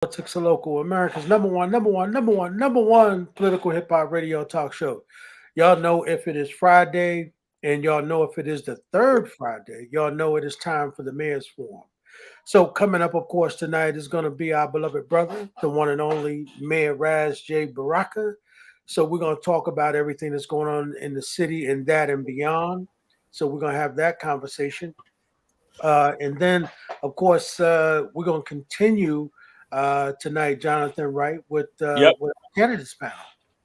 Politics are Local, America's number one political hip hop radio talk show. Y'all know if it is Friday, and y'all know if it is the third Friday, y'all know it is time for the Mayor's Forum. So coming up, of course, tonight is going to be our beloved brother, the one and only Mayor Raz J. Baraka. So we're going to talk about everything that's going on in the city and that and beyond. So we're going to have that conversation. And then, of course, we're going to continue tonight, Jonathan, right, Yep, with our candidates panel.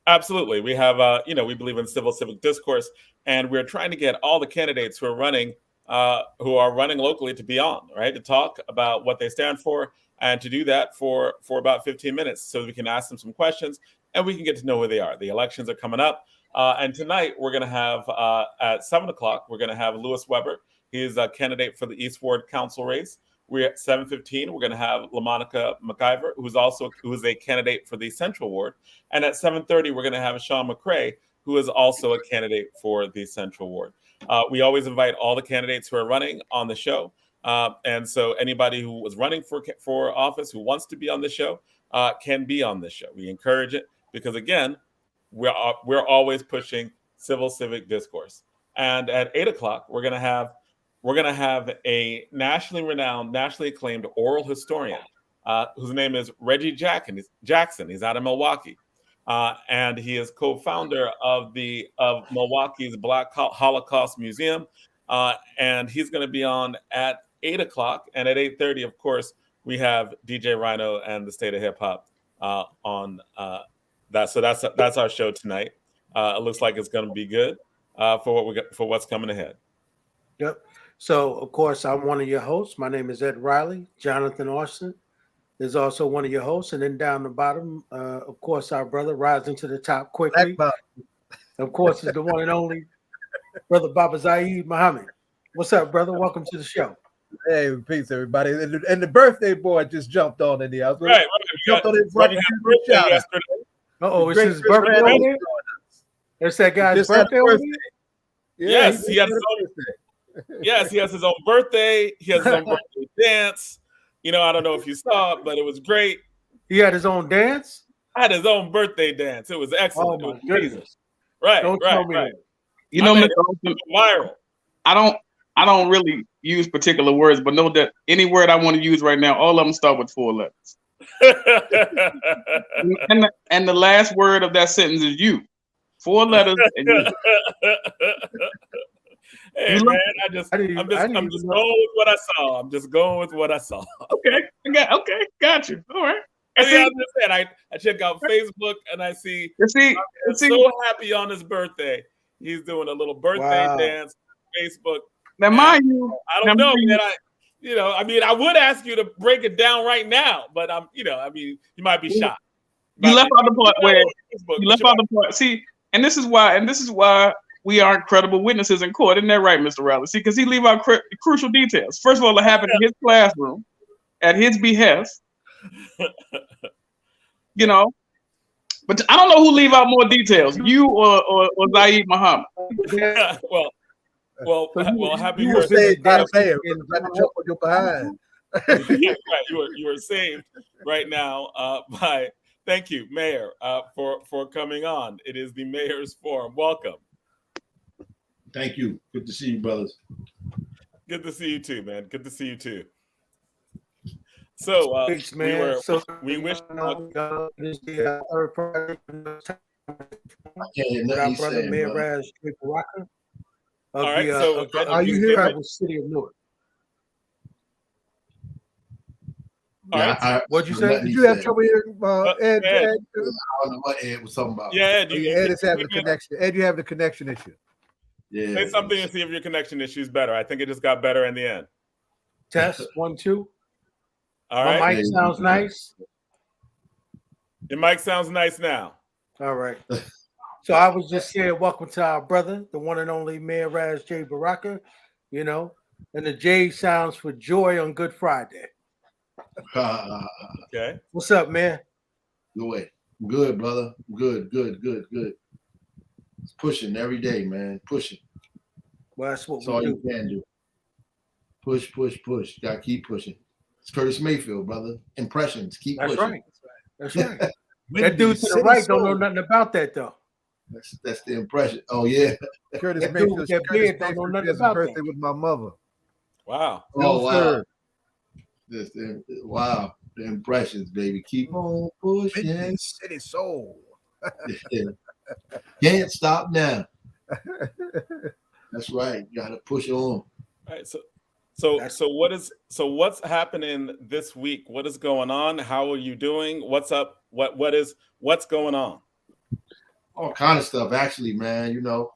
absolutely. We have, we believe in civil civic discourse, and we're trying to get all the candidates who are running locally to be on, right, to talk about what they stand for, and to do that for about 15 minutes, so we can ask them some questions and we can get to know who they are. The elections are coming up, and tonight we're going to have at 7 o'clock we're going to have Lewis Weber. He is a candidate for the East Ward Council race. We're at 7:15. We're going to have LaMonica McIver, who's a candidate for the Central Ward, and at 7:30 we're going to have Shaun McCray, who is also a candidate for the Central Ward. We always invite all the candidates who are running on the show, and so anybody who was running for office who wants to be on the show can be on this show. We encourage it because again, we're always pushing civil civic discourse. And at 8 o'clock we're going to have a nationally renowned, nationally acclaimed oral historian whose name is Reggie Jackson. He's out of Milwaukee, and he is co-founder of Milwaukee's Black Holocaust Museum. And he's going to be on at 8 o'clock, and at 8:30, of course, we have DJ Rhino and the State of Hip Hop on that. So that's our show tonight. It looks like it's going to be good for what's coming ahead. Yep. So, of course, I'm one of your hosts. My name is Ed Riley. Jonathan Austin is also one of your hosts. And then down the bottom, of course, our brother rising to the top quickly. Of course, is the one and only brother Baba Zaid Muhammad. What's up, brother? Welcome to the show. Hey, peace, everybody. And the birthday boy just jumped on in here. Right. Jumped on his birthday yesterday. It's his birthday. It's that guy's birthday. Yes, he has his own birthday. Yes, he has his own birthday. He has his own birthday dance. I don't know if you saw it, but it was great. He had his own dance? I had his own birthday dance. It was excellent. Oh, my goodness. Right. You know, viral. I don't really use particular words, but know that any word I want to use right now, all of them start with 4 letters. and the last word of that sentence is you. 4 letters. And you. Hey man, I'm just going with what I saw. I'm just going with what I saw. Okay, got you. All right. I check out Facebook and I see. I'm so happy on his birthday. He's doing a little birthday dance on Facebook. Now, mind you, I don't know that I would ask you to break it down right now, but you might be shocked. You left out the part where you left out the part. See, and this is why we aren't credible witnesses in court. Isn't that right, Mr. Riley? See, because he leave out crucial details. First of all, it happened in his classroom, at his behest. But I don't know who leave out more details, you or Zaid Muhammad. Well, happy you birthday! Jump on your behind. Right, you were saved right now by. Thank you, Mayor, for coming on. It is the Mayor's Forum. Welcome. Thank you. Good to see you, brothers. Good to see you too, man. Good to see you too. So Thanks, man. we wish this the third Friday. Our brother Mayor Raz J. Baraka. All right. So are you here? The city of Newark. What'd you say? Did you have trouble here, Ed? I don't know what Ed was talking about. Yeah, Ed is having a connection. Ed, you have the connection issue. Yeah. Say something and see if your connection issue is better. I think it just got better in the end. Test 1 2. All right. My mic sounds nice. Your mic sounds nice now. All right. So I was just saying, welcome to our brother, the one and only Mayor Raz J. Baraka. And the J sounds for joy on Good Friday. Okay. What's up, man? Good, brother. Good. It's pushing every day, man. Pushing. Well, that's what all you can do. Push. Gotta keep pushing. It's Curtis Mayfield, brother. Impressions. Keep That's pushing. right. That's right. That Wendy's dude to the City right don't know Soul. nothing about that though. That's the impression. Oh yeah. Curtis That dude Mayfield. with that Curtis beard don't know Mayfield nothing shares a about birthday that. with my mother. Wow. Oh No, wow. sir. Wow. The impressions, baby. Keep on pushing. Wendy's City Soul. Yeah. Can't stop now. That's right. You gotta push on. All right. So what's happening this week? What is going on? How are you doing? What's up? What's going on? All kind of stuff, actually, man. You know,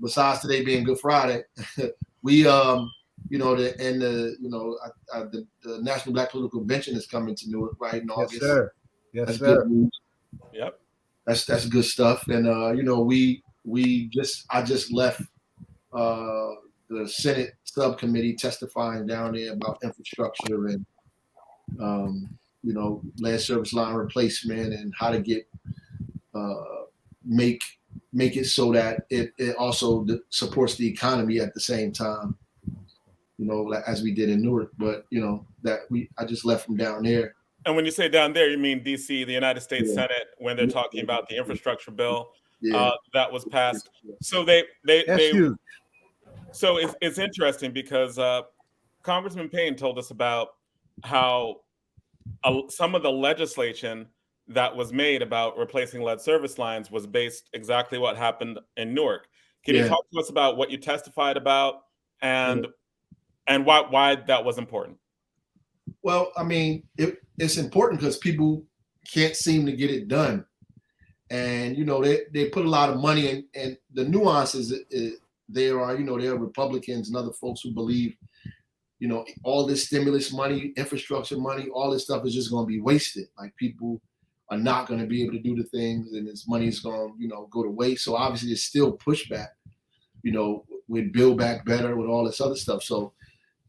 besides today being Good Friday, we you know, the National Black Political Convention is coming to Newark right in August. Yes, sir. Yes, That's sir. good news. Yep. That's good stuff. And you know, I just left the Senate subcommittee testifying down there about infrastructure and you know, land service line replacement and how to get make it so that it also supports the economy at the same time. You know, as we did in Newark, but you know I just left from down there. And when you say down there, you mean D.C., the United States Yeah. Senate, when they're talking about the infrastructure bill Yeah. that was passed. So Huge. So it's interesting because Congressman Payne told us about how some of the legislation that was made about replacing lead service lines was based exactly what happened in Newark. Can you talk to us about what you testified about and why that was important? Well, I mean, it's important because people can't seem to get it done. And, you know, they put a lot of money in, and the nuances, there are Republicans and other folks who believe, you know, all this stimulus money, infrastructure money, all this stuff is just going to be wasted. Like people are not going to be able to do the things and this money is going to, you know, go to waste. So obviously there's still pushback, you know, with Build Back Better, with all this other stuff. So,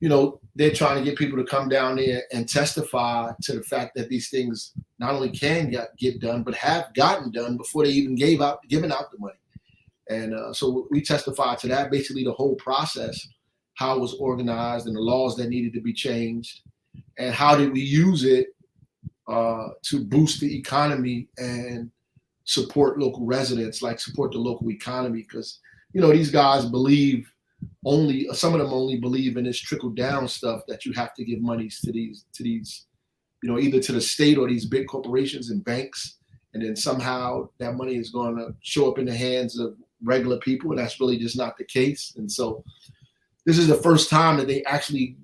you know, they're trying to get people to come down there and testify to the fact that these things not only can get done, but have gotten done before they even given out the money. And so we testified to that, basically the whole process, how it was organized and the laws that needed to be changed, and how did we use it to boost the economy and support local residents, like support the local economy, because, you know, these guys believe some of them only believe in this trickle down stuff that you have to give monies to these, you know, either to the state or these big corporations and banks. And then somehow that money is going to show up in the hands of regular people. And that's really just not the case. And so this is the first time that they actually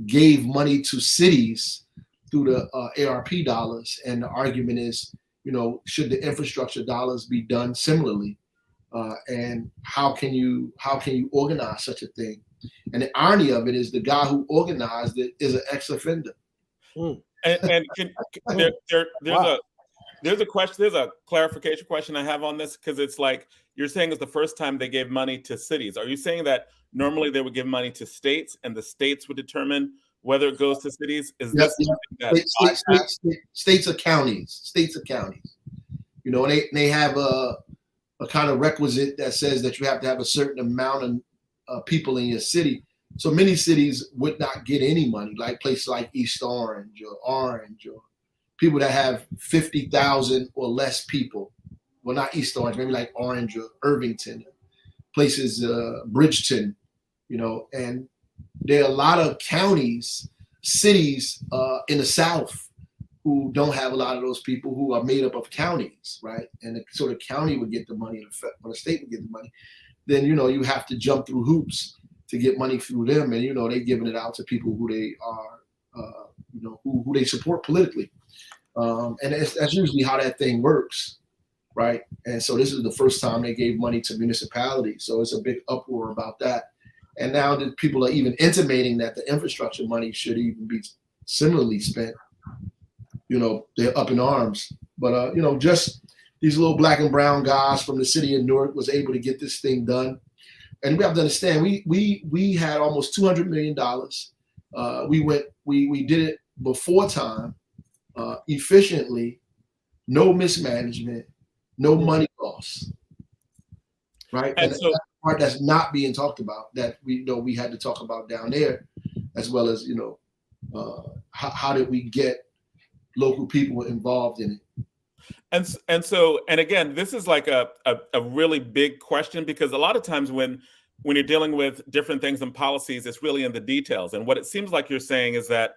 gave money to cities through the ARP dollars. And the argument is, you know, should the infrastructure dollars be done similarly? And how can you organize such a thing? And the irony of it is the guy who organized it is an ex-offender. And there's a clarification question I have on this, because it's like you're saying it's the first time they gave money to cities. Are you saying that normally they would give money to states and the states would determine whether it goes to cities? Is this states or counties? States or counties. You know, they have a kind of requisite that says that you have to have a certain amount of people in your city. So many cities would not get any money, like places like East Orange or people that have 50,000 or less people. Well, not East Orange, maybe like Orange or Irvington, places, Bridgeton, you know, and there are a lot of cities in the South who don't have a lot of those people, who are made up of counties, right? And so the county would get the money, or the state would get the money. Then, you know, you have to jump through hoops to get money through them. And, you know, they're giving it out to people who they are, you know, who they support politically. And that's usually how that thing works, right? And so this is the first time they gave money to municipalities. So it's a big uproar about that. And now that people are even intimating that the infrastructure money should even be similarly spent, you know, they're up in arms. But, you know, just these little black and brown guys from the city of Newark was able to get this thing done. And we have to understand, we had almost $200 million. We did it before time, efficiently, no mismanagement, no money loss, right? And so, that's the part that's not being talked about, that we know we had to talk about down there, as well as, you know, how did we get local people involved in it? And again, this is like a really big question, because a lot of times when you're dealing with different things and policies, it's really in the details. And what it seems like you're saying is that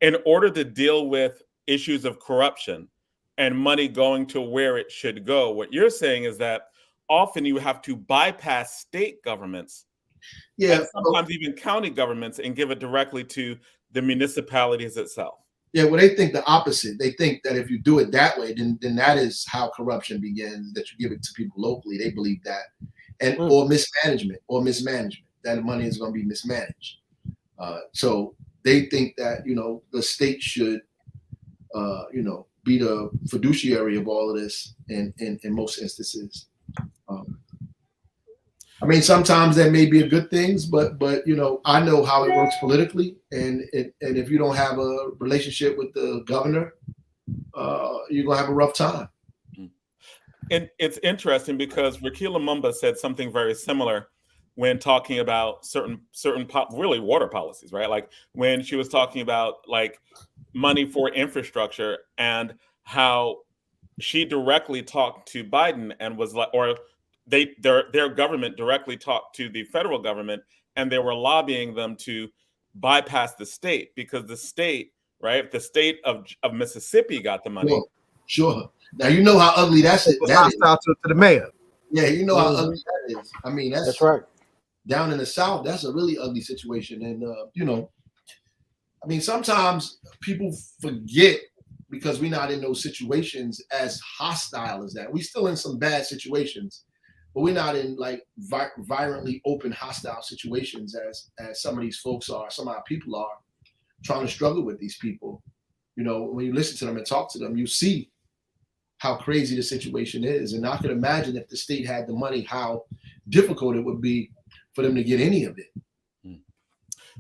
in order to deal with issues of corruption and money going to where it should go, what you're saying is that often you have to bypass state governments, and sometimes even county governments, and give it directly to the municipalities itself. Yeah, well, they think the opposite. They think that if you do it that way, then that is how corruption begins, that you give it to people locally. They believe that. And or mismanagement, that money is going to be mismanaged. So they think that, the state should, be the fiduciary of all of this in most instances. I mean, sometimes that may be a good things, but I know how it works politically, and if you don't have a relationship with the governor, you're gonna have a rough time. And it's interesting because Rakila Lumumba said something very similar when talking about certain really water policies, right? Like when she was talking about like money for infrastructure, and how she directly talked to Biden and was like, or their government directly talked to the federal government, and they were lobbying them to bypass the state, because the state, right? The state of Mississippi got the money. Sure. Now you know how ugly that is. Hostile to the mayor. Yeah, you know how ugly that is. I mean, that's right. Down in the South, that's a really ugly situation. And I mean, sometimes people forget, because we're not in those situations as hostile as that. We're still in some bad situations, but we're not in like violently open hostile situations as some of these folks are, some of our people are trying to struggle with these people. When you listen to them and talk to them, you see how crazy the situation is. And I could imagine if the state had the money, how difficult it would be for them to get any of it.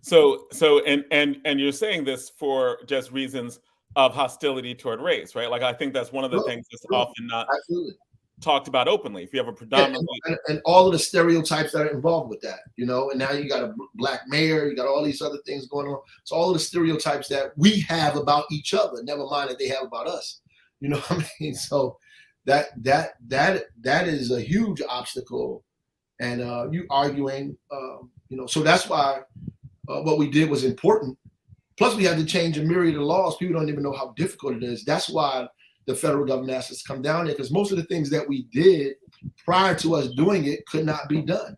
So and you're saying this for just reasons of hostility toward race, right? Like I think that's one of the things that's often not talked about openly. If you have a predominantly and all of the stereotypes that are involved with that, and now you got a black mayor, you got all these other things going on. So all of the stereotypes that we have about each other, never mind that they have about us. You know what I mean? So that is a huge obstacle, and you arguing, so that's why what we did was important. Plus, we had to change a myriad of laws. People don't even know how difficult it is. That's why the federal government asked us to come down there, because most of the things that we did prior to us doing it could not be done.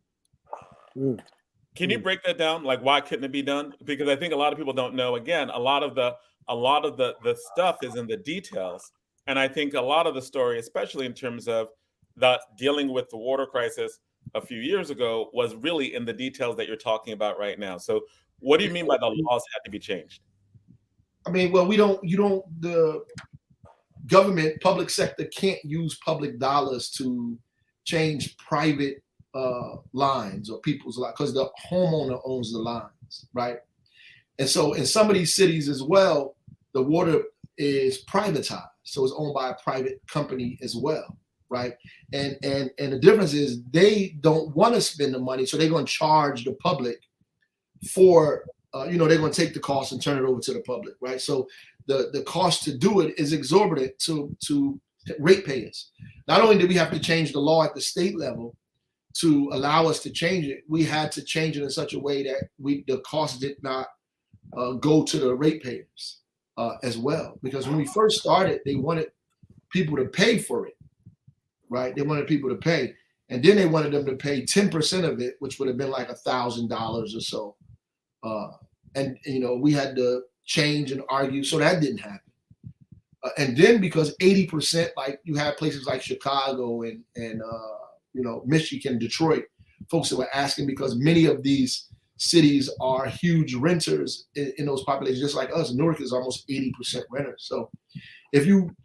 Can you break that down? Like, why couldn't it be done? Because I think a lot of people don't know. Again, a lot of the stuff is in the details, and I think a lot of the story, especially in terms of the dealing with the water crisis a few years ago, was really in the details that you're talking about right now. So what do you mean by the laws had to be changed? I mean, well, the government, public sector can't use public dollars to change private lines or people's lines, because the homeowner owns the lines, right? And so in some of these cities as well, the water is privatized. So it's owned by a private company as well, right? And the difference is they don't want to spend the money, so they're going to charge the public for, they're going to take the cost and turn it over to the public, right? So the cost to do it is exorbitant to ratepayers. Not only did we have to change the law at the state level to allow us to change it, we had to change it in such a way that the cost did not go to the ratepayers as well. Because when we first started, they wanted people to pay for it, right? They wanted people to pay. And then they wanted them to pay 10% of it, which would have been like $1,000 or so. And we had to change and argue, so that didn't happen. And then because 80%, like you have places like Chicago and Michigan, Detroit, folks that were asking, because many of these cities are huge renters in those populations, just like us. Newark is almost 80% renters. So if you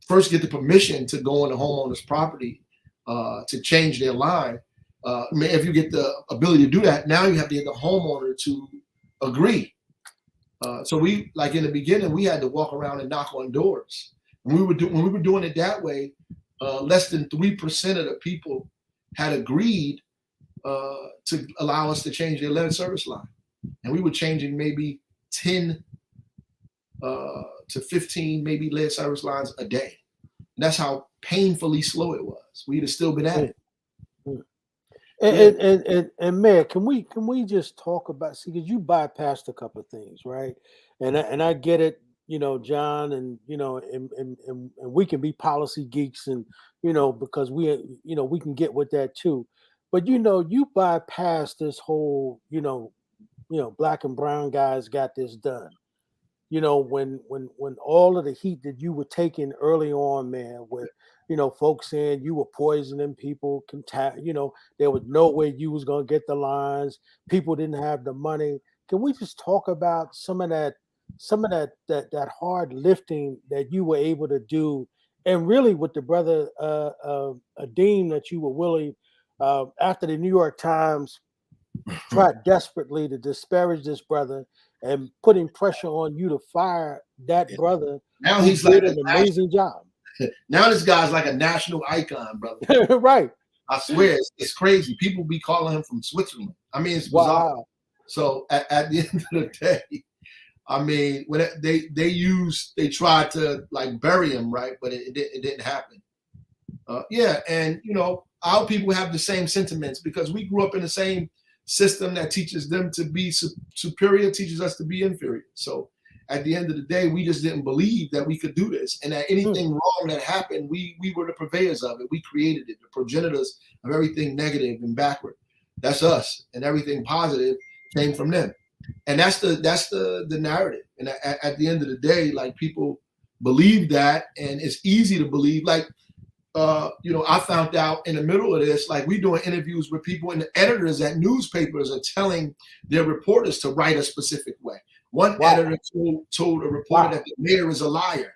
first get the permission to go on the homeowner's property to change their line, if you get the ability to do that, now you have to get the homeowner to agree. So we, like in the beginning, we had to walk around and knock on doors. And when we were doing it that way, less than 3% of the people had agreed to allow us to change their lead service line. And we were changing maybe 10 to 15 maybe lead service lines a day. And that's how painfully slow it was. We'd have still been at it. And Mayor, can we just talk about, see, because you bypassed a couple of things, right? And I get it, John, and and we can be policy geeks, and because we can get with that too. But you bypassed this whole, black and brown guys got this done. When all of the heat that you were taking early on, man, with folks saying you were poisoning people, there was no way you was gonna get the lines. People didn't have the money. Can we just talk about some of that hard lifting that you were able to do, and really with the brother Adeem, that you were willing after the New York Times tried desperately to disparage this brother and putting pressure on you to fire that brother. Now he's like an amazing job. Now this guy's like a national icon, brother. Right. I swear, it's crazy. People be calling him from Switzerland. I mean, it's bizarre. Wow. So at the end of the day, I mean, when they tried to like bury him, right? But it didn't happen. And our people have the same sentiments because we grew up in the same system that teaches them to be superior, teaches us to be inferior. So at the end of the day, we just didn't believe that we could do this, and that anything wrong that happened, we were the purveyors of it. We created it, the progenitors of everything negative and backward. That's us, and everything positive came from them. And that's the narrative. And at the end of the day, like, people believe that, and it's easy to believe. Like, I found out in the middle of this, like, we doing interviews with people, and the editors at newspapers are telling their reporters to write a specific way. One editor told a reporter that the mayor is a liar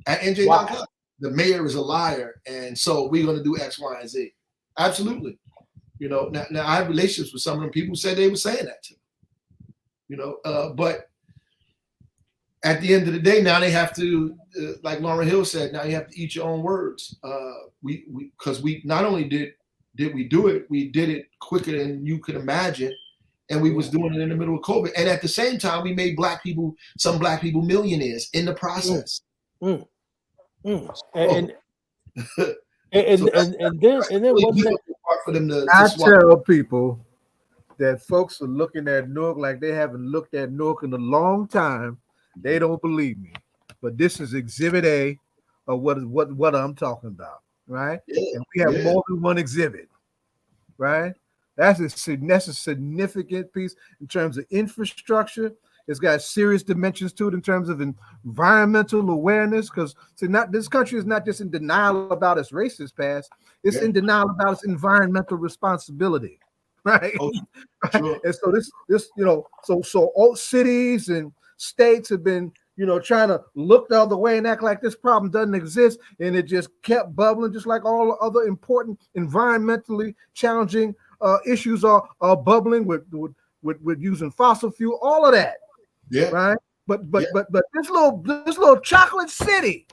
at NJ.com. The mayor is a liar, and so we're going to do X, Y, and Z. Absolutely. Now I have relationships with some of them. People said they were saying that to me. But at the end of the day, now they have to, like Lauryn Hill said, now you have to eat your own words. Because we not only did we do it, we did it quicker than you could imagine, and we was doing it in the middle of COVID. And at the same time, we made some black people millionaires in the process. And then wasn't it for them to I tell people that folks are looking at Newark like they haven't looked at Newark in a long time. They don't believe me, but this is Exhibit A of what I'm talking about, right? And we have more than one exhibit, right? That's a significant piece in terms of infrastructure. It's got serious dimensions to it in terms of environmental awareness, because this country is not just in denial about its racist past; it's in denial about its environmental responsibility, right? Oh, sure. And so so all cities and states have been, trying to look the other way and act like this problem doesn't exist, and it just kept bubbling, just like all other important environmentally challenging issues are bubbling with using fossil fuel, all of that. Yeah. Right. But this little chocolate city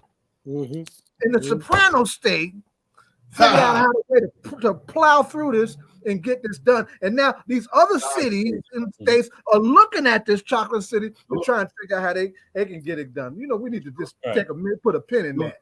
in the Soprano state figured out how to plow through this and get this done. And now these other cities and states are looking at this chocolate city and trying to figure out how they can get it done. We need to just take a minute, put a pin in that.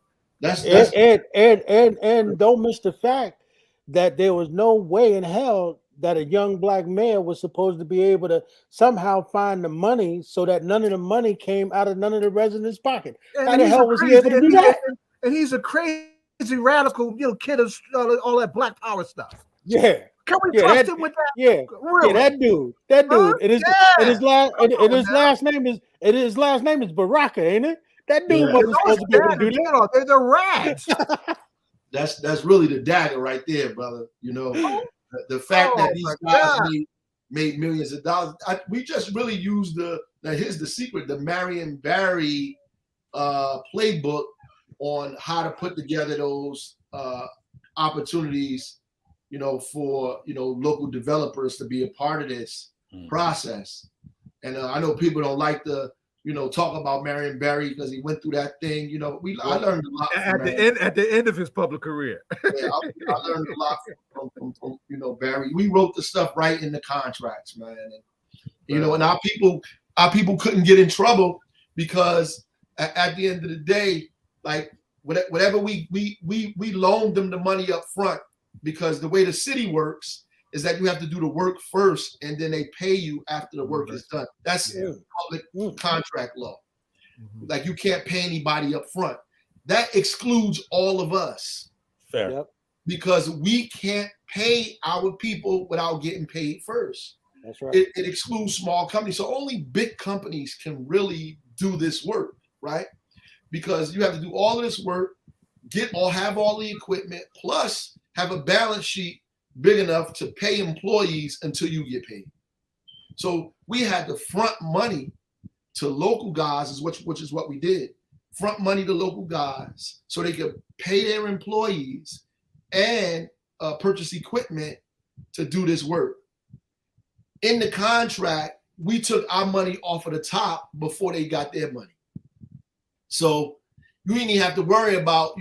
And don't miss the fact that there was no way in hell that a young black mayor was supposed to be able to somehow find the money so that none of the money came out of none of the residents' pocket. How the hell was he able to do that? And he's a crazy radical, kid of all that black power stuff. Yeah. Can we trust him with that? Yeah. Really? Yeah, that dude. Huh? And his last name is Baraka, ain't it? That dude wasn't supposed to be able to do that. They're the rats. That's really the dagger right there, brother. The fact that these guys made millions of dollars. We just really used here's the secret, the Marion Barry playbook on how to put together those opportunities, for local developers to be a part of this process. And I know people don't like to talk about Marion Barry because he went through that thing. I learned a lot at the end of his public career. Yeah, I learned a lot from Barry. We wrote the stuff right in the contracts, man. And, and our people our people couldn't get in trouble because at the end of the day, like whatever we loaned them the money up front, because the way the city works is that you have to do the work first and then they pay you after the work is done. That's public contract law. Like you can't pay anybody up front. That excludes all of us. Fair. Yep. Because we can't pay our people without getting paid first. That's right. It excludes small companies. So only big companies can really do this work, right? Because you have to do all of this work, have all the equipment, plus have a balance sheet big enough to pay employees until you get paid. So we had to front money to local guys, which is what we did. Front money to local guys so they could pay their employees and purchase equipment to do this work. In the contract, we took our money off of the top before they got their money. So you didn't even have to worry about,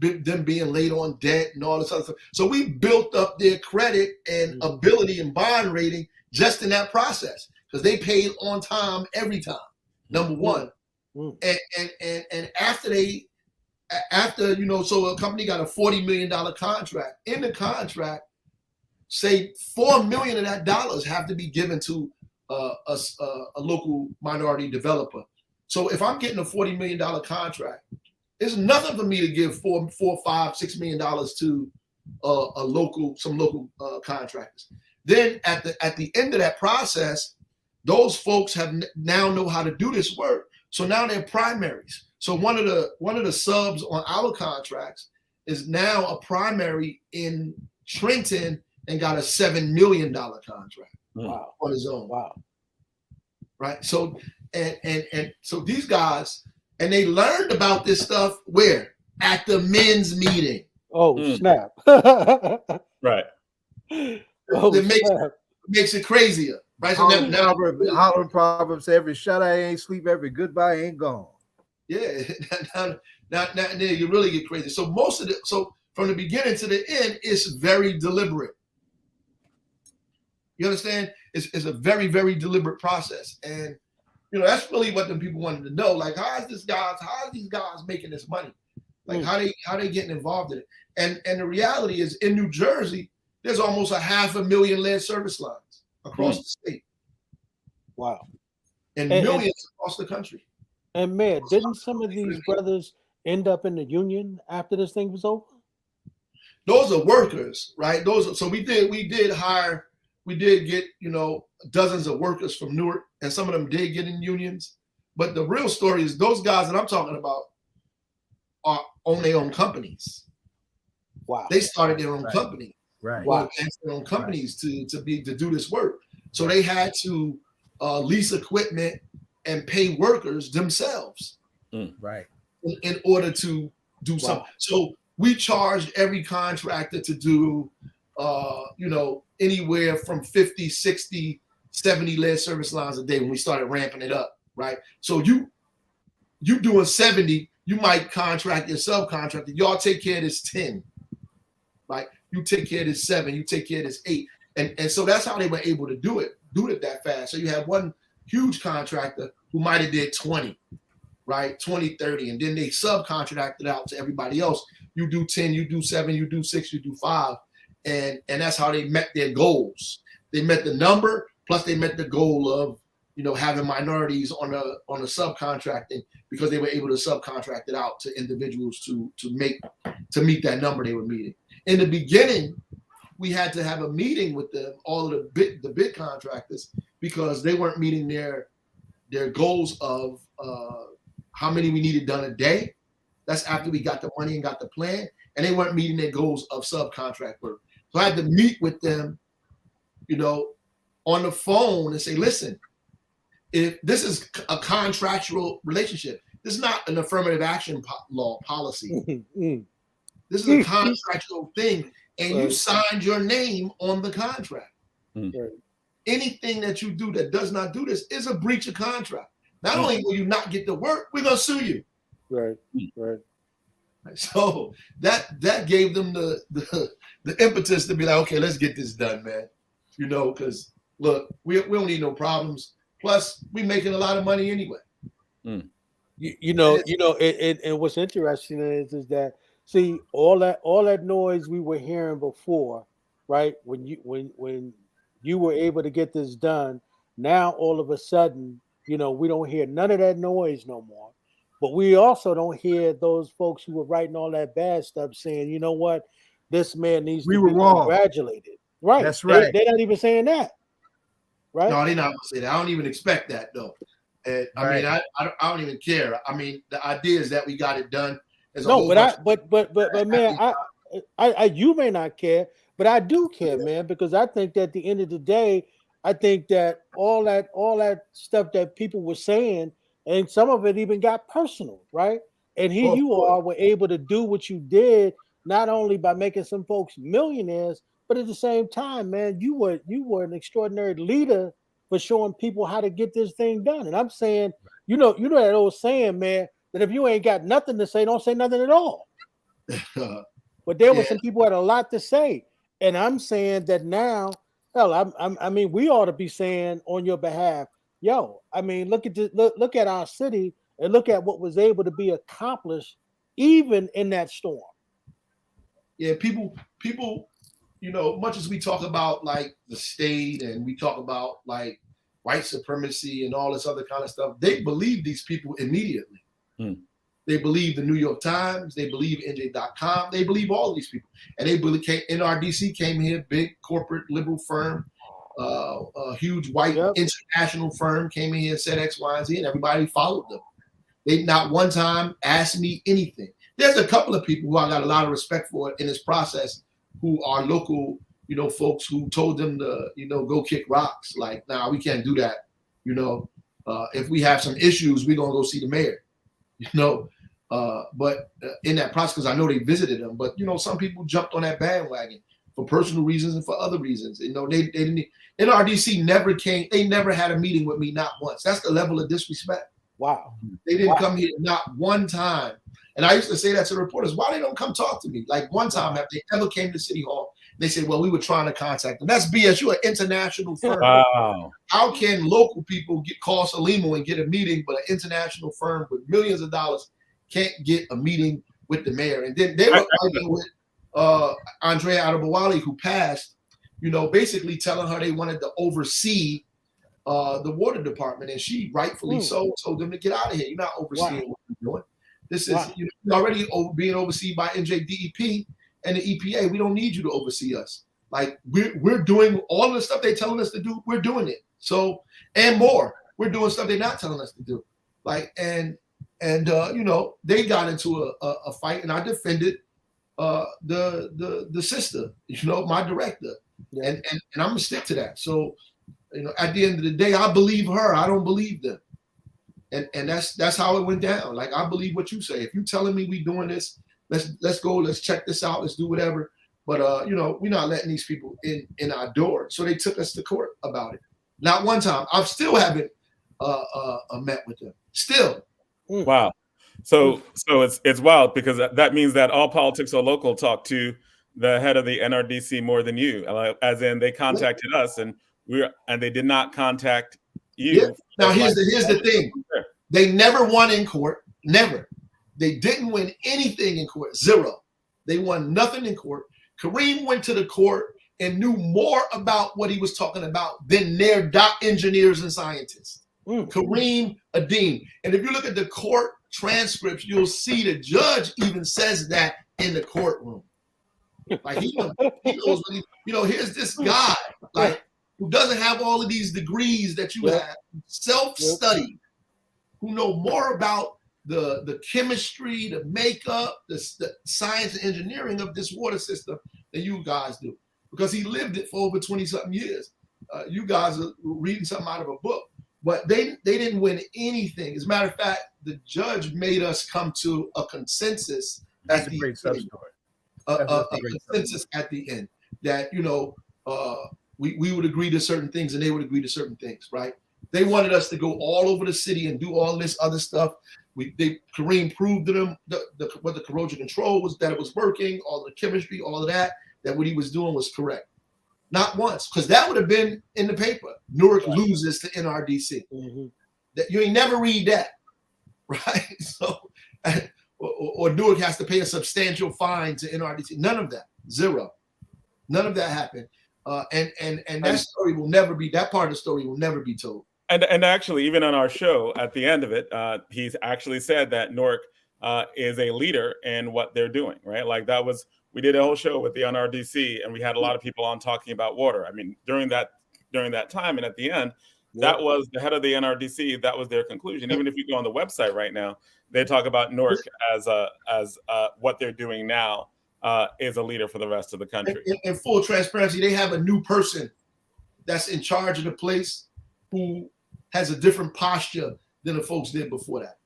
them being late on debt and all this other stuff. So we built up their credit and ability and bond rating just in that process because they paid on time every time, number one. And after so a company got a $40 million contract. In the contract, say $4 million of that dollars have to be given to a local minority developer. So if I'm getting a $40 million contract, it's nothing for me to give $4, $5, $6 million to some local contractors. Then at the end of that process, those folks now know how to do this work. So now they're primaries. So one of the subs on our contracts is now a primary in Trenton and got a $7 million contract on his own. Wow. Right. So and so these guys, and they learned about this stuff where? At the men's meeting. Oh, snap. Right. It makes it crazier. Right. So hollering Proverbs, every shut eye ain't sleep, every goodbye ain't gone. Yeah. Now you really get crazy. So so from the beginning to the end, it's very deliberate. You understand? It's a very, very deliberate process. And that's really what the people wanted to know. Like, how are these guys making this money? Like how they getting involved in it? And the reality is in New Jersey, there's almost 500,000 lead service lines across the state. Wow. And millions across the country. And man, didn't some of these brothers end up in the union after this thing was over? Those are workers, right? So we did get, dozens of workers from Newark, and some of them did get in unions. But the real story is those guys that I'm talking about own their own companies. Wow. They started their own company. Right. Wow. Their own companies to do this work. So they had to lease equipment and pay workers themselves. Right. In order to do something. So we charged every contractor to do anywhere from 50, 60, 70 lead service lines a day when we started ramping it up, right? So you doing 70, you might contract your subcontractor. Y'all take care of this 10, right? You take care of this 7, you take care of this 8. And so that's how they were able to do it that fast. So you have one huge contractor who might have did 20, right? 20, 30, and then they subcontracted out to everybody else. You do 10, you do 7, you do 6, you do 5. And that's how they met their goals. They met the number, plus they met the goal of, having minorities on a subcontracting, because they were able to subcontract it out to individuals to meet that number they were meeting. In the beginning, we had to have a meeting with them, all of the big contractors, because they weren't meeting their goals of how many we needed done a day. That's after we got the money and got the plan, and they weren't meeting their goals of subcontract work. So I had to meet with them, on the phone and say, listen, if this is a contractual relationship, this is not an affirmative action law policy. This is a contractual thing, and you signed your name on the contract. Anything that you do that does not do this is a breach of contract. Not only will you not get the work, we're gonna sue you. Right. So that gave them the impetus to be like, okay, let's get this done, man. Because look, we don't need no problems. Plus, we making a lot of money anyway. And what's interesting is that see all that noise we were hearing before, right? When you were able to get this done, now all of a sudden, we don't hear none of that noise no more. But we also don't hear those folks who were writing all that bad stuff saying, you know what, this man needs to be congratulated. Right. That's right. They're not even saying that. Right. No, they're not gonna say that. I don't even expect that though. And I mean, I don't even care. I mean, the idea is that we got it done. But man, you may not care, but I do care, man, because I think that at the end of the day, I think that all that stuff that people were saying, and some of it even got personal, right? And here you were able to do what you did, not only by making some folks millionaires, but at the same time, man, you were an extraordinary leader for showing people how to get this thing done. And I'm saying, you know that old saying, man, that if you ain't got nothing to say, don't say nothing at all. But there were some people who had a lot to say, and I'm saying that now, hell, I mean, we ought to be saying on your behalf, yo, I mean, look at our city and look at what was able to be accomplished even in that storm. Yeah, people, much as we talk about like the state and we talk about like white supremacy and all this other kind of stuff, they believe these people immediately. They believe the New York Times, they believe NJ.com, they believe all of these people. And they believe NRDC came here, big corporate liberal firm, a huge white international firm came in here and said X, Y, and Z, and everybody followed them. They not one time asked me anything. There's a couple of people who I got a lot of respect for in this process who are local, folks who told them to, go kick rocks. Like, nah, we can't do that. If we have some issues, we're going to go see the mayor, But in that process, because I know they visited them, but, some people jumped on that bandwagon for personal reasons and for other reasons. They didn't, NRDC never came, they never had a meeting with me, not once. That's the level of disrespect. Wow. They didn't come here not one time. And I used to say that to the reporters, why they don't come talk to me? Like one time, if they ever came to City Hall, they said, well, we were trying to contact them. That's BS. You're an international firm. Wow. How can local people call Salimo and get a meeting, but an international firm with millions of dollars can't get a meeting with the mayor? And then they were arguing with Andrea Adebowale, who passed, basically telling her they wanted to oversee the water department. And she rightfully so told them to get out of here. You're not overseeing what you're doing. This is you're already being overseen by NJDEP and the EPA. We don't need you to oversee us. Like we're doing all the stuff they're telling us to do. We're doing it. So and more. We're doing stuff they're not telling us to do. Like and they got into a fight, and I defended the sister, my director, and I'm gonna stick to that. So at the end of the day, I believe her. I don't believe them. And that's how it went down. Like, I believe what you say. If you're telling me we doing this, let's go, let's check this out, let's do whatever. But we're not letting these people in our door. So they took us to court about it. Not one time. I still haven't met with them. Still. Wow. So it's wild, because that means that all politics are local talk to the head of the NRDC more than you. As in, they contacted us and they did not contact you. Yeah. Now here's the thing. They never won in court. Never. They didn't win anything in court. Zero. They won nothing in court. Kareem went to the court and knew more about what he was talking about than their engineers and scientists. Kareem Adeem. And if you look at the court transcripts, you'll see the judge even says that in the courtroom. Like he knows here's this guy, like, who doesn't have all of these degrees that you have, self-study, who know more about the chemistry, the makeup, the science and engineering of this water system than you guys do, because he lived it for over 20-something years. You guys are reading something out of a book, but they didn't win anything. As a matter of fact, the judge made us come to a consensus at the end. A consensus at the end that we would agree to certain things and they would agree to certain things, right? They wanted us to go all over the city and do all this other stuff. Kareem proved to them what the corrosion control was, that it was working, all the chemistry, all of that what he was doing was correct. not once, because that would have been in the paper. Newark loses to NRDC. That you ain't never read that, right? So, or Newark has to pay a substantial fine to NRDC. None of that, zero. None of that happened, and that story will never be. That part of the story will never be told. And actually, even on our show, at the end of it, he's actually said that Newark is a leader in what they're doing, right? Like that was, we did a whole show with the NRDC, and we had a lot of people on talking about water. I mean, during that time, and at the end, that was the head of the NRDC. That was their conclusion. Even if you go on the website right now, they talk about Newark as what they're doing now is a leader for the rest of the country. In full transparency, they have a new person that's in charge of the place who has a different posture than the folks did before that.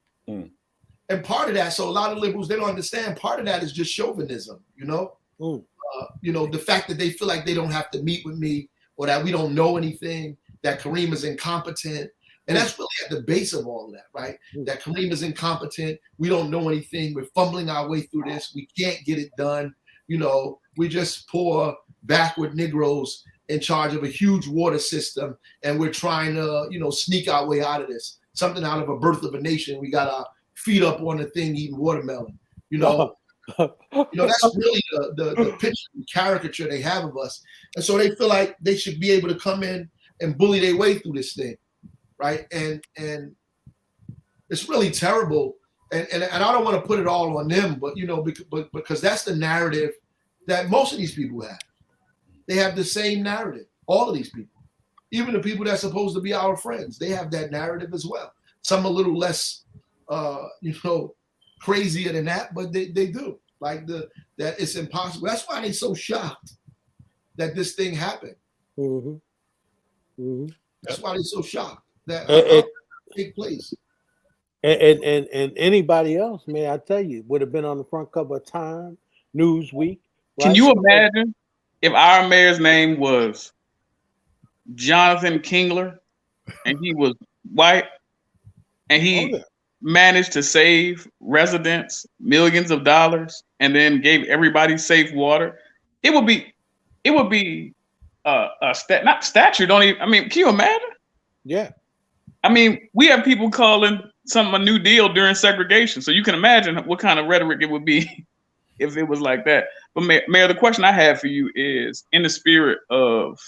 And part of that, so a lot of liberals, they don't understand, part of that is just chauvinism, you know? The fact that they feel like they don't have to meet with me, or that we don't know anything, that Kareem is incompetent. And that's really at the base of all of that, right? That Kareem is incompetent. We don't know anything. We're fumbling our way through this. We can't get it done. You know, we just poor, backward Negroes in charge of a huge water system, and we're trying to, sneak our way out of this. Something out of A Birth of a Nation. We got our feet up on the thing eating watermelon. That's really the picture, the caricature they have of us. And so they feel like they should be able to come in and bully their way through this thing, right? And it's really terrible. And I don't want to put it all on them, but because that's the narrative that most of these people have. They have the same narrative. All of these people, even the people that's supposed to be our friends, they have that narrative as well. Some a little less, crazier than that, but they do. Like that it's impossible. That's why they're so shocked that this thing happened. That's why they're so shocked that it take place. And anybody else, man, I tell you, would have been on the front cover of Time, Newsweek. Right? Can you imagine if our mayor's name was Jonathan Kingler and he was white and he managed to save residents millions of dollars and then gave everybody safe water? It would be not statue. Don't even. I mean, can you imagine? Yeah. I mean, we have people calling something a New Deal during segregation, so you can imagine what kind of rhetoric it would be if it was like that. But Mayor, the question I have for you is, in the spirit of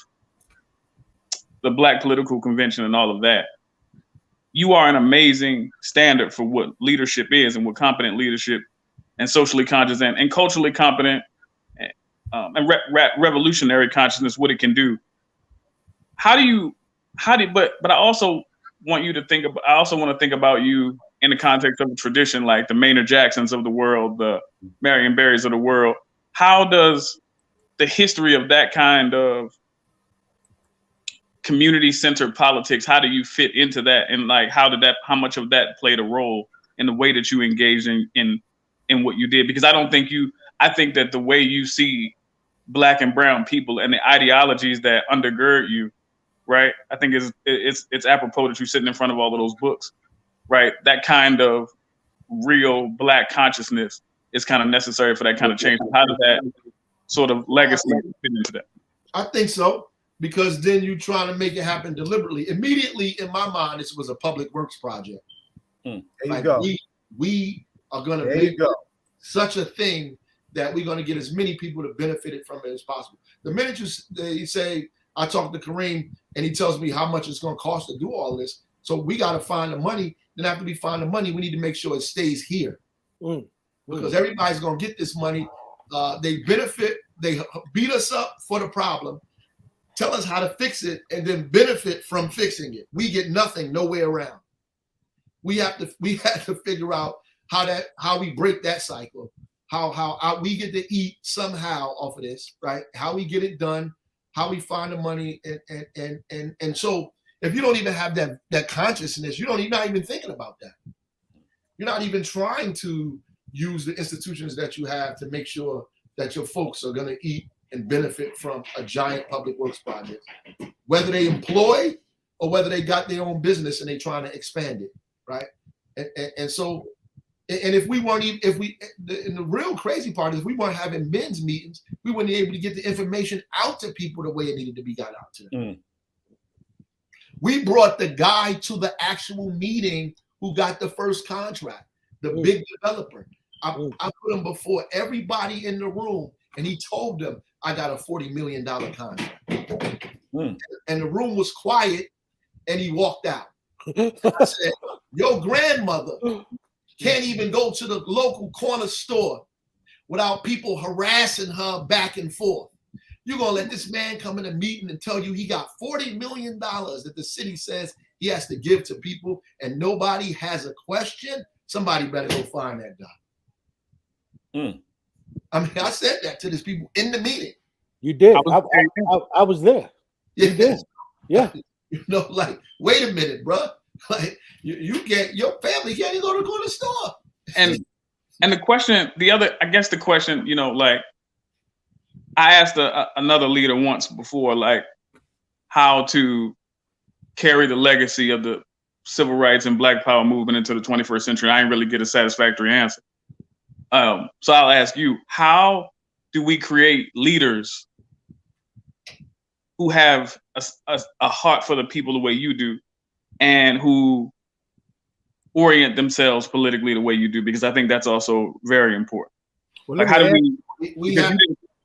the Black Political Convention and all of that, you are an amazing standard for what leadership is and what competent leadership and socially conscious and culturally competent and revolutionary consciousness, what it can do. But I also want you to think about, I also want to think about you in the context of a tradition like the Maynard Jacksons of the world, the Marion Barrys of the world. How does the history of that kind of community-centered politics, how do you fit into that? And like, how much of that played a role in the way that you engaged in what you did? Because I think that the way you see Black and brown people and the ideologies that undergird you, right? I think it's apropos that you're sitting in front of all of those books, right? That kind of real Black consciousness is kind of necessary for that kind of change. How does that sort of legacy fit into that? I think so, because then you're trying to make it happen deliberately. Immediately in my mind, this was a public works project. There you go. We are going to make such a thing that we're going to get as many people to benefit from it as possible. The minute you say, I talked to Kareem and he tells me how much it's going to cost to do all this, so we got to find the money. Then after we find the money, we need to make sure it stays here. Because everybody's going to get this money. They benefit, they beat us up for the problem, tell us how to fix it, and then benefit from fixing it. We get nothing, no way around. We had to figure out how we break that cycle, how we get to eat somehow off of this, right? How we get it done, how we find the money, and so if you don't even have that consciousness, you're not even thinking about that. You're not even trying to use the institutions that you have to make sure that your folks are going to eat and benefit from a giant public works project, whether they employ or whether they got their own business and they're trying to expand it, right? And so And if we weren't even, and the real crazy part is we weren't having men's meetings, we weren't able to get the information out to people the way it needed to be got out to them. We brought the guy to the actual meeting who got the first contract, the big developer. I put him before everybody in the room, and he told them, I got a $40 million contract. And the room was quiet, and he walked out. I said, your grandmother can't even go to the local corner store without people harassing her back and forth. You're going to let this man come in a meeting and tell you he got $40 million that the city says he has to give to people, and nobody has a question? Somebody better go find that guy. I mean, I said that to these people in the meeting. You did. I was there. Yeah. You did. Yeah. You know, like, wait a minute, bro. Like, you get your family can't even go to the corner store. And the question, the question, you know, like, I asked another leader once before, like, how to carry the legacy of the civil rights and Black Power movement into the 21st century. I didn't really get a satisfactory answer. So I'll ask you, how do we create leaders who have a heart for the people the way you do, and who orient themselves politically the way you do? Because I think that's also very important. Well, like, how do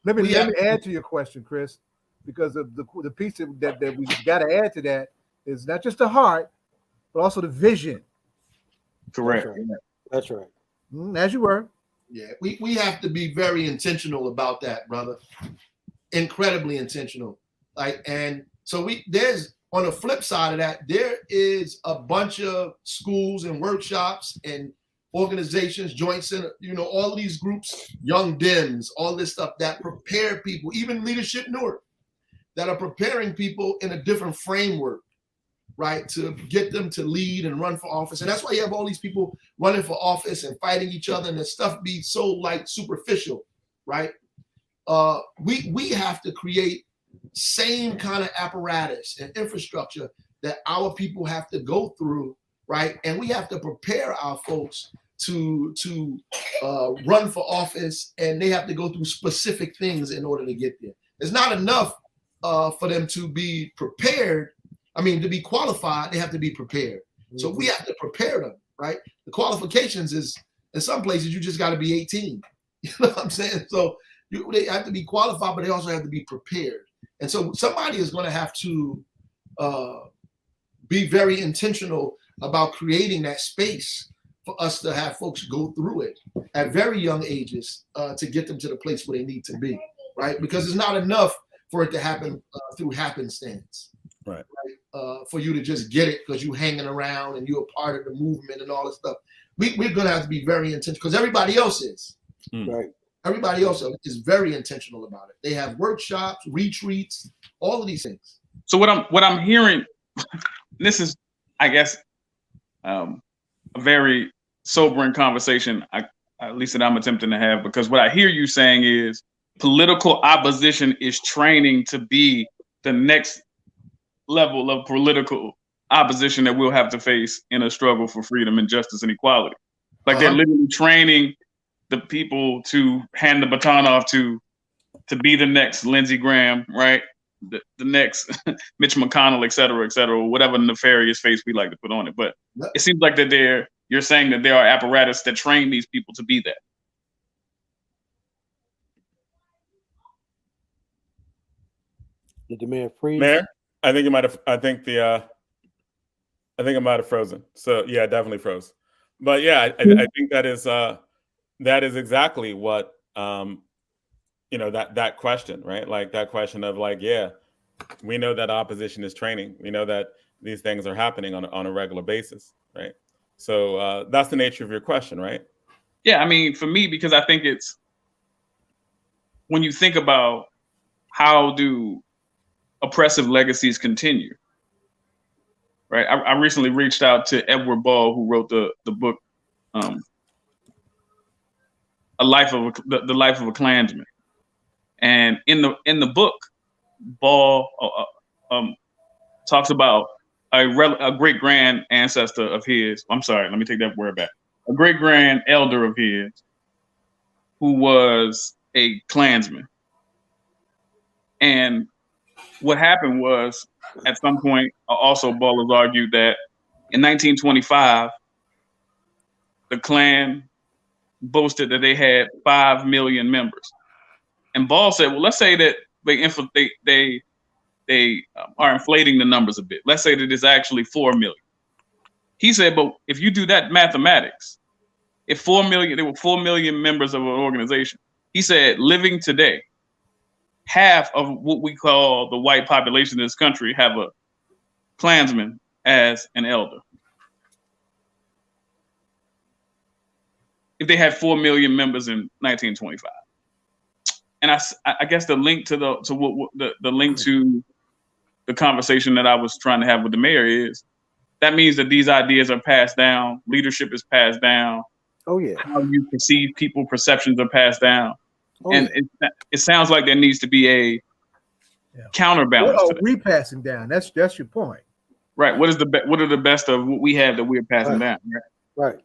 let me add to your question, Chris, because of the piece that we got to add to that is not just the heart, but also the vision. Correct. That's right. As you were. Yeah, we have to be very intentional about that, brother. Incredibly intentional. Like, and so there's, on the flip side of that, there is a bunch of schools and workshops and organizations, Joint Center, you know, all of these groups, Young Dems, all this stuff that prepare people, even Leadership Newark, that are preparing people in a different framework, right, to get them to lead and run for office. And that's why you have all these people running for office and fighting each other, and the stuff be so, like, superficial, right? We have to create same kind of apparatus and infrastructure that our people have to go through, right? And we have to prepare our folks to run for office, and they have to go through specific things in order to get there. It's not enough for them to be prepared. I mean, to be qualified, they have to be prepared. So we have to prepare them, right? The qualifications is, in some places, you just got to be 18. You know what I'm saying? So they have to be qualified, but they also have to be prepared. And so somebody is going to have to be very intentional about creating that space for us to have folks go through it at very young ages to get them to the place where they need to be, right? Because it's not enough for it to happen through happenstance, right? For you to just get it because you're hanging around and you're a part of the movement and all this stuff. We're going to have to be very intentional because everybody else is. Right. Everybody else is very intentional about it. They have workshops, retreats, all of these things. So what I'm hearing, this is, I guess, a very sobering conversation, at least that I'm attempting to have, because what I hear you saying is political opposition is training to be the next level of political opposition that we'll have to face in a struggle for freedom and justice and equality. Like they're literally training the people to hand the baton off to be the next Lindsey Graham, right? The next Mitch McConnell, et cetera, whatever nefarious face we like to put on it. But it seems like that you're saying that there are apparatus that train these people to be that. Did the man freeze? Mayor, I think it might have. I think it might have frozen. So yeah, definitely froze. But yeah, I think that is exactly what that question, right? Like that question of like, yeah, we know that opposition is training. We know that these things are happening on a regular basis, right? So that's the nature of your question, right? Yeah, I mean, for me, because I think it's when you think about how do oppressive legacies continue, right? I recently reached out to Edward Ball, who wrote the book, The Life of a Klansman. And in the book, Ball talks about a great grand ancestor of his. I'm sorry, let me take that word back. a great-grand elder of his who was a Klansman. And what happened was, at some point, also Ballers argued that in 1925, the Klan boasted that they had 5 million members. And Ball said, well, let's say that they are inflating the numbers a bit. Let's say that it's actually 4 million. He said, but if you do that mathematics, if 4 million, there were 4 million members of an organization. He said, living today, half of what we call the white population in this country have a Klansman as an elder. If they had 4 million members in 1925. And I guess the link to the link to the conversation that I was trying to have with the mayor is that means that these ideas are passed down, leadership is passed down. Oh yeah. How you perceive people, perceptions are passed down. Oh, and yeah. it sounds like there needs to be a counterbalance. What are we passing down? That's your point. Right. What are the best of what we have that we're passing down? Right.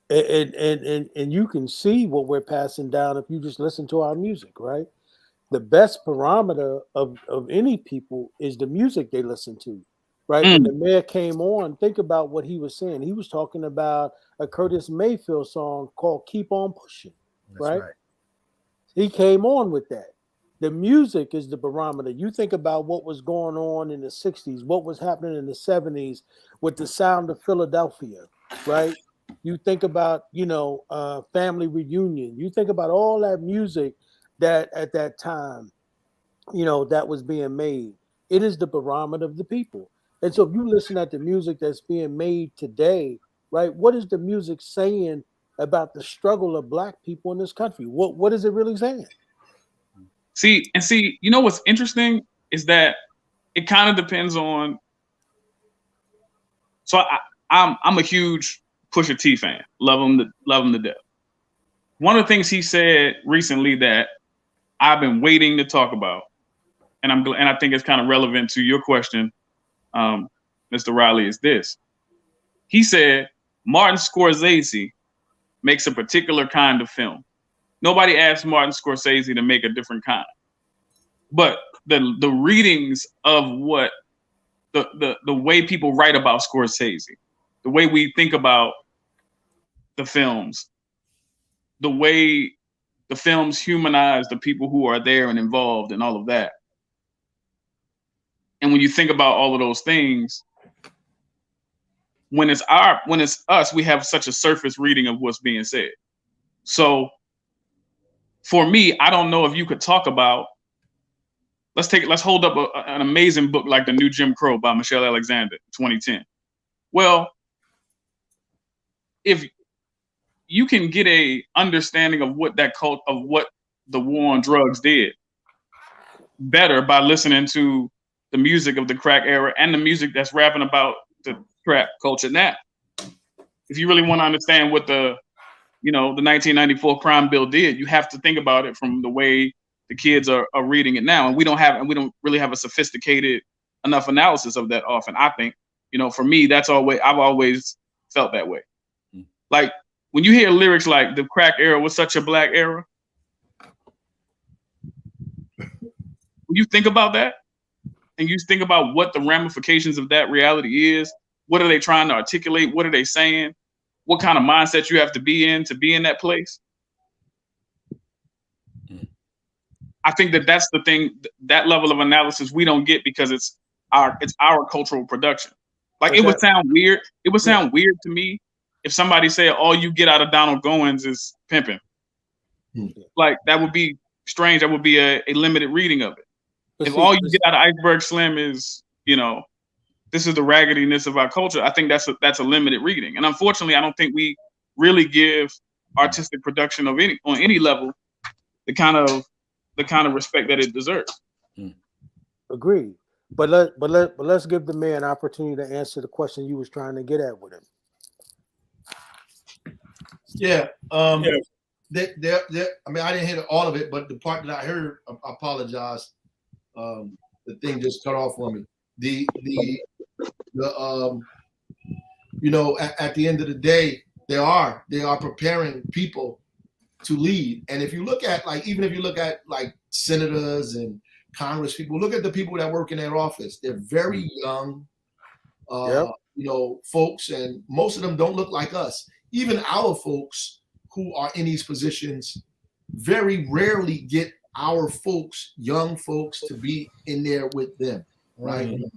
And you can see what we're passing down if you just listen to our music, right? The best barometer of any people is the music they listen to, right? When the mayor came on, think about what he was saying. He was talking about a Curtis Mayfield song called Keep On Pushing, right? He came on with that. The music is the barometer. You think about what was going on in the 60s, what was happening in the 70s with the sound of Philadelphia, right? You think about, Family Reunion. You think about all that music that at that time, that was being made. It is the barometer of the people. And so if you listen at the music that's being made today, right, what is the music saying about the struggle of Black people in this country? What is it really saying? See, what's interesting is that it kind of depends on. So I'm a huge Pusha T fan. Love him to death. One of the things he said recently that I've been waiting to talk about, and I think it's kind of relevant to your question, Mr. Riley, is this. He said Martin Scorsese makes a particular kind of film. Nobody asked Martin Scorsese to make a different kind. But the readings of what the way people write about Scorsese, the way we think about the films, the way the films humanize the people who are there and involved and all of that. And when you think about all of those things, when it's us, we have such a surface reading of what's being said. So for me, I don't know if you could talk about, let's hold up an amazing book like The New Jim Crow by Michelle Alexander, 2010. Well, if you can get a understanding of what what the war on drugs did better by listening to the music of the crack era and the music that's rapping about the crack culture now. If you really want to understand what the 1994 crime bill did, you have to think about it from the way the kids are reading it now. And we don't really have a sophisticated enough analysis of that often. I think, for me, I've always felt that way. Like when you hear lyrics like the crack era was such a Black era, when you think about that and you think about what the ramifications of that reality is, what are they trying to articulate? What are they saying? What kind of mindset you have to be in that place? I think that's the thing, that level of analysis we don't get because it's our cultural production. Like it would sound weird. It would sound weird to me if somebody said all you get out of Donald Goins is pimping. Like that would be strange. That would be a limited reading of it. If all you get out of Iceberg Slim is, this is the raggediness of our culture, I think that's a limited reading. And unfortunately, I don't think we really give artistic production on any level the kind of respect that it deserves. Agreed. But let's give the man an opportunity to answer the question you was trying to get at with him. Yeah. I mean, I didn't hear all of it, but the part that I heard, I apologize. The thing just cut off for me. At the end of the day, they are preparing people to lead. And if you look at even if you look at senators and Congress people, look at the people that work in their office. They're very young, folks, and most of them don't look like us. Even our folks who are in these positions very rarely get our folks, young folks, to be in there with them, right? In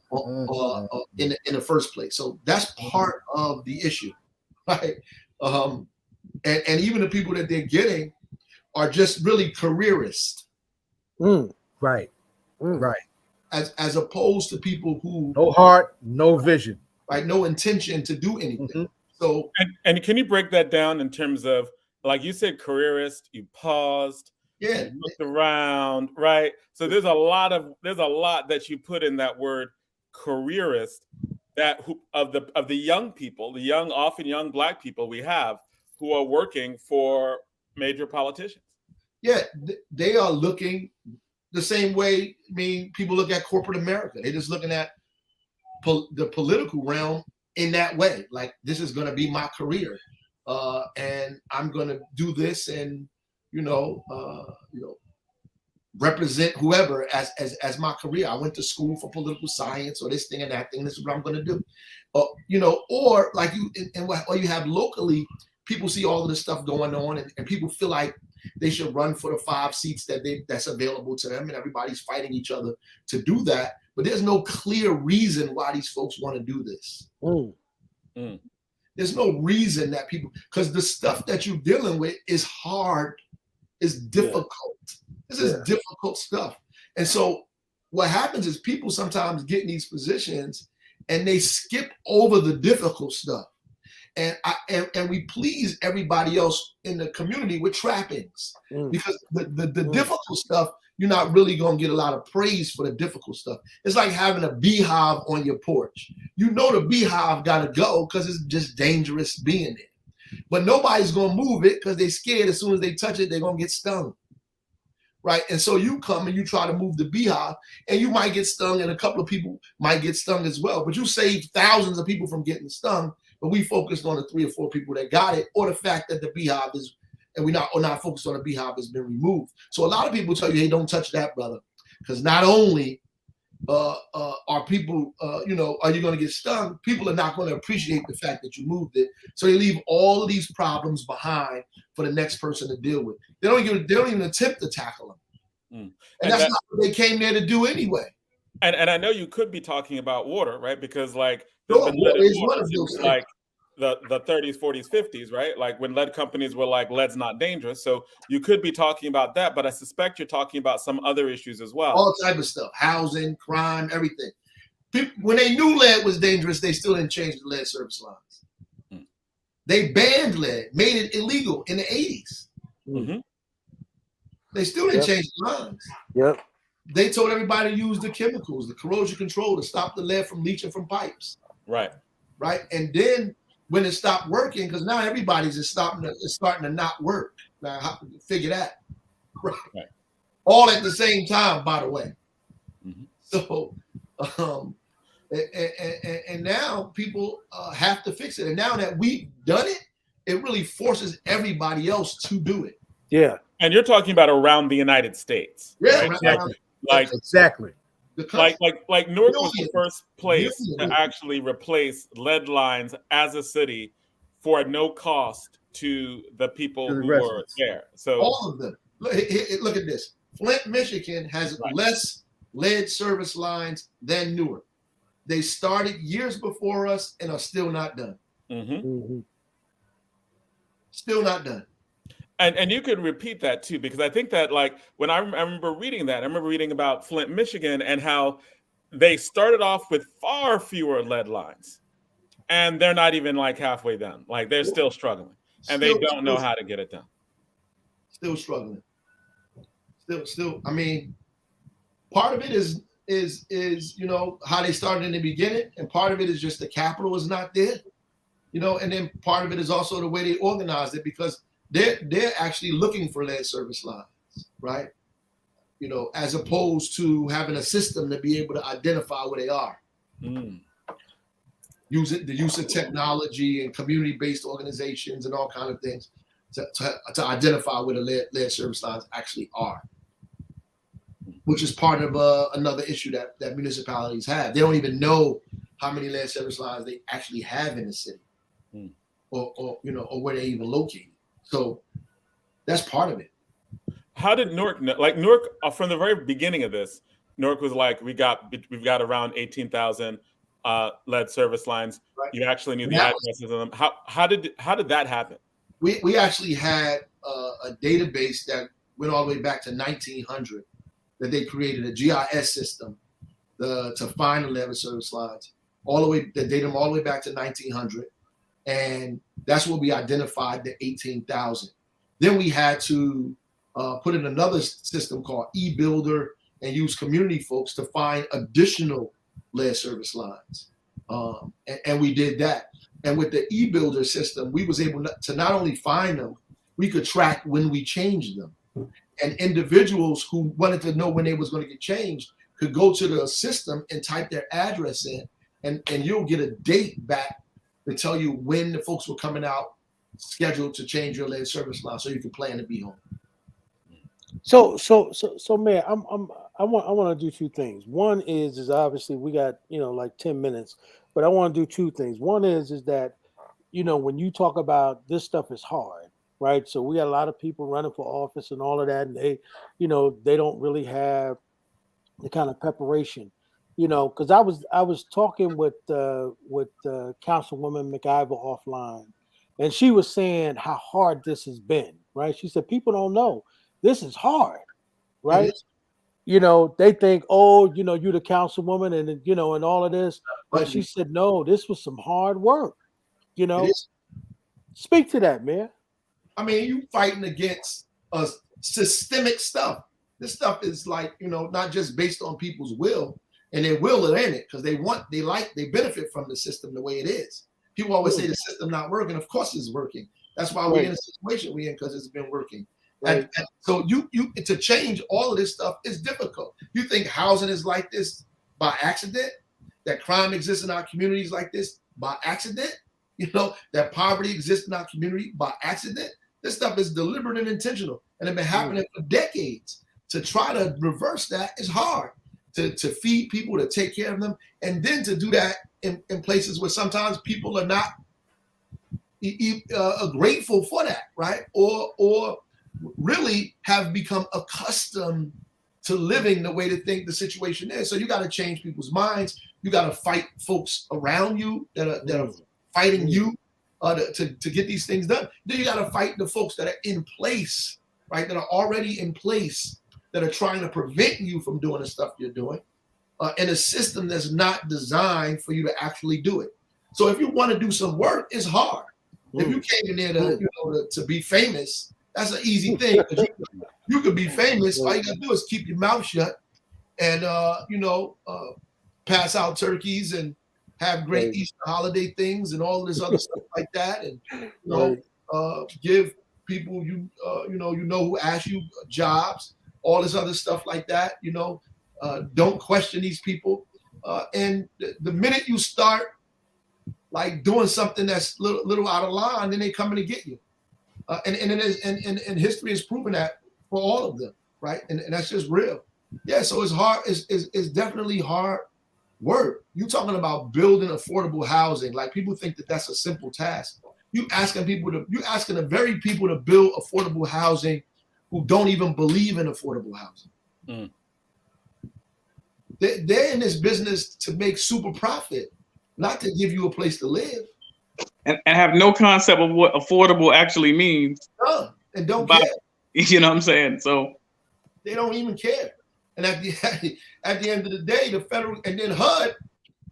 the first place. So that's part of the issue, right? And even the people that they're getting are just really careerists. Right. As opposed to people who no heart, no vision, right? No intention to do anything. So and can you break that down in terms of, like you said, careerist, you paused, you looked around, right? So there's a lot that you put in that word careerist, of the young people, often young Black people we have who are working for major politicians. Yeah, they are looking the same way. I mean, people look at corporate America. They're just looking at the political realm in that way. Like, this is going to be my career, and I'm going to do this, and represent whoever as my career. I went to school for political science or this thing and that thing. This is what I'm going to do. Or like you have locally, people see all of this stuff going on, and people feel like they should run for the 5 seats that's available to them, and everybody's fighting each other to do that. But there's no clear reason why these folks want to do this. There's no reason that people, because the stuff that you're dealing with is hard, is difficult. This is difficult stuff. And so what happens is people sometimes get in these positions and they skip over the difficult stuff. And we please everybody else in the community with trappings, because the difficult stuff, you're not really going to get a lot of praise for the difficult stuff. It's like having a beehive on your porch. You know the beehive got to go because it's just dangerous being there. But nobody's going to move it because they're scared as soon as they touch it, they're going to get stung. Right? And so you come and you try to move the beehive, and you might get stung, and a couple of people might get stung as well. But you saved thousands of people from getting stung. But we focused on the 3 or 4 people that got it, or the fact that the beehive is, and we're not focused on the beehive has been removed. So a lot of people tell you, hey, don't touch that, brother. Because not only are people, are you going to get stung, people are not going to appreciate the fact that you moved it. So they leave all of these problems behind for the next person to deal with. They don't even attempt to tackle them. And that's not what they came there to do anyway. And I know you could be talking about water, right? Because like water is one of those things. Like the 30s, 40s, 50s, right? Like when lead companies were like, lead's not dangerous. So you could be talking about that, but I suspect you're talking about some other issues as well. All type of stuff, housing, crime, everything. People, when they knew lead was dangerous, they still didn't change the lead service lines. They banned lead, made it illegal in the 80s. They still didn't change the lines. They told everybody to use the chemicals, the corrosion control, to stop the lead from leaching from pipes. Right. And then when it stopped working, because now everybody's is starting to not work. Now, how to figure that? Right. All at the same time, by the way. So, and now people have to fix it. And now that we've done it, it really forces everybody else to do it. Yeah. And you're talking about around the United States. Yeah, right? exactly. Exactly. Like Newark was the first place to actually replace lead lines as a city for no cost to the people who were there. So all of them. Look at this. Flint, Michigan has less lead service lines than Newark. They started years before us and are still not done. Still not done. And you could repeat that too, because I think that like when I remember reading that, I remember reading about Flint, Michigan, and how they started off with far fewer lead lines, and they're not even like halfway done. Like they're still struggling, and they don't know how to get it done. Still struggling. Still. I mean, part of it is how they started in the beginning, and part of it is just the capital is not there, and then part of it is also the way they organized it, because they're actually looking for lead service lines, right? As opposed to having a system to be able to identify where they are. the use of technology and community-based organizations and all kind of things to identify where the lead service lines actually are, which is part of another issue that municipalities have. They don't even know how many lead service lines they actually have in the city, or where they're even located. So that's part of it. How did Newark know? Like Newark, from the very beginning of this, Newark was like, we've got around 18,000 lead service lines. Right. You actually knew the addresses of them. How did that happen? We actually had a database that went all the way back to 1900. That they created a GIS system to find the lead service lines, that date them all the way back to 1900, and that's what we identified the 18,000. Then we had to put in another system called eBuilder and use community folks to find additional lead service lines, and we did that. And with the eBuilder system, we was able to not only find them, we could track when we changed them. And individuals who wanted to know when they was going to get changed could go to the system and type their address in, and you'll get a date back to tell you when the folks were coming out scheduled to change your lead service line, so you can plan to be home. So, man, I want to do two things. One is obviously we got like 10 minutes, but I want to do two things. One is that when you talk about this stuff is hard. Right. So we got a lot of people running for office and all of that. And they don't really have the kind of preparation, because I was talking with Councilwoman McIver offline, and she was saying how hard this has been. Right. She said, people don't know this is hard. Right. They think, oh, you're the councilwoman and, and all of this. But she said, no, this was some hard work. Speak to that, man. I mean, you fighting against systemic stuff. This stuff is like, not just based on people's will, and their will it ain't it, because they benefit from the system the way it is. People always say the system not working. Of course it's working. That's why we're in the situation we're in, because it's been working. Right. And so you to change all of this stuff is difficult. You think housing is like this by accident? That crime exists in our communities like this by accident? That poverty exists in our community by accident? This stuff is deliberate and intentional, and it's been happening for decades. To try to reverse that is hard. To feed people, to take care of them, and then to do that in places where sometimes people are not grateful for that, right? Or really have become accustomed to living the way they think the situation is. So you got to change people's minds. You got to fight folks around you that are fighting you. To get these things done. Then you got to fight the folks that are in place, right? That are already in place, that are trying to prevent you from doing the stuff you're doing, in a system that's not designed for you to actually do it. So if you want to do some work, it's hard. If you came in there to be famous, that's an easy thing. You could be famous. All you got to do is keep your mouth shut and pass out turkeys and have great Easter holiday things and all this other stuff like that, and give people who ask you jobs, all this other stuff like that. Don't question these people, and the minute you start like doing something that's little out of line, then they coming to get you, and history has proven that for all of them, right? And that's just real. Yeah, so it's hard. It's definitely hard work. You talking about building affordable housing? Like, people think that that's a simple task. You asking the very people to build affordable housing who don't even believe in affordable housing. They're in this business to make super profit, not to give you a place to live, and have no concept of what affordable actually means. And don't care. You know what I'm saying? So they don't even care. And at the end of the day, the federal and then HUD,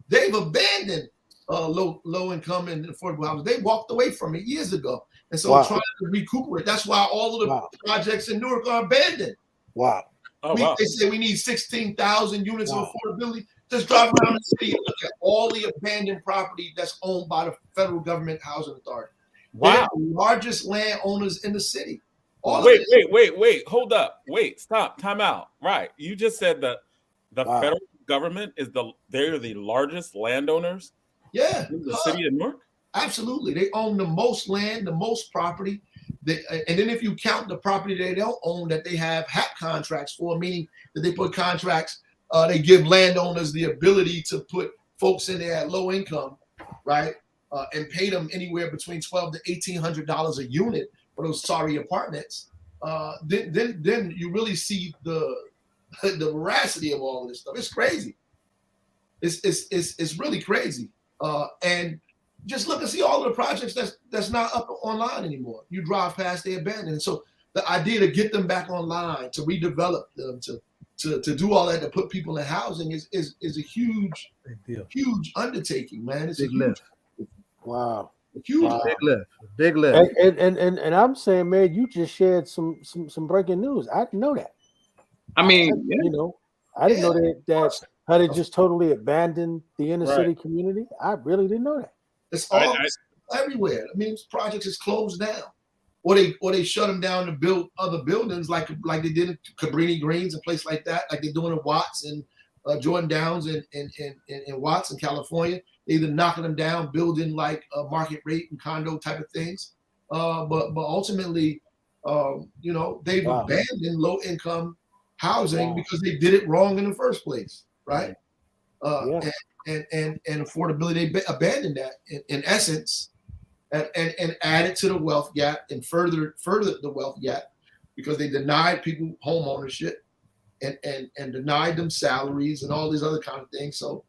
they've abandoned low income and affordable housing. They walked away from it years ago, and so trying to recuperate. That's why all of the projects in Newark are abandoned. Wow. They say we need 16,000 units of affordability. Just drive around the city and look at all the abandoned property that's owned by the federal government housing authority. Wow. They're the largest landowners in the city. Wait, hold up. Wait, stop. Time out. Right. You just said that the federal government they're the largest landowners Yeah. In the city of Newark? Absolutely. They own the most land, the most property. And then if you count the property they don't own that they have HAP contracts for, meaning that they put contracts, they give landowners the ability to put folks in there at low income, right? And pay them anywhere between $1,200 to $1,800 a unit for those sorry apartments. Then you really see the veracity of all of this stuff. It's crazy. It's really crazy. And just look and see all of the projects that's not up online anymore. You drive past, they abandoned. So the idea to get them back online, to redevelop them, to do all that, to put people in housing is a huge undertaking, man. It's Big a huge lift. Wow. Huge. Wow. Big lift. And I'm saying, man, you just shared some breaking news. I didn't know that. I mean, I didn't know that how they just totally abandoned the inner city community. I really didn't know that. It's all everywhere. I mean, projects is closed down, or they shut them down to build other buildings like they did in Cabrini Greens and place like that, like they're doing in Watts and Jordan Downs and Watts in California. They're either knocking them down, building like market rate and condo type of things. But ultimately, they've abandoned low income housing because they did it wrong in the first place, right? And affordability, they abandoned that in essence, and added to the wealth gap and further the wealth gap because they denied people home ownership and denied them salaries and all these other kind of things. So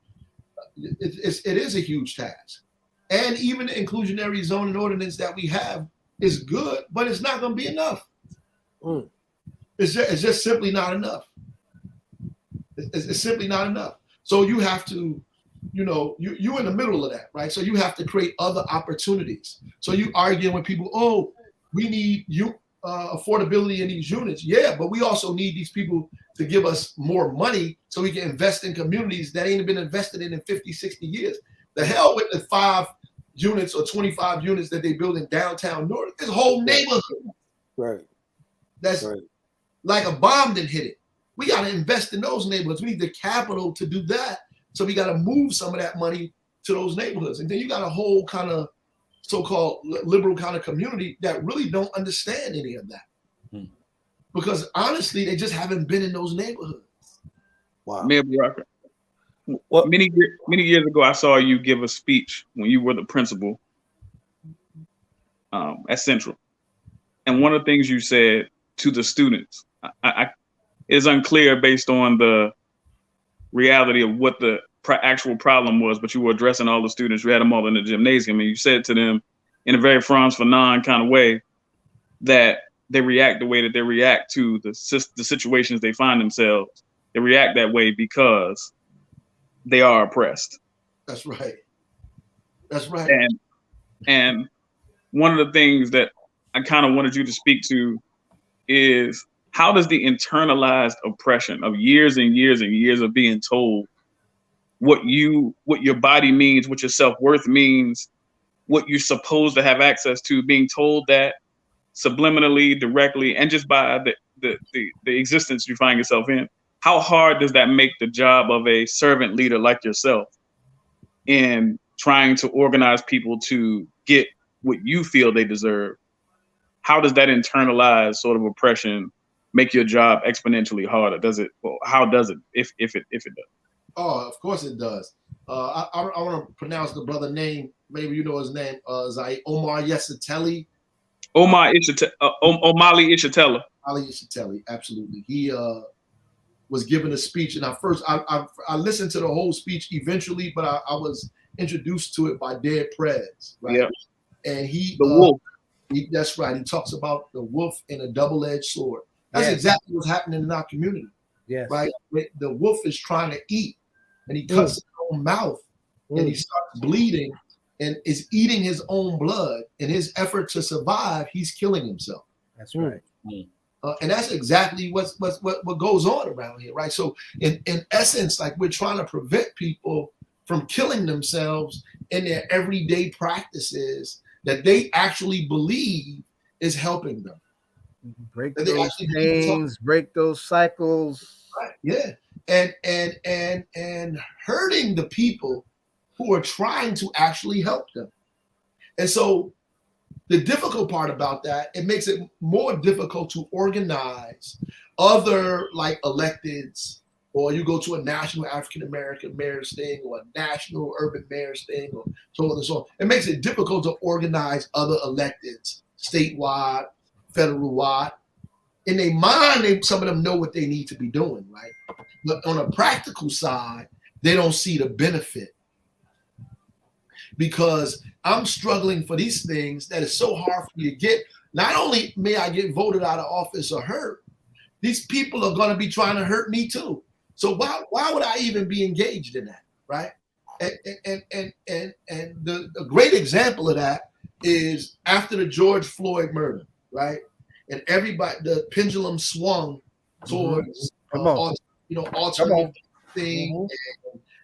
it is a huge task. And even the inclusionary zoning ordinance that we have is good, but it's not going to be enough. It's just simply not enough. It's simply not enough. So you have to, you're in the middle of that, right? So you have to create other opportunities. So you arguing with people, oh, we need affordability in these units. Yeah, but we also need these people to give us more money so we can invest in communities that ain't been invested in 50, 60 years. The hell with the 5 units or 25 units that they build in downtown Newark. This whole neighborhood. Right. That's like a bomb that hit it. We got to invest in those neighborhoods. We need the capital to do that. So we got to move some of that money to those neighborhoods. And then you got a whole kind of so-called liberal kind of community that really don't understand any of that. Because honestly, they just haven't been in those neighborhoods. Wow. Mayor Baraka, many years ago, I saw you give a speech when you were the principal at Central. And one of the things you said to the students, is unclear based on the reality of what the actual problem was, but you were addressing all the students. You had them all in the gymnasium, and you said to them in a very Franz Fanon kind of way that they react the way that they react to the situations they find themselves. They react that way because they are oppressed. That's right. That's right. And one of the things that I kind of wanted you to speak to is, how does the internalized oppression of years and years and years of being told what your body means, what your self-worth means, what you're supposed to have access to, being told that subliminally, directly, and just by the existence you find yourself in, how hard does that make the job of a servant leader like yourself in trying to organize people to get what you feel they deserve? How does that internalized sort of oppression make your job exponentially harder? Does it? Well, how does it? If it does? Oh, of course it does. I want to pronounce the brother name. Maybe you know his name. Omar Yesateli. Omali Ishitela. Ali Ishiteli, absolutely. He was given a speech, and I listened to the whole speech eventually, but I was introduced to it by Dead Prez, right? Yep. And the wolf. That's right. He talks about the wolf and a double-edged sword. That's exactly what's happening in our community. Yes. Right. The wolf is trying to eat, and he cuts his own mouth, and he starts bleeding, and is eating his own blood. In his effort to survive, he's killing himself. That's right. And that's exactly what goes on around here, right? So in essence, like, we're trying to prevent people from killing themselves in their everyday practices that they actually believe is helping them. Break those chains, break those cycles. Right. Yeah. And hurting the people who are trying to actually help them. And so the difficult part about that, it makes it more difficult to organize other like electeds, or you go to a national African-American mayor's thing or a national urban mayor's thing or so on and so on. It makes it difficult to organize other electeds statewide, federal-wide. In their mind, some of them know what they need to be doing, right? But on a practical side, they don't see the benefit. Because I'm struggling for these things that is so hard for me to get. Not only may I get voted out of office or hurt, these people are going to be trying to hurt me too. So why would I even be engaged in that, right? And the great example of that is after the George Floyd murder, right? And everybody, the pendulum swung towards alternative thing,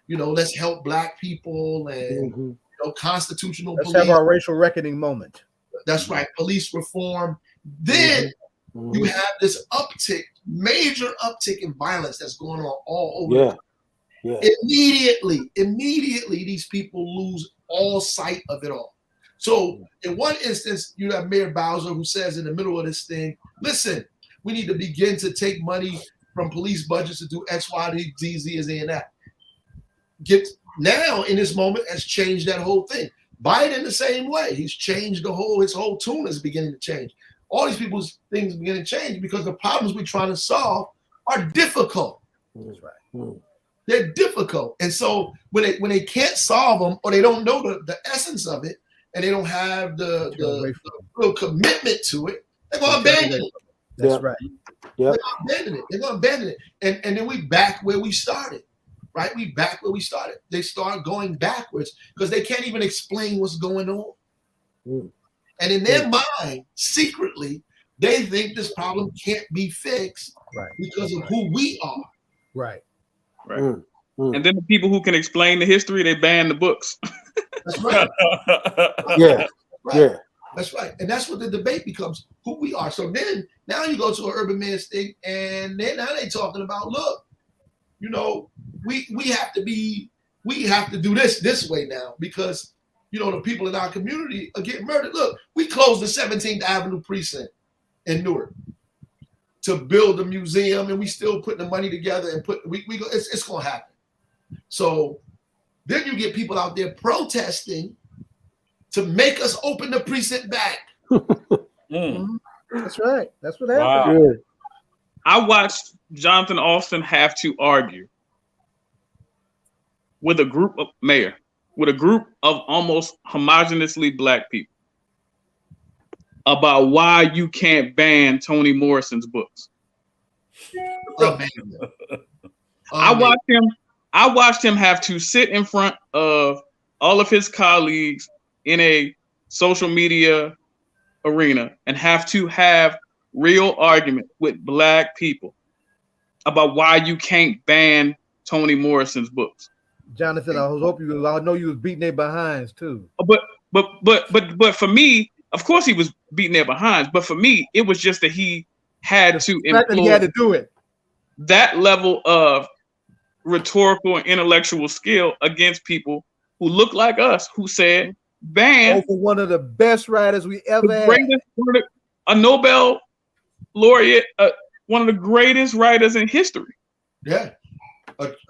and, let's help Black people and constitutional Let's police. have our racial reckoning moment. That's right, police reform. Then you have this major uptick in violence that's going on all over. Yeah. Immediately, these people lose all sight of it all. So in one instance, you have Mayor Bowser who says in the middle of this thing, listen, we need to begin to take money from police budgets to do X, Y, Z, and that. Now in this moment has changed that whole thing. Biden the same way. He's changed his whole tune is beginning to change. All these people's things beginning to change because the problems we're trying to solve are difficult. That's right. They're difficult. And so when they can't solve them or they don't know the essence of it and they don't have the real commitment to it, they're going to abandon it. That's right. They're going to abandon it. And then we back where we started. Right? We back where we started. They start going backwards because they can't even explain what's going on. And in their mind, secretly, they think this problem can't be fixed because of who we are. Right. And then the people who can explain the history, they ban the books. That's right. That's right. And that's what the debate becomes, who we are. So then now you go to an urban mayor's thing, and now they talking about, look, we have to do this way now because the people in our community are getting murdered. Look, we closed the 17th Avenue precinct in Newark to build a museum, and we still putting the money together and it's going to happen. So then you get people out there protesting to make us open the precinct back. That's right. That's what happened. Wow. I watched Jonathan Austin have to argue with a group of almost homogenously Black people about why you can't ban Toni Morrison's books. I watched him have to sit in front of all of his colleagues in a social media arena and have to have real argument with Black people about why you can't ban Toni Morrison's books. Jonathan, I know you was beating their behinds too. But for me, of course he was beating their behinds. But for me, it was just that he had to employ he had to do it. That level of rhetorical and intellectual skill against people who look like us, who said ban over one of the best writers we ever had. A Nobel laureate, one of the greatest writers in history. Yeah.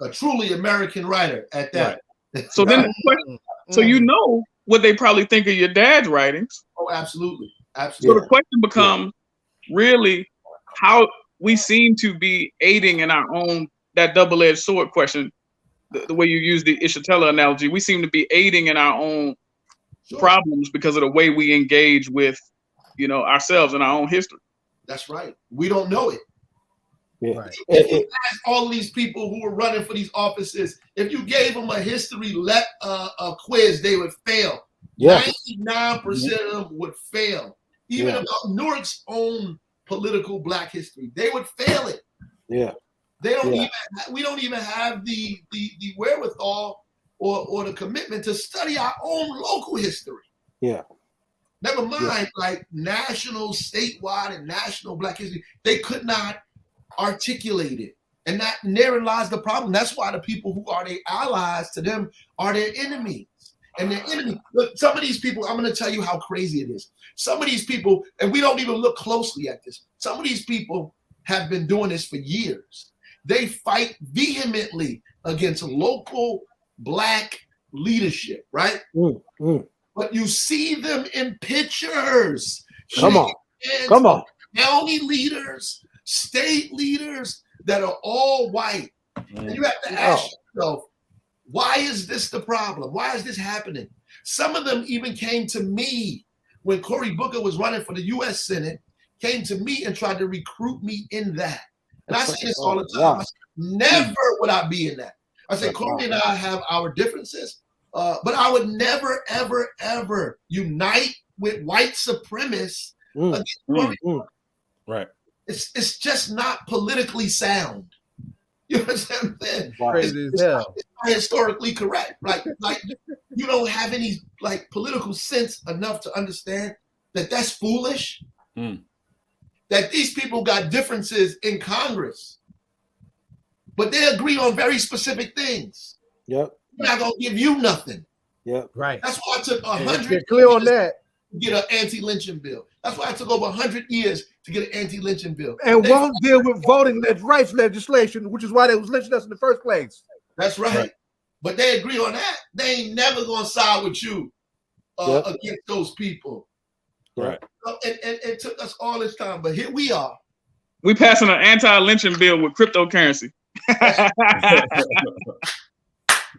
A truly American writer at that. Right. So then the question, so what they probably think of your dad's writings. Oh, absolutely. So the question becomes really how we seem to be aiding in our own, that double-edged sword question, the way you use the Ishitella analogy, we seem to be aiding in our own problems because of the way we engage with, ourselves and our own history. That's right. We don't know it. Yeah. Right. If you ask all these people who are running for these offices, if you gave them a history a quiz, they would fail. 99% of them would fail. Even about Newark's own political Black history, they would fail it. Yeah. They don't even. We don't even have the wherewithal or the commitment to study our own local history. Yeah. Never mind like national, statewide, and national Black history. They could not articulate it And therein lies the problem. That's why the people who are their allies to them are their enemies. And their enemy. Look, some of these people, I'm going to tell you how crazy it is. Some of these people, and we don't even look closely at this, some of these people have been doing this for years. They fight vehemently against local Black leadership, right? But you see them in pictures. Come on. County leaders, state leaders that are all white. And you have to ask yourself, why is this the problem? Why is this happening? Some of them even came to me when Cory Booker was running for the U.S. Senate, came to me and tried to recruit me in that. And I say this all the time. I said, never would I be in that. I said, Cory and I have our differences, but I would never, ever, ever unite with white supremacists against Cory. Right. It's just not politically sound. You understand what I'm saying? It's not historically correct. Like you don't have any like political sense enough to understand that that's foolish. That these people got differences in Congress, but they agree on very specific things. Yep. We're not gonna give you nothing. Yep. Right. That's why I took 100 clear on that. To get an anti-lynching bill. That's why I took over 100 years to get an anti-lynching bill. And won't deal with voting rights legislation, which is why they was lynching us in the first place. That's right. But they agree on that. They ain't never gonna side with you against those people. Right. And it took us all this time, but here we are. We passing an anti-lynching bill with cryptocurrency.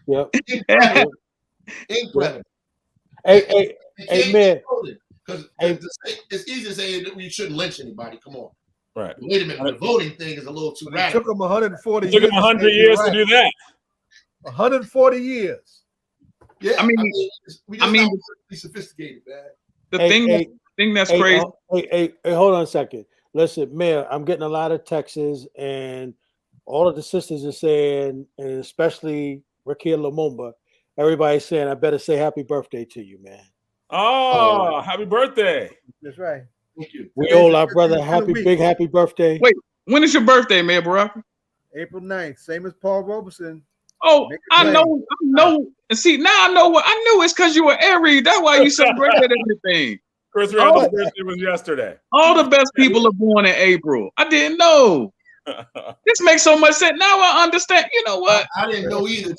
Yep. Incredible. Hey, man. Because it's easy to say that we shouldn't lynch anybody. Come on. Right. But wait a minute. The voting thing is a little too radical. It took them 140 years. It took them 100 years to do that. 140 years. Yeah. I mean, we just not really sophisticated, man. The thing that's crazy. Hey, hold on a second. Listen, Mayor, I'm getting a lot of texts, and all of the sisters are saying, and especially Rakia Lumumba, everybody's saying, I better say happy birthday to you, man. Oh, happy birthday. That's right. Thank you. We owe our brother happy birthday. Wait, when is your birthday, Mayor Baraka? April 9th, same as Paul Robeson. Oh, I know. See, now I know what I knew. It's because you were Aries. That's why you celebrated everything. Chris Randall's birthday was yesterday. All the best people are born in April. I didn't know. This makes so much sense. Now I understand. You know what? I didn't know either.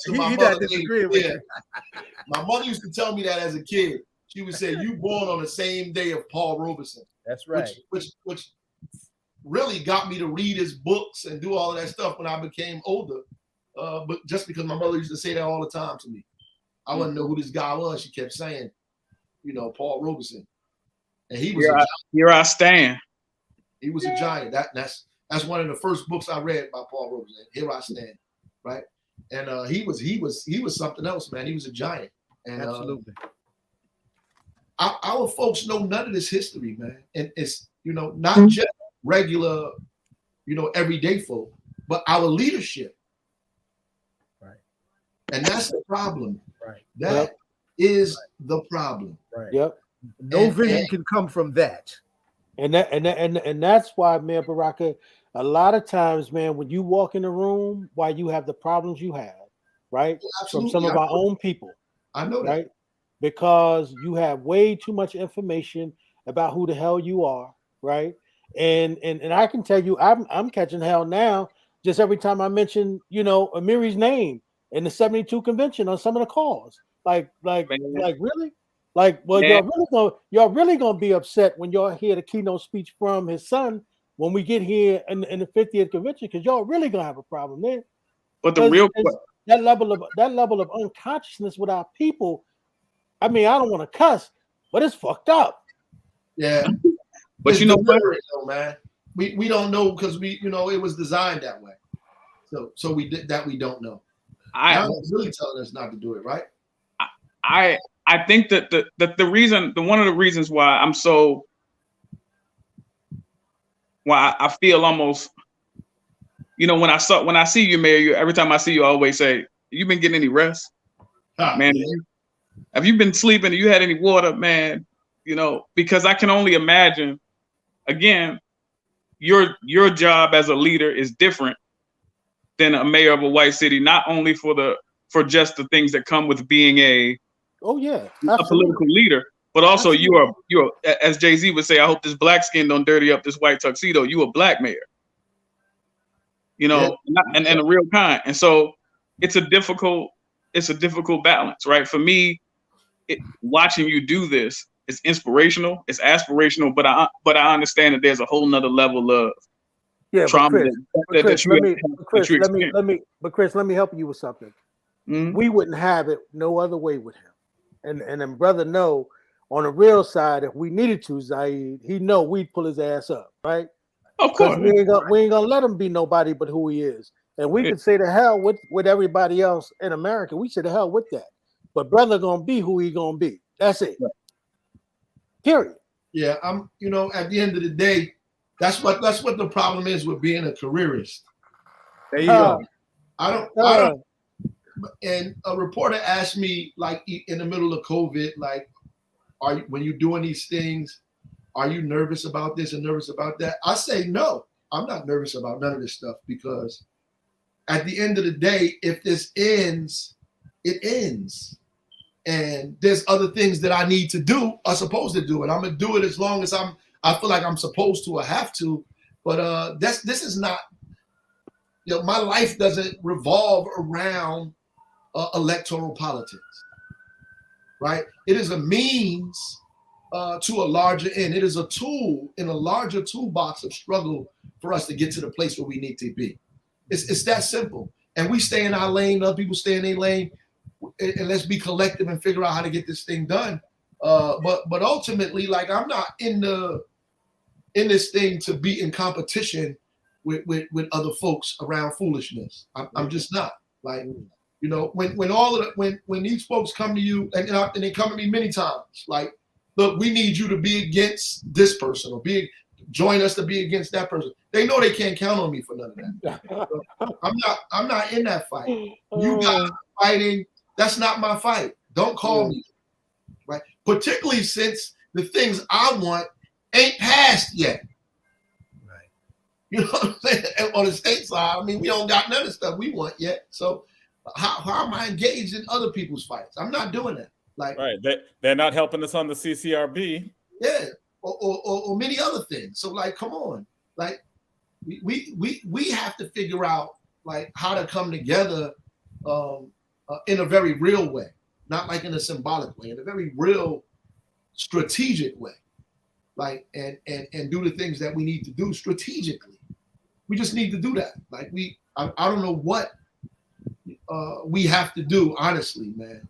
My mother used to tell me that as a kid. She would say, "You born on the same day of Paul Robeson." That's right. Which really got me to read his books and do all of that stuff when I became older. But just because my mother used to say that all the time to me, I wouldn't know who this guy was. She kept saying, Paul Robeson, and he was. Here I stand. He was a giant. That's one of the first books I read by Paul Robeson. Here I stand, right? And he was something else, man. He was a giant. And absolutely. Our folks know none of this history, man. And it's not just regular, everyday folk, but our leadership. Right. And that's the problem. Right. That is the problem. Right. Yep. No vision can come from that. And that's why, Mayor Baraka, a lot of times, man, when you walk in the room, why you have the problems you have, right? From some of our own people. I know that. Right? Because you have way too much information about who the hell you are, right? And I can tell you, I'm catching hell now just every time I mention, Amiri's name in the 72 convention on some of the calls. Like really? Like, well, y'all really gonna be upset when y'all hear the keynote speech from his son when we get here in the 50th convention, because y'all really gonna have a problem there. But the real that level of unconsciousness with our people. I mean, I don't want to cuss, but it's fucked up. Yeah, but you know what, man, we don't know because it was designed that way. So we did that. We don't know. I'm really telling us not to do it, right? I think that the reason, one of the reasons why I feel almost, when I see you, Mayor, every time I see you, I always say, "You been getting any rest, man? Yeah. Have you been sleeping? Have you had any water, man?" Because I can only imagine. Again, your job as a leader is different than a mayor of a white city, not only for just the things that come with being a political leader, but also you are as Jay-Z would say, I hope this black skin don't dirty up this white tuxedo. You a black mayor, you know, and a real kind. And so it's a difficult balance, right? For me, watching you do this is inspirational, it's aspirational, but I understand that there's a whole nother level of trauma Chris, let me help you with something. Mm-hmm. We wouldn't have it no other way with him. And then brother know on the real side, if we needed to, Zaid, he know we'd pull his ass up, right? Of course. We ain't gonna let him be nobody but who he is. And we can say the hell with everybody else in America. We say the hell with that. But brother gonna be who he gonna be. That's it. Period. Yeah, I'm at the end of the day, that's what the problem is with being a careerist. There you go. I don't. And a reporter asked me, like, in the middle of COVID, like, when you're doing these things, are you nervous about this and nervous about that? I say no, I'm not nervous about none of this stuff, because at the end of the day, if this ends, it ends. And there's other things that I need to do, are supposed to do, and I'm gonna do it as long as I feel like I'm supposed to or have to. But this is not, my life doesn't revolve around electoral politics, right? It is a means to a larger end. It is a tool in a larger toolbox of struggle for us to get to the place where we need to be. It's that simple. And we stay in our lane, other people stay in their lane, and let's be collective and figure out how to get this thing done. But ultimately, like, I'm not in this thing to be in competition with other folks around foolishness. I'm just not. Like, when these folks come to you, and they come to me many times, like, look, we need you to be against this person, or join us to be against that person. They know they can't count on me for none of that. So I'm not in that fight. You guys are fighting. That's not my fight. Don't call me, right? Particularly since the things I want ain't passed yet. Right. You know what I'm saying? And on the state side, I mean, we don't got none of the stuff we want yet. So how am I engaged in other people's fights? I'm not doing that. Like, right. They're not helping us on the CCRB. Yeah. Or many other things. So, like, come on. Like, we have to figure out, like, how to come together in a very real way, not like in a symbolic way, in a very real strategic way, like, and do the things that we need to do strategically. We just need to do that. Like, I don't know what we have to do, honestly, man,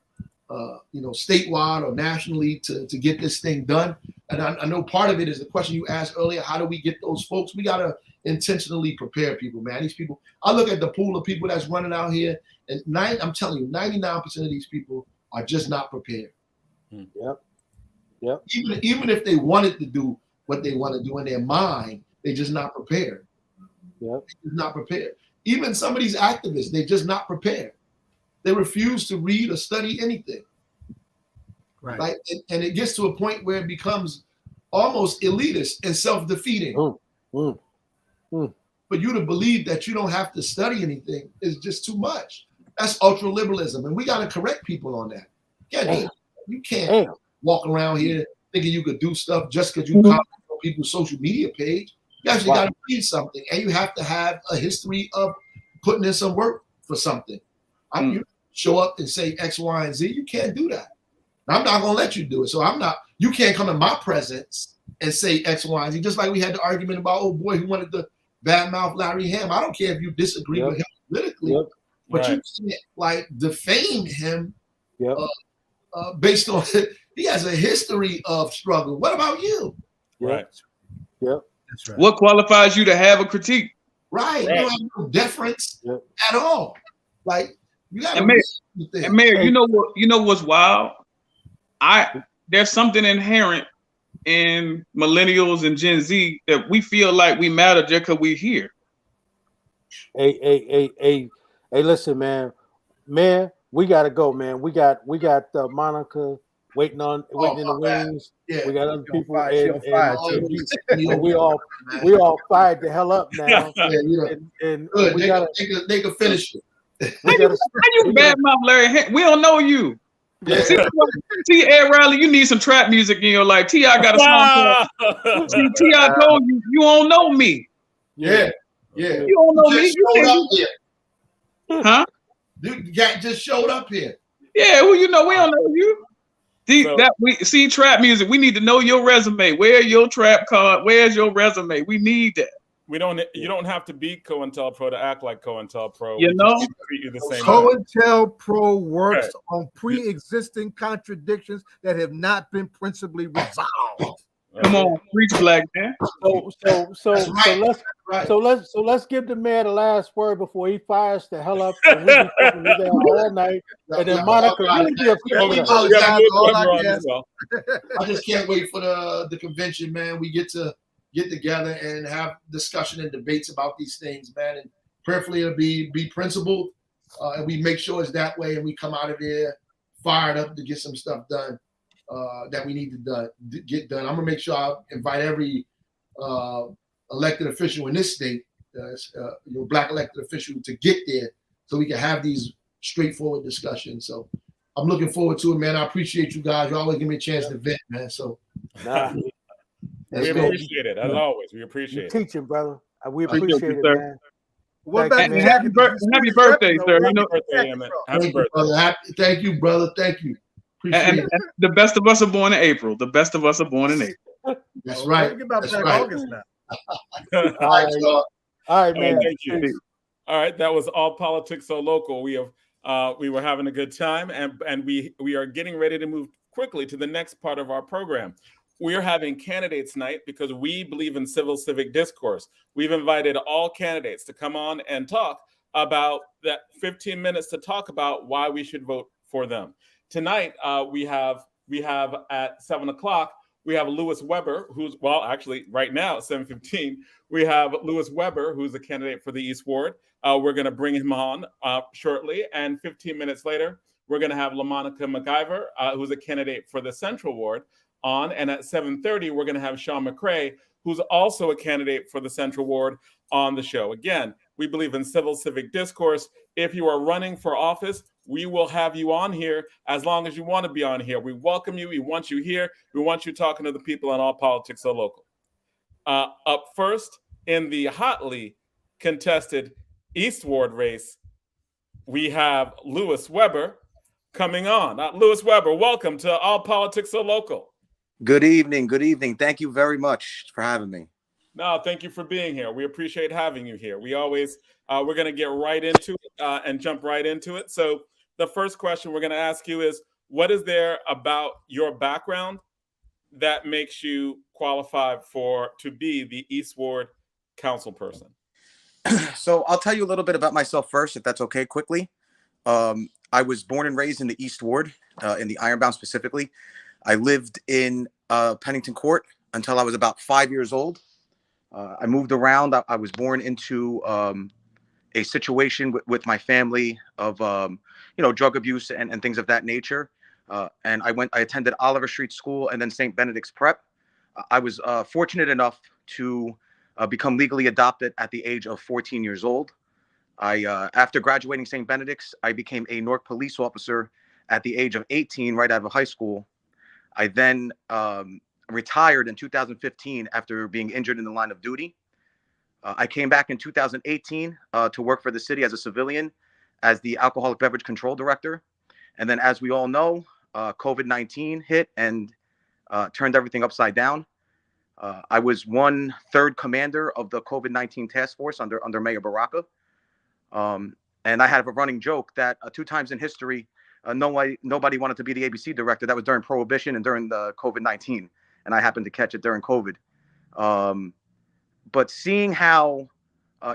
statewide or nationally to get this thing done. And I know part of it is the question you asked earlier, how do we get those folks? We got to intentionally prepare people, man. These people, I look at the pool of people that's running out here, and I'm telling you, 99% of these people are just not prepared. Yep. Even if they wanted to do what they want to do in their mind, they're just not prepared. Yep. They're just not prepared. Even some of these activists, they're just not prepared. They refuse to read or study anything. Right. Like, and it gets to a point where it becomes almost elitist and self-defeating. For you to believe that you don't have to study anything is just too much. That's ultra-liberalism, and we got to correct people on that. You can't walk around here thinking you could do stuff just because you comment on people's social media page. You actually got to read something, and you have to have a history of putting in some work for something. You show up and say X, Y, and Z. You can't do that. I'm not going to let you do it. So you can't come in my presence and say X, Y, and Z. Just like we had the argument about old boy who wanted to badmouth Larry Ham. I don't care if you disagree with him politically, but you can't, like, defame him based on he has a history of struggle. What about you? Right. Yep. That's right. What qualifies you to have a critique? Right. You don't have no deference at all. Like, you got to. And Mayor, you know what's wild? There's something inherent in millennials and Gen Z that we feel like we matter just because we're here. Hey, listen, man, we gotta go, man. We got Monica waiting in the wings. Yeah. We got other people, She on fire, and we all fired the hell up now. Yeah, you know. And Good. we They can finish it. we got How you bad mouth Larry? We don't know you. Yeah. See, Ed Riley, you need some trap music in your life. T.I. got a song. See, T.I. told you, you don't know me. Yeah. You don't know me. Just showed up here. Huh? Dude, just showed up here. Yeah, who you know? We don't know you. See, trap music. We need to know your resume. Where's your trap card? Where's your resume? We need that. You don't have to be COINTELPRO to act like COINTELPRO. You know, treat you the same way. COINTELPRO works on pre-existing contradictions that have not been principally resolved. Come on, preach, black man. So let's give the man the last word before he fires the hell up. And we be talking to them all night. And then Monica really be upset with us. I just can't wait for the convention, man. We get to get together and have discussion and debates about these things, man. And prayerfully it'll be principled, and we make sure it's that way, and we come out of there fired up to get some stuff done that we need to get done. I'm gonna make sure I invite every elected official in this state, black elected official, to get there so we can have these straightforward discussions. So I'm looking forward to it, man. I appreciate you guys. You always give me a chance to vent, man. So we appreciate it, as always. We appreciate it. Teaching, brother. We appreciate it, man. What about happy birthday, sir. Happy birthday. Brother. Thank you, brother. Thank you. And the best of us are born in April. The best of us are born in April. That's right. That's right. August now. All right, man. Thank you. All right, that was All Politics So Local. We were having a good time, and we are getting ready to move quickly to the next part of our program. We are having candidates night because we believe in civic discourse. We've invited all candidates to come on and talk about that 15 minutes to talk about why we should vote for them. Tonight, we have at 7 o'clock, we have Lewis Weber, actually right now at 7:15, we have Lewis Weber, who's a candidate for the East Ward. We're going to bring him on shortly. And 15 minutes later, we're going to have LaMonica McIver, who's a candidate for the Central Ward, on. And at 7:30, we're going to have Shaun McCray, who's also a candidate for the Central Ward, on the show. Again, we believe in civic discourse. If you are running for office, we will have you on here as long as you want to be on here. We welcome you. We want you here. We want you talking to the people on All Politics So Local. Up first, in the hotly contested East Ward race, we have Lewis Weber coming on. Lewis Weber, welcome to All Politics So Local. Good evening. Good evening. Thank you very much for having me. No, thank you for being here. We appreciate having you here. We always, we're going to get right into it and jump right into it. So the first question we're going to ask you is, what is there about your background that makes you qualified to be the East Ward council person? So I'll tell you a little bit about myself first, if that's okay, quickly. I was born and raised in the East Ward, in the Ironbound specifically. I lived in Pennington Court until I was about 5 years old. I moved around. I was born into a situation with my family of, drug abuse and things of that nature. And I attended Oliver Street School and then St. Benedict's Prep. I was fortunate enough to become legally adopted at the age of 14 years old. After graduating St. Benedict's, I became a Newark police officer at the age of 18, right out of high school. I then retired in 2015 after being injured in the line of duty. I came back in 2018 to work for the city as a civilian as the alcoholic beverage control director. And then, as we all know, COVID-19 hit and turned everything upside down. I was 1/3 commander of the COVID-19 task force under Mayor Baraka. And I have a running joke that 2 times in history, nobody wanted to be the ABC director. That was during Prohibition and during the COVID-19. And I happened to catch it during COVID. But seeing how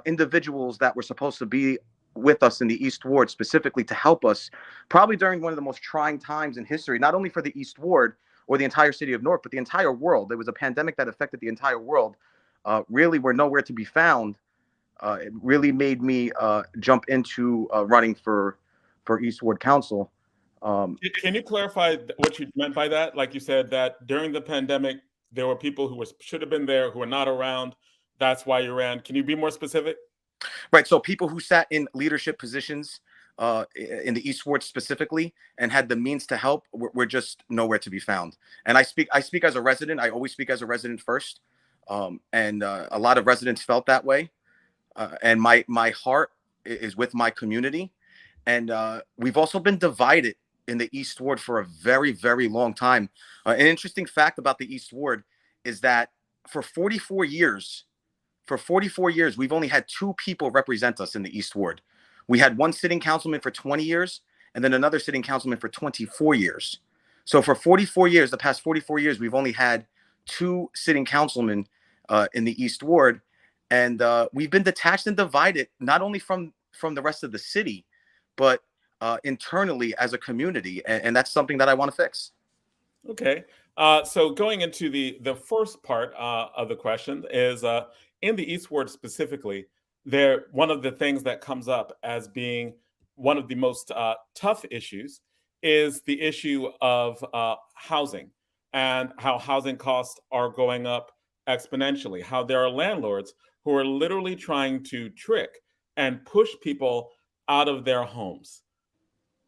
individuals that were supposed to be with us in the East Ward, specifically to help us, probably during one of the most trying times in history, not only for the East Ward or the entire city of Newark, but the entire world. There was a pandemic that affected the entire world. Really were nowhere to be found. It really made me jump into running for East Ward Council. Can you clarify what you meant by that? Like you said that during the pandemic, there were people who should have been there who were not around. That's why you ran. Can you be more specific? Right. So people who sat in leadership positions in the East Ward specifically and had the means to help were just nowhere to be found. And I speak as a resident. I always speak as a resident first. And a lot of residents felt that way. And my heart is with my community. And we've also been divided in the East Ward for a very, very long time. An interesting fact about the East Ward is that for 44 years, we've only had 2 people represent us in the East Ward. We had one sitting councilman for 20 years and then another sitting councilman for 24 years. So for 44 years, the past 44 years, we've only had 2 sitting councilmen in the East Ward. And we've been detached and divided, not only from the rest of the city, but internally as a community. And that's something that I want to fix. Okay. So going into the first part of the question is in the East Ward specifically, one of the things that comes up as being one of the most tough issues is the issue of housing and how housing costs are going up exponentially, how there are landlords who are literally trying to trick and push people out of their homes.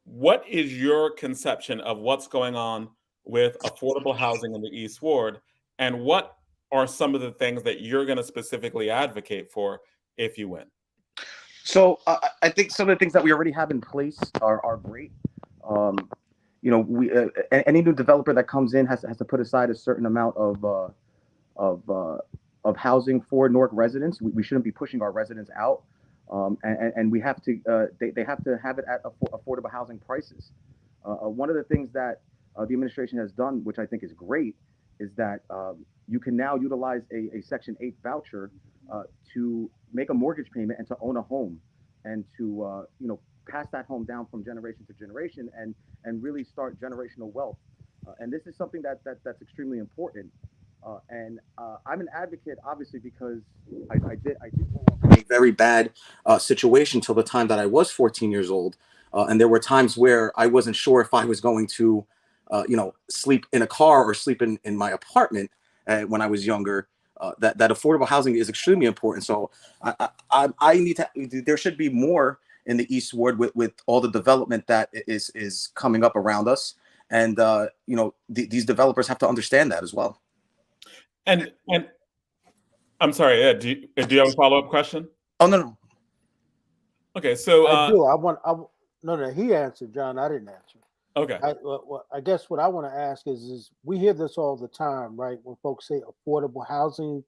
What is your conception of what's going on with affordable housing in the East Ward, and what are some of the things that you're going to specifically advocate for if you win? So I think some of the things that we already have in place are great. We any new developer that comes in has to put aside a certain amount of housing for Newark residents. We shouldn't be pushing our residents out, and we have to they have to have it at affordable housing prices. One of the things that the administration has done, which I think is great, is that you can now utilize a Section 8 voucher to make a mortgage payment and to own a home, and to pass that home down from generation to generation and really start generational wealth. And this is something that's extremely important. And I'm an advocate, obviously, because I did grow up in a very bad situation till the time that I was 14 years old. And there were times where I wasn't sure if I was going to, sleep in a car or sleep in my apartment when I was younger. That affordable housing is extremely important. So I need to. There should be more in the East Ward with all the development that is coming up around us, and these developers have to understand that as well. And I'm sorry, Ed, do you have a follow-up question? Oh, no. Okay, so I do. No, he answered, John. I didn't answer. Okay. I guess what I want to ask is we hear this all the time, right? When folks say affordable housing,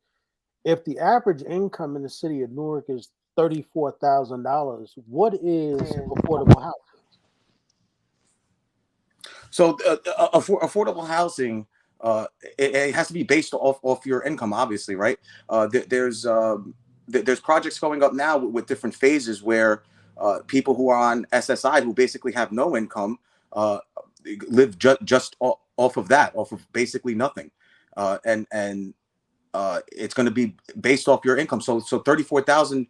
if the average income in the city of Newark is $34,000, what is affordable housing? So affordable housing, it has to be based off your income, obviously, right? There's projects going up now with different phases where people who are on SSI, who basically have no income, live just off of that, off of basically nothing, and it's going to be based off your income. So 34,000,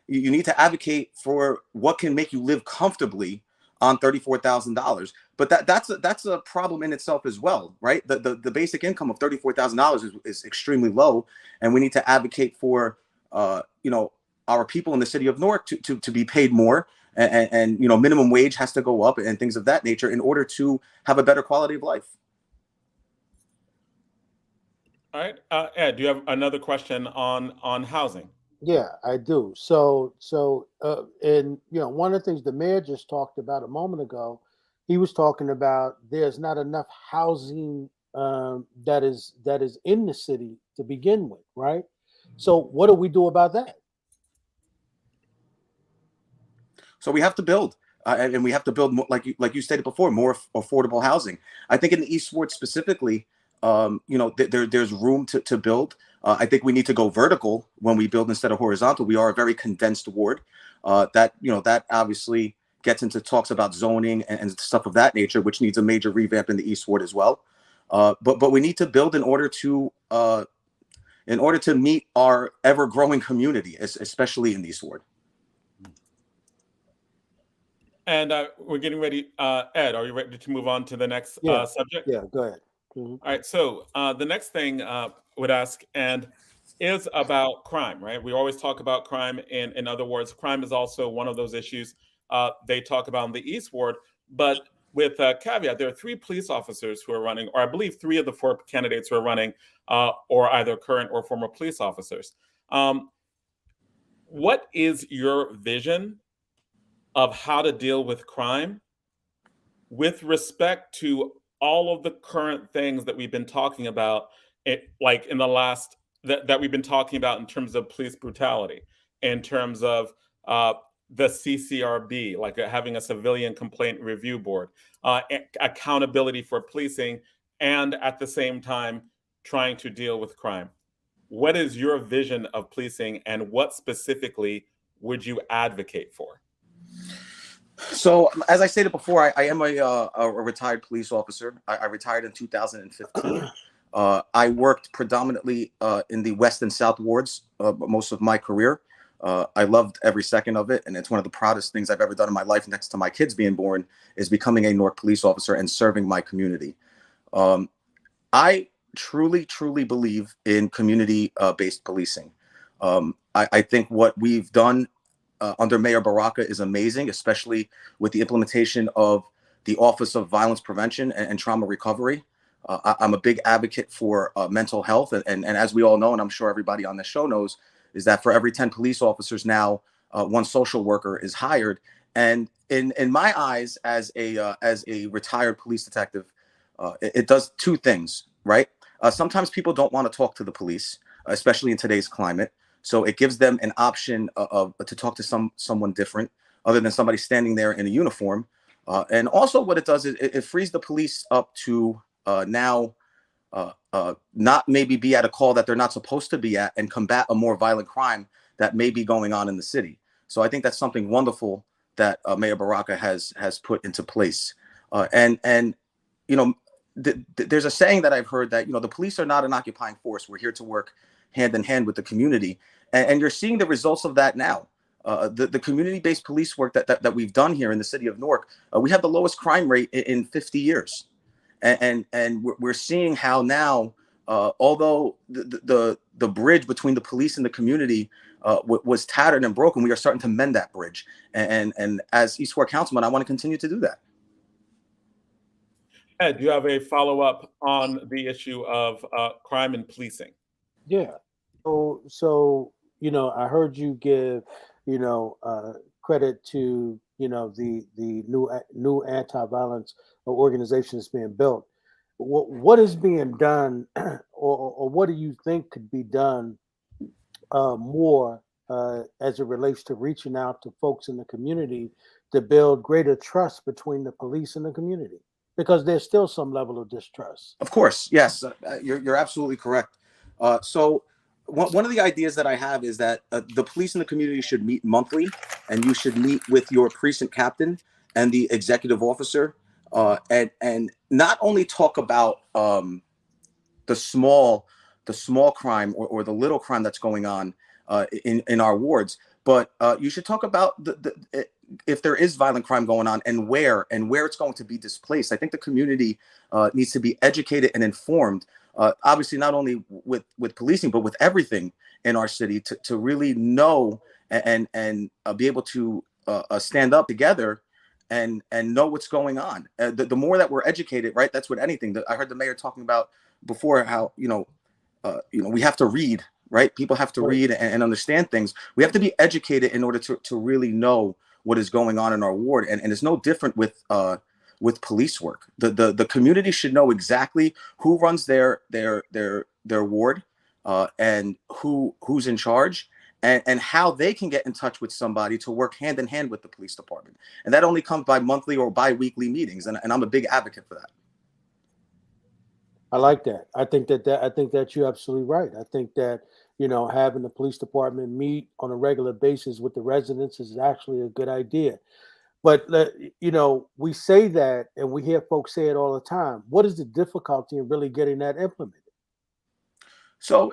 you need to advocate for what can make you live comfortably on $34,000. But that's a problem in itself as well, right? The basic income of $34,000 is extremely low, and we need to advocate for our people in the city of Newark to be paid more, and minimum wage has to go up and things of that nature in order to have a better quality of life. All right, Ed, do you have another question on housing? Yeah, I do. So, and one of the things the mayor just talked about a moment ago, he was talking about there's not enough housing that is in the city to begin with, right? So, what do we do about that? So we have to build, and we have to build more, like you stated before, more affordable housing. I think in the East Ward specifically, there's room to build. I think we need to go vertical when we build instead of horizontal. We are a very condensed ward. That obviously gets into talks about zoning and stuff of that nature, which needs a major revamp in the East Ward as well. But we need to build in order to meet our ever-growing community, especially in the East Ward. And we're getting ready. Ed, are you ready to move on to the next Yeah. subject? Yeah, go ahead. Mhm. All right. So the next thing would ask and is about crime, right? We always talk about crime. In other words, crime is also one of those issues they talk about in the East Ward. But with a caveat, there are 3 police officers who are running, or I believe 3 of the 4 candidates who are running, or either current or former police officers. What is your vision of how to deal with crime with respect to all of the current things that we've been talking about, like in the last that we've been talking about in terms of police brutality, in terms of the CCRB, like having a civilian complaint review board, accountability for policing, and at the same time trying to deal with crime. What is your vision of policing, and what specifically would you advocate for? So, as I stated before, I am a retired police officer. I retired in 2015. I worked predominantly in the West and South wards most of my career. I loved every second of it, and it's one of the proudest things I've ever done in my life, next to my kids being born, is becoming a Newark police officer and serving my community. I truly, truly believe in community-based policing. I think what we've done under Mayor Baraka is amazing, especially with the implementation of the Office of Violence Prevention and Trauma Recovery. I'm a big advocate for mental health. And as we all know, and I'm sure everybody on this show knows, is that for every 10 police officers now, 1 social worker is hired. And in my eyes, as a retired police detective, it does 2 things, right? Sometimes people don't want to talk to the police, especially in today's climate. So it gives them an option to talk to someone different other than somebody standing there in a uniform. And also what it does is it frees the police up to now not maybe be at a call that they're not supposed to be at and combat a more violent crime that may be going on in the city. So I think that's something wonderful that Mayor Baraka has put into place. And you know, there's a saying that I've heard that, you know, the police are not an occupying force. We're here to work hand in hand with the community. And you're seeing the results of that now. The community-based police work that we've done here in the city of Newark, we have the lowest crime rate in 50 years. And we're seeing how now, although the bridge between the police and the community was tattered and broken, we are starting to mend that bridge. And as East Ward Councilman, I want to continue to do that. Ed, do you have a follow-up on the issue of crime and policing? Yeah. So you know, I heard you give, you know, credit to, you know, the new anti-violence organization that's being built. What is being done, or what do you think could be done more as it relates to reaching out to folks in the community to build greater trust between the police and the community? Because there's still some level of distrust. Of course, yes, you're absolutely correct. So one of the ideas that I have is that the police and the community should meet monthly, and you should meet with your precinct captain and the executive officer, and not only talk about the small crime or the little crime that's going on in our wards, but you should talk about if there is violent crime going on and where it's going to be displaced. I think the community needs to be educated and informed, obviously not only with policing, but with everything in our city to really know and be able to stand up together and know what's going on. The more that we're educated, right? That's with anything. I heard the mayor talking about before how, we have to read, right? People have to read and understand things. We have to be educated in order to really know what is going on in our ward. And it's no different with police work. The community should know exactly who runs their ward and who's in charge and how they can get in touch with somebody to work hand in hand with the police department. And that only comes by monthly or bi-weekly meetings. And I'm a big advocate for that. I like that. I think that you're absolutely right. I think that, having the police department meet on a regular basis with the residents is actually a good idea. But, we say that and we hear folks say it all the time. What is the difficulty in really getting that implemented? So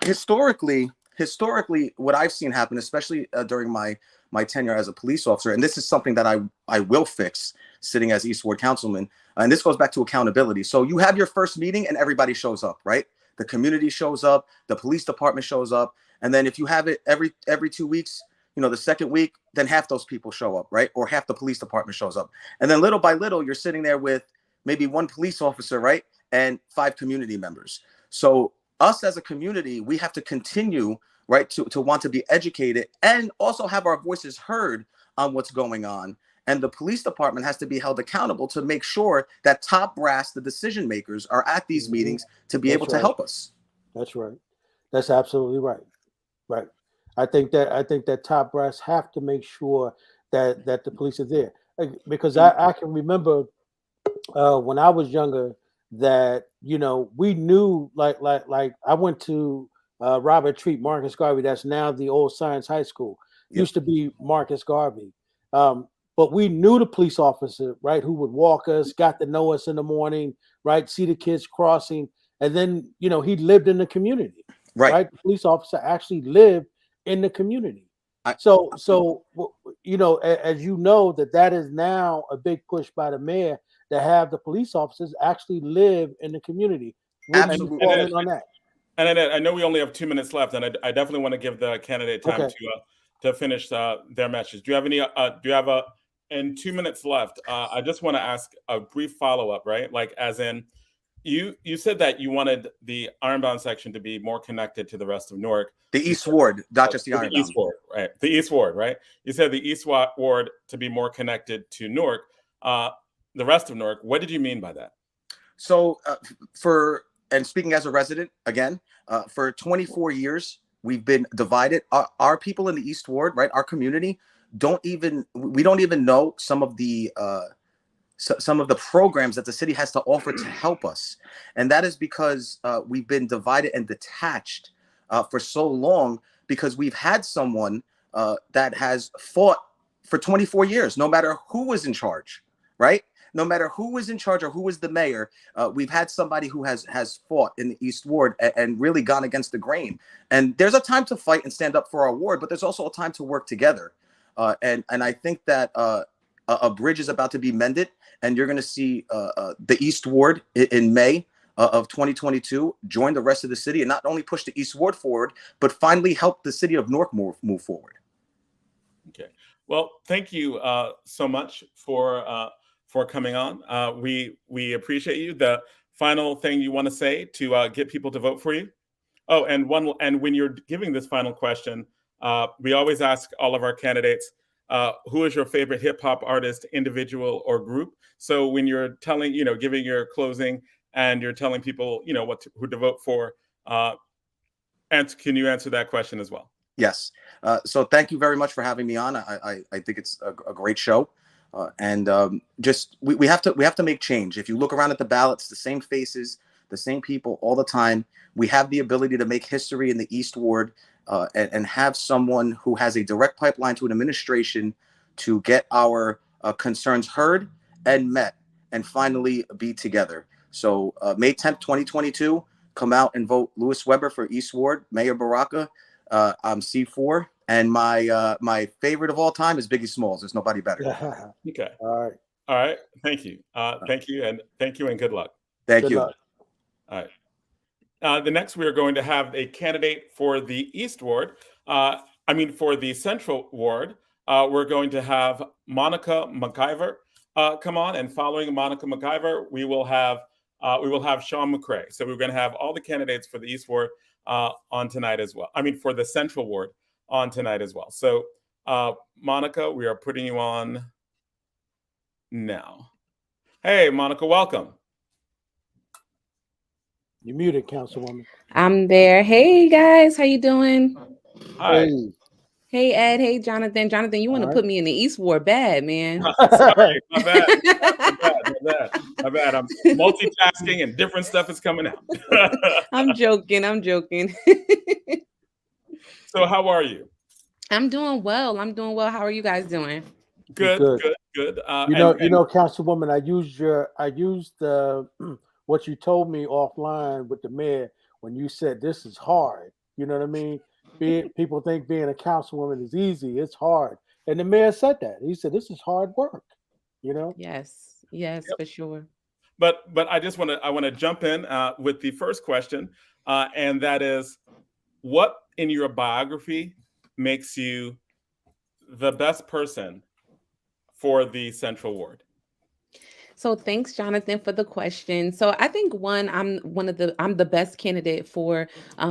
historically, historically, what I've seen happen, especially during my tenure as a police officer, and this is something that I will fix sitting as East Ward councilman, and this goes back to accountability. So you have your first meeting and everybody shows up, right? The community shows up, the police department shows up, and then if you have it every 2 weeks, you know, the second week, then half those people show up, right? Or half the police department shows up. And then little by little, you're sitting there with maybe one police officer, right? And 5 community members. So us as a community, we have to continue, right, to want to be educated and also have our voices heard on what's going on. And the police department has to be held accountable to make sure that top brass, the decision makers, are at these meetings to be able to help us. That's right. That's absolutely right. Right. I think that top brass have to make sure that the police are there, because I can remember when I was younger that, you know, we knew like I went to Robert Treat Marcus Garvey. That's now the old Science High School. Used to be Marcus Garvey. But we knew the police officer, right, who would walk us, got to know us in the morning, right, see the kids crossing. And then, you know, he lived in the community, right? The police officer actually lived in the community. So, you know, as you know, that is now a big push by the mayor to have the police officers actually live in the community. Absolutely. On that. And I know we only have 2 minutes left, and I definitely want to give the candidate time to finish their message. Do you have any? In 2 minutes left, I just want to ask a brief follow-up, right? Like, as in, you said that you wanted the Ironbound section to be more connected to the rest of Newark. The East Ward, not just the Ironbound. The East Ward, right? The East Ward, right? You said the East Ward to be more connected to Newark, the rest of Newark. What did you mean by that? So, and speaking as a resident, again, for 24 years, we've been divided. Our people in the East Ward, right? Our community, we don't even know some of the programs that the city has to offer to help us. And that is because we've been divided and detached for so long, because we've had someone that has fought for 24 years, no matter who was in charge, right? No matter who was in charge or who was the mayor, we've had somebody who has fought in the East Ward and really gone against the grain. And there's a time to fight and stand up for our ward, but there's also a time to work together. And I think that a bridge is about to be mended, and you're going to see the East Ward in May of 2022 join the rest of the city and not only push the East Ward forward, but finally help the city of Newark move forward. Okay. Well, thank you so much for coming on. We appreciate you. The final thing you want to say to get people to vote for you? Oh, and when you're giving this final question, we always ask all of our candidates, who is your favorite hip hop artist, individual or group? So when you're telling, giving your closing and you're telling people, who to vote for, can you answer that question as well? Yes. So thank you very much for having me on. I think it's a great show. We have to make change. If you look around at the ballots, the same faces, the same people all the time. We have the ability to make history in the East Ward and have someone who has a direct pipeline to an administration to get our concerns heard and met and finally be together. So May 10th, 2022, come out and vote Louis Weber for East Ward, Mayor Baraka. I'm C4. And my favorite of all time is Biggie Smalls. There's nobody better. Okay. All right. Thank you. Thank you and good luck. Thank you. All right. The next, we are going to have a candidate for the East Ward. For the Central Ward, we're going to have Monica McIver come on, and following Monica McIver, we will have Shaun McCray. So we're going to have all the candidates for the East Ward on tonight as well. For the Central Ward on tonight as well. So, Monica, we are putting you on now. Hey, Monica, welcome. You're muted, Councilwoman. I'm there. Hey, guys, how you doing? Hi. Hey, Ed. Hey, Jonathan. Jonathan, you want to put me in the East Ward bad, man. Sorry, my bad. My bad. I'm multitasking and different stuff is coming out. I'm joking. So how are you? I'm doing well. How are you guys doing? Good. Councilwoman, I used what you told me offline with the mayor when you said this is hard. You know what I mean? People think being a councilwoman is easy. It's hard. And the mayor said that. He said, this is hard work, you know? Yes, yes, for sure. But I want to jump in with the first question, and that is, what in your biography makes you the best person for the Central Ward? So thanks, Jonathan, for the question. So I think I'm the best candidate for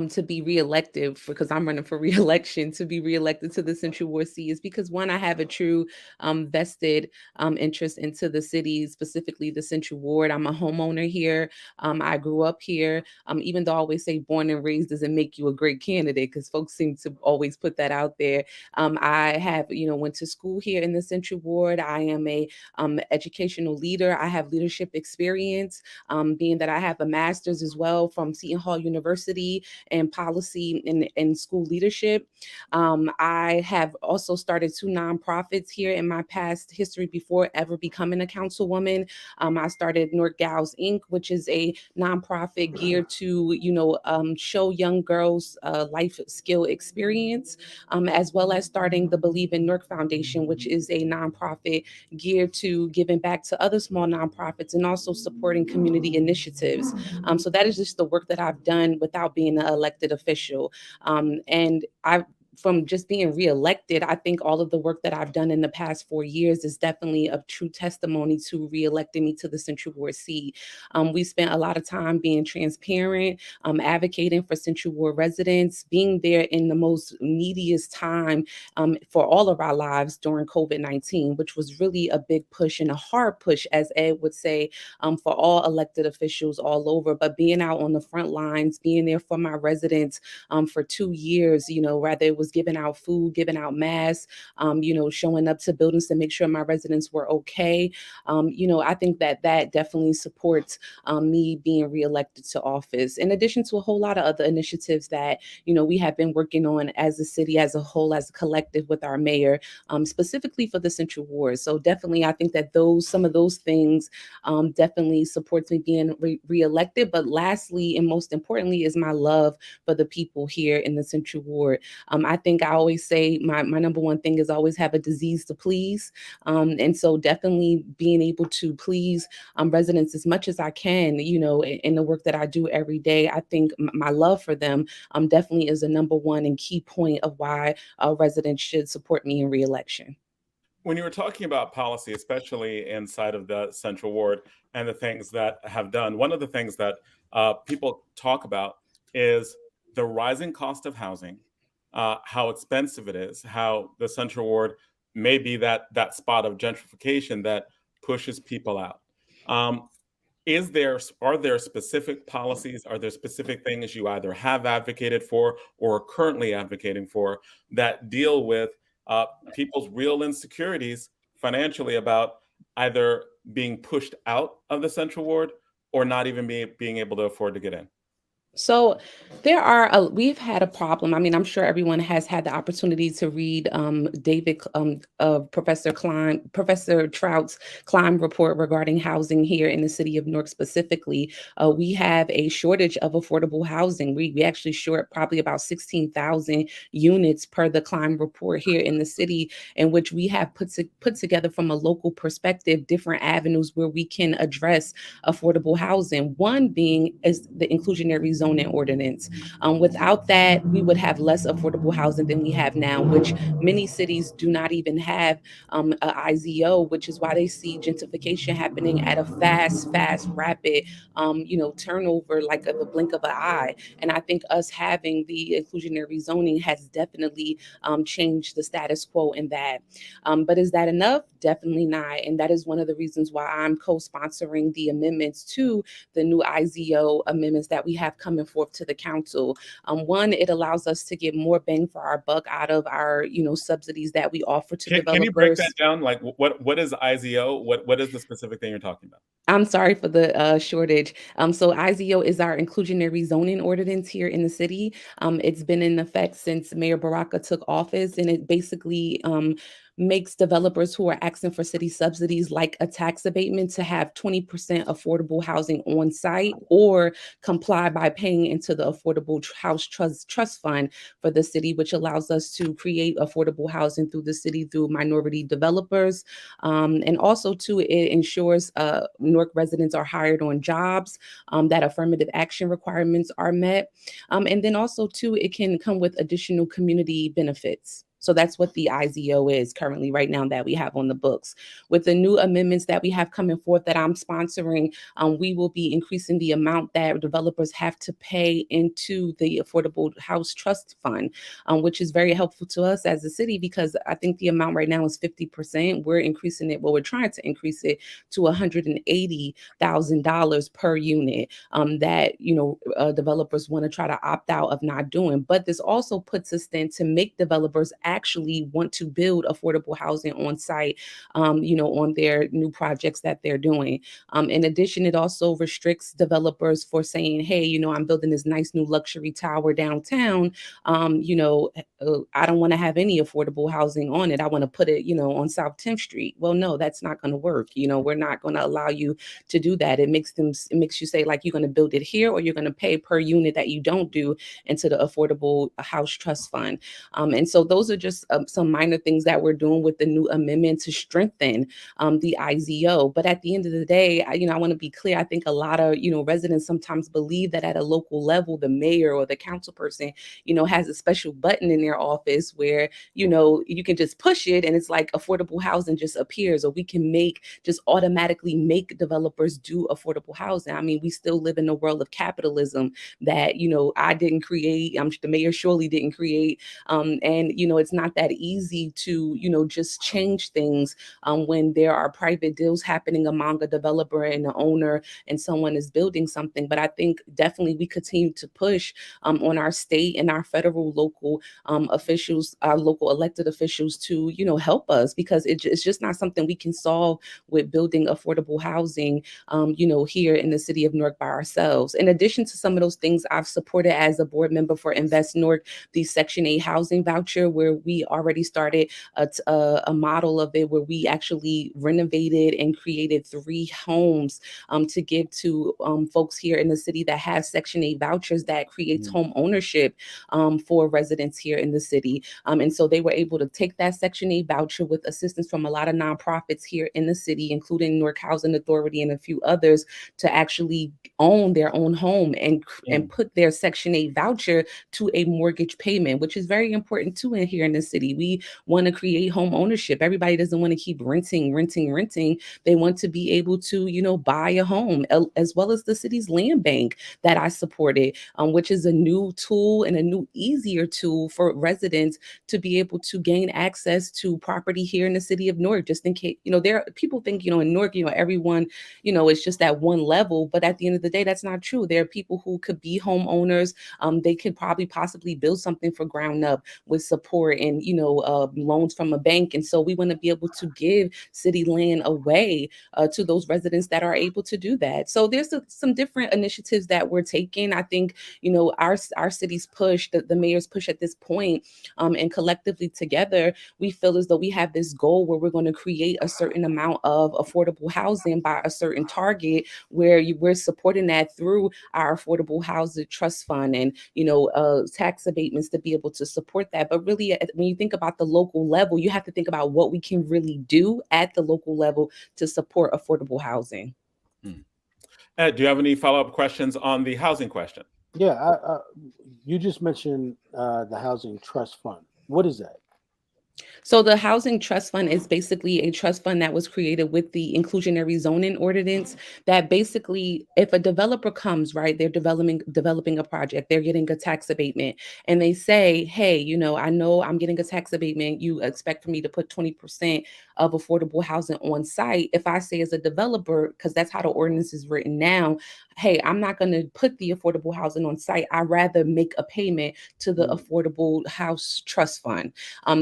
to be reelected because I'm running for reelection to be reelected to the Central Ward seat is because one, I have a true vested interest into the city, specifically the Central Ward. I'm a homeowner here. I grew up here. Even though I always say born and raised doesn't make you a great candidate because folks seem to always put that out there. I have, went to school here in the Central Ward. I am a educational leader. I have leadership experience, being that I have a master's as well from Seton Hall University in policy and school leadership. I have also started 2 nonprofits here in my past history before ever becoming a councilwoman. I started Newark Gals Inc., which is a nonprofit geared to, show young girls life skill experience, as well as starting the Believe in Newark Foundation, which is a nonprofit geared to giving back to other small nonprofits and also supporting community initiatives. So that is just the work that I've done without being an elected official. And from just being reelected, I think all of the work that I've done in the past 4 years is definitely a true testimony to reelecting me to the Central Ward seat. We spent a lot of time being transparent, advocating for Central Ward residents, being there in the most neediest time for all of our lives during COVID-19, which was really a big push and a hard push, as Ed would say, for all elected officials all over. But being out on the front lines, being there for my residents for 2 years, whether it was giving out food, giving out masks, showing up to buildings to make sure my residents were okay. I think that definitely supports me being reelected to office, in addition to a whole lot of other initiatives that, we have been working on as a city, as a whole, as a collective with our mayor, specifically for the Central Ward. So definitely, I think that some of those things definitely supports me being reelected. But lastly, and most importantly, is my love for the people here in the Central Ward. I think I always say my number one thing is always have a disease to please. And so definitely being able to please residents as much as I can, in the work that I do every day. I think my love for them definitely is a number one and key point of why residents should support me in reelection. When you were talking about policy, especially inside of the Central Ward and the things that have done, one of the things that people talk about is the rising cost of housing, how expensive it is, how the Central Ward may be that spot of gentrification that pushes people out. Are there specific policies? Are there specific things you either have advocated for or are currently advocating for that deal with people's real insecurities financially about either being pushed out of the Central Ward or not even being able to afford to get in? So we've had a problem. I mean, I'm sure everyone has had the opportunity to read Professor Trout's Climb report regarding housing here in the city of Newark specifically. We have a shortage of affordable housing. We actually short probably about 16,000 units per the Climb report here in the city, in which we have put together from a local perspective different avenues where we can address affordable housing. One being is the inclusionary zoning ordinance. Without that, we would have less affordable housing than we have now, which many cities do not even have a IZO, which is why they see gentrification happening at a fast, rapid, turnover like a blink of an eye. And I think us having the inclusionary zoning has definitely changed the status quo in that. But is that enough? Definitely not. And that is one of the reasons why I'm co-sponsoring the amendments to the new IZO amendments that we have coming forth to the council. One, it allows us to get more bang for our buck out of our, subsidies that we offer to developers. Can you break that down? Like, what is IZO? What is the specific thing you're talking about? I'm sorry for the shortage. So IZO is our inclusionary zoning ordinance here in the city. It's been in effect since Mayor Baraka took office, and it basically makes developers who are asking for city subsidies like a tax abatement to have 20% affordable housing on site or comply by paying into the Affordable House Trust Fund for the city, which allows us to create affordable housing through the city through minority developers. And also, too, it ensures Newark residents are hired on jobs, that affirmative action requirements are met. And then also, too, it can come with additional community benefits. So that's what the IZO is currently right now that we have on the books. With the new amendments that we have coming forth that I'm sponsoring, we will be increasing the amount that developers have to pay into the Affordable House Trust Fund, which is very helpful to us as a city because I think the amount right now is 50%. We're increasing it, well, we're trying to increase it to $180,000 per unit that, developers want to try to opt out of not doing. But this also puts us then to make developers actually want to build affordable housing on site, on their new projects that they're doing. In addition, it also restricts developers for saying, hey, I'm building this nice new luxury tower downtown. I don't want to have any affordable housing on it. I want to put it, on South 10th Street. Well, no, that's not going to work. We're not going to allow you to do that. It makes you say like you're going to build it here or you're going to pay per unit that you don't do into the Affordable House Trust Fund. And so those are just some minor things that we're doing with the new amendment to strengthen the IZO. But at the end of the day, I want to be clear. I think a lot of, residents sometimes believe that at a local level, the mayor or the council person, has a special button in their office where, you can just push it and it's like affordable housing just appears, or we can just automatically make developers do affordable housing. I mean, we still live in a world of capitalism that, I didn't create. The mayor surely didn't create. And, it's not that easy to, just change things when there are private deals happening among a developer and the owner and someone is building something. But I think definitely we continue to push on our state and our federal, local officials, our local elected officials to, help us, because it's just not something we can solve with building affordable housing, here in the city of Newark by ourselves. In addition to some of those things, I've supported as a board member for Invest Newark, the Section 8 housing voucher, where we already started a model of it where we actually renovated and created 3 homes to give to folks here in the city that have Section 8 vouchers that creates home ownership for residents here in the city. And so they were able to take that Section 8 voucher with assistance from a lot of nonprofits here in the city, including Newark Housing Authority and a few others, to actually own their own home and put their Section 8 voucher to a mortgage payment, which is very important too in here in the city. We want to create home ownership. Everybody doesn't want to keep renting. They want to be able to, buy a home, as well as the city's land bank that I supported, which is a new tool and a new, easier tool for residents to be able to gain access to property here in the city of Newark. Just in case, there people think, in Newark, everyone, it's just at one level. But at the end of the day, that's not true. There are people who could be homeowners. They could possibly build something for ground up with support and, loans from a bank. And so we want to be able to give city land away to those residents that are able to do that. So there's some different initiatives that we're taking. I think, our city's push, the mayor's push at this point, and collectively together, we feel as though we have this goal where we're going to create a certain amount of affordable housing by a certain target, where we're supporting that through our Affordable Housing Trust Fund and, tax abatements to be able to support that. But really, when you think about the local level, you have to think about what we can really do at the local level to support affordable housing. Ed, do you have any follow-up questions on the housing question? Yeah, you just mentioned the Housing Trust Fund. What is that? So the Housing Trust Fund is basically a trust fund that was created with the inclusionary zoning ordinance that basically, if a developer comes, right, they're developing a project, they're getting a tax abatement, and they say, hey, I know I'm getting a tax abatement. You expect for me to put 20% of affordable housing on site. If I say as a developer, because that's how the ordinance is written now, hey, I'm not going to put the affordable housing on site. I'd rather make a payment to the Affordable House Trust Fund.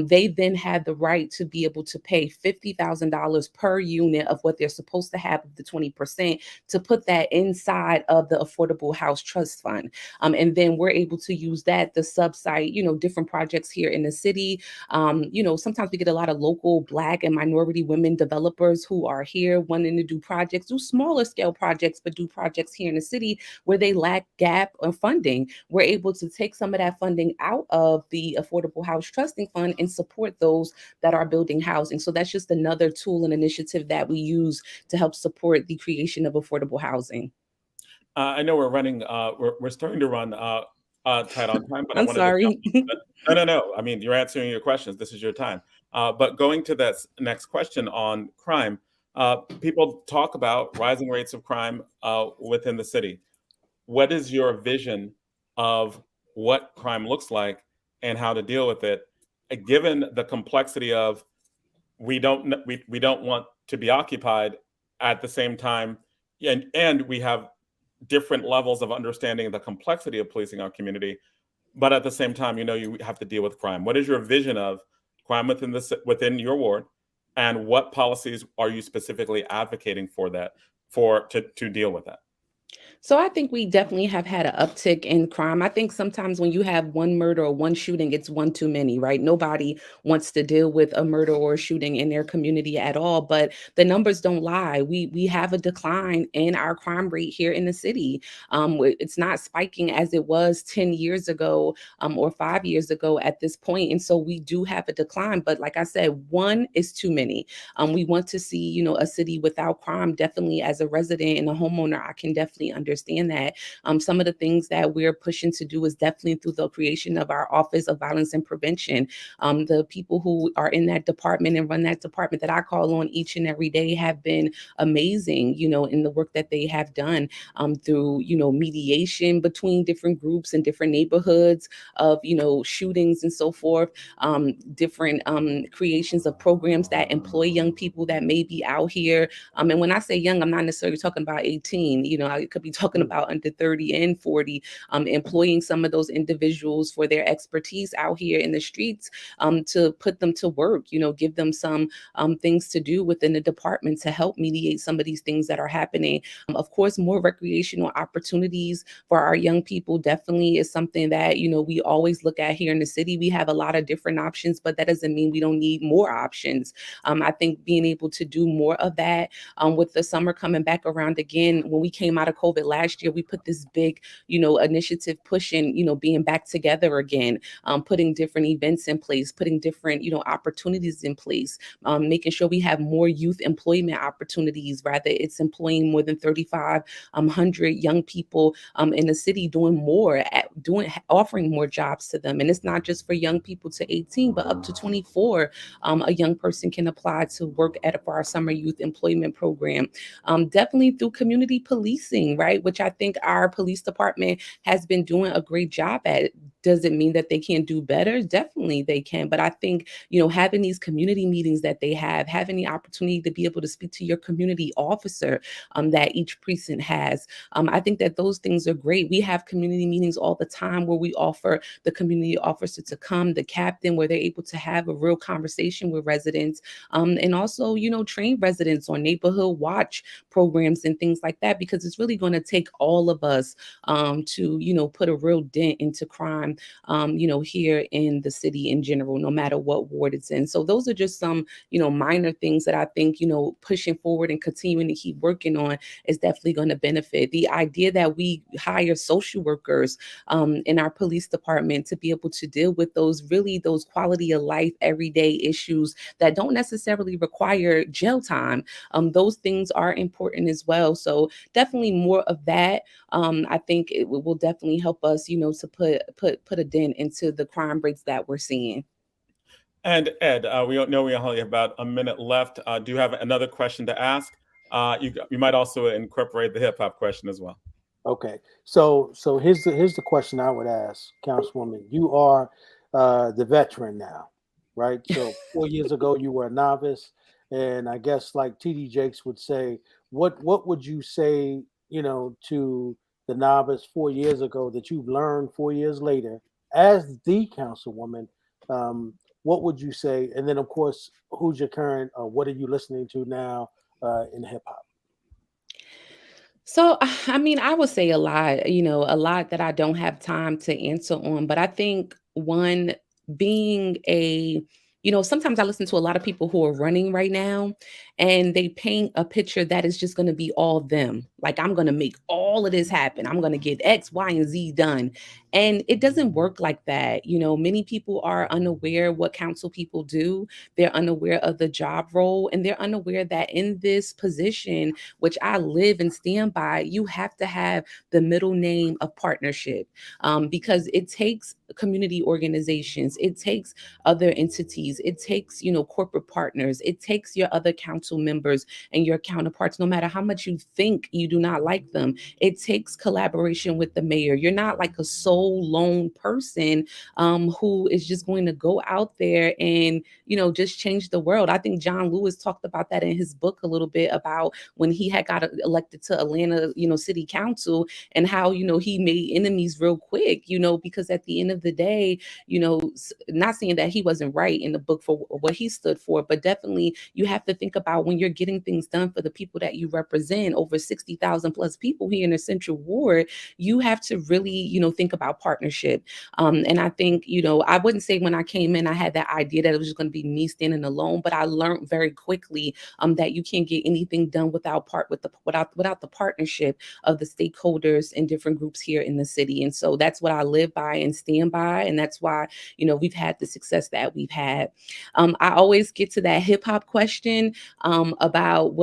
They then then have the right to be able to pay $50,000 per unit of what they're supposed to have of the 20% to put that inside of the Affordable House Trust Fund. And then we're able to use that to subside, different projects here in the city. Sometimes we get a lot of local Black and minority women developers who are here wanting to do projects, do smaller scale projects, but do projects here in the city where they lack gap or funding. We're able to take some of that funding out of the Affordable House Trusting Fund and support those that are building housing. So that's just another tool and initiative that we use to help support the creation of affordable housing. I know we're running, we're starting to run tight on time, but I I'm wanted sorry. to no. I mean, you're answering your questions. This is your time. But going to this next question on crime, people talk about rising rates of crime within the city. What is your vision of what crime looks like and how to deal with it, given the complexity of we don't want to be occupied at the same time, and we have different levels of understanding the complexity of policing our community, but at the same time, you have to deal with crime. What is your vision of crime within your ward, and what policies are you specifically advocating for to deal with that? So I think we definitely have had an uptick in crime. I think sometimes when you have one murder or one shooting, it's one too many, right? Nobody wants to deal with a murder or a shooting in their community at all, but the numbers don't lie. We have a decline in our crime rate here in the city. It's not spiking as it was 10 years ago or 5 years ago at this point. And so we do have a decline, but like I said, one is too many. We want to see, a city without crime. Definitely as a resident and a homeowner, I can definitely understand that. Some of the things that we're pushing to do is definitely through the creation of our Office of Violence and Prevention. The people who are in that department and run that department that I call on each and every day have been amazing, in the work that they have done through, mediation between different groups and different neighborhoods of, shootings and so forth, different creations of programs that employ young people that may be out here. And when I say young, I'm not necessarily talking about 18, I could be talking about under 30 and 40, employing some of those individuals for their expertise out here in the streets to put them to work, give them some things to do within the department to help mediate some of these things that are happening. Of course, more recreational opportunities for our young people definitely is something that, we always look at here in the city. We have a lot of different options, but that doesn't mean we don't need more options. I think being able to do more of that with the summer coming back around again, when we came out of COVID last year, we put this big, initiative pushing, being back together again, putting different events in place, putting different, opportunities in place, making sure we have more youth employment opportunities, rather it's employing more than 3,500 young people in the city, offering more jobs to them. And it's not just for young people to 18, but up to 24, a young person can apply to work for our summer youth employment program. Definitely through community policing, right? Which I think our police department has been doing a great job at. Does it mean that they can't do better? Definitely they can. But I think, having these community meetings that they have, having the opportunity to be able to speak to your community officer that each precinct has. I think that those things are great. We have community meetings all the time where we offer the community officer to come, the captain, where they're able to have a real conversation with residents, and also, train residents on neighborhood watch programs and things like that, because it's really going to take all of us to, put a real dent into crime, here in the city in general, no matter what ward it's in. So those are just some, minor things that I think, pushing forward and continuing to keep working on is definitely going to benefit. The idea that we hire social workers in our police department to be able to deal with those quality of life, everyday issues that don't necessarily require jail time. Those things are important as well. So definitely more of that. I think it will definitely help us, to put a dent into the crime rates that we're seeing. And Ed, we know we only have about a minute left. Do you have another question to ask? You might also incorporate the hip hop question as well. Okay, so here's the question I would ask, Councilwoman. You are the veteran now, right? So 4 years ago you were a novice, and I guess like TD Jakes would say, what would you say, to the novice 4 years ago that you've learned 4 years later as the councilwoman? what would you say? And then, of course, who's your current? What are you listening to now in hip hop? So, I mean, I would say a lot, a lot that I don't have time to answer on. But I think one being sometimes I listen to a lot of people who are running right now and they paint a picture that is just going to be all them. Like, I'm going to make all of this happen. I'm going to get X, Y, and Z done. And it doesn't work like that. Many people are unaware what council people do. They're unaware of the job role, and they're unaware that in this position, which I live and stand by, you have to have the middle name of partnership, because it takes community organizations, it takes other entities, it takes, corporate partners, it takes your other council members and your counterparts, no matter how much you think you do not like them. It takes collaboration with the mayor. You're not like a sole lone person who is just going to go out there and, just change the world. I think John Lewis talked about that in his book a little bit about when he had got elected to Atlanta, city council, and how, he made enemies real quick, because at the end of the day, not saying that he wasn't right in the book for what he stood for, but definitely you have to think about when you're getting things done for the people that you represent, over 60,000 plus people here in the Central Ward, you have to really, think about partnership. And I think, I wouldn't say when I came in, I had that idea that it was just going to be me standing alone, but I learned very quickly that you can't get anything done without the partnership of the stakeholders and different groups here in the city. And so that's what I live by and stand by. And that's why, we've had the success that we've had. I always get to that hip hop question about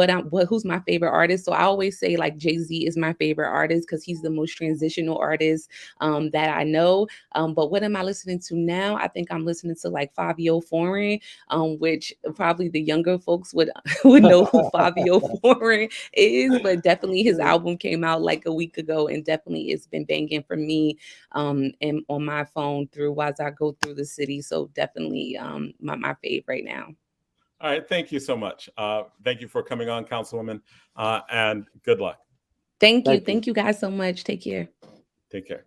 who's my favorite artist. So I always say like Jay-Z is my favorite artist because he's the most transitional artist that I know. But what am I listening to now? I think I'm listening to like Fabio Foreign, which probably the younger folks would know who Fabio Foreign is, but definitely his album came out like a week ago, and definitely it's been banging for me and on my phone as I go through the city. So definitely my fave right now. All right, thank you so much. Thank you for coming on, Councilwoman, and good luck. Thank you guys so much. Take care. Take care.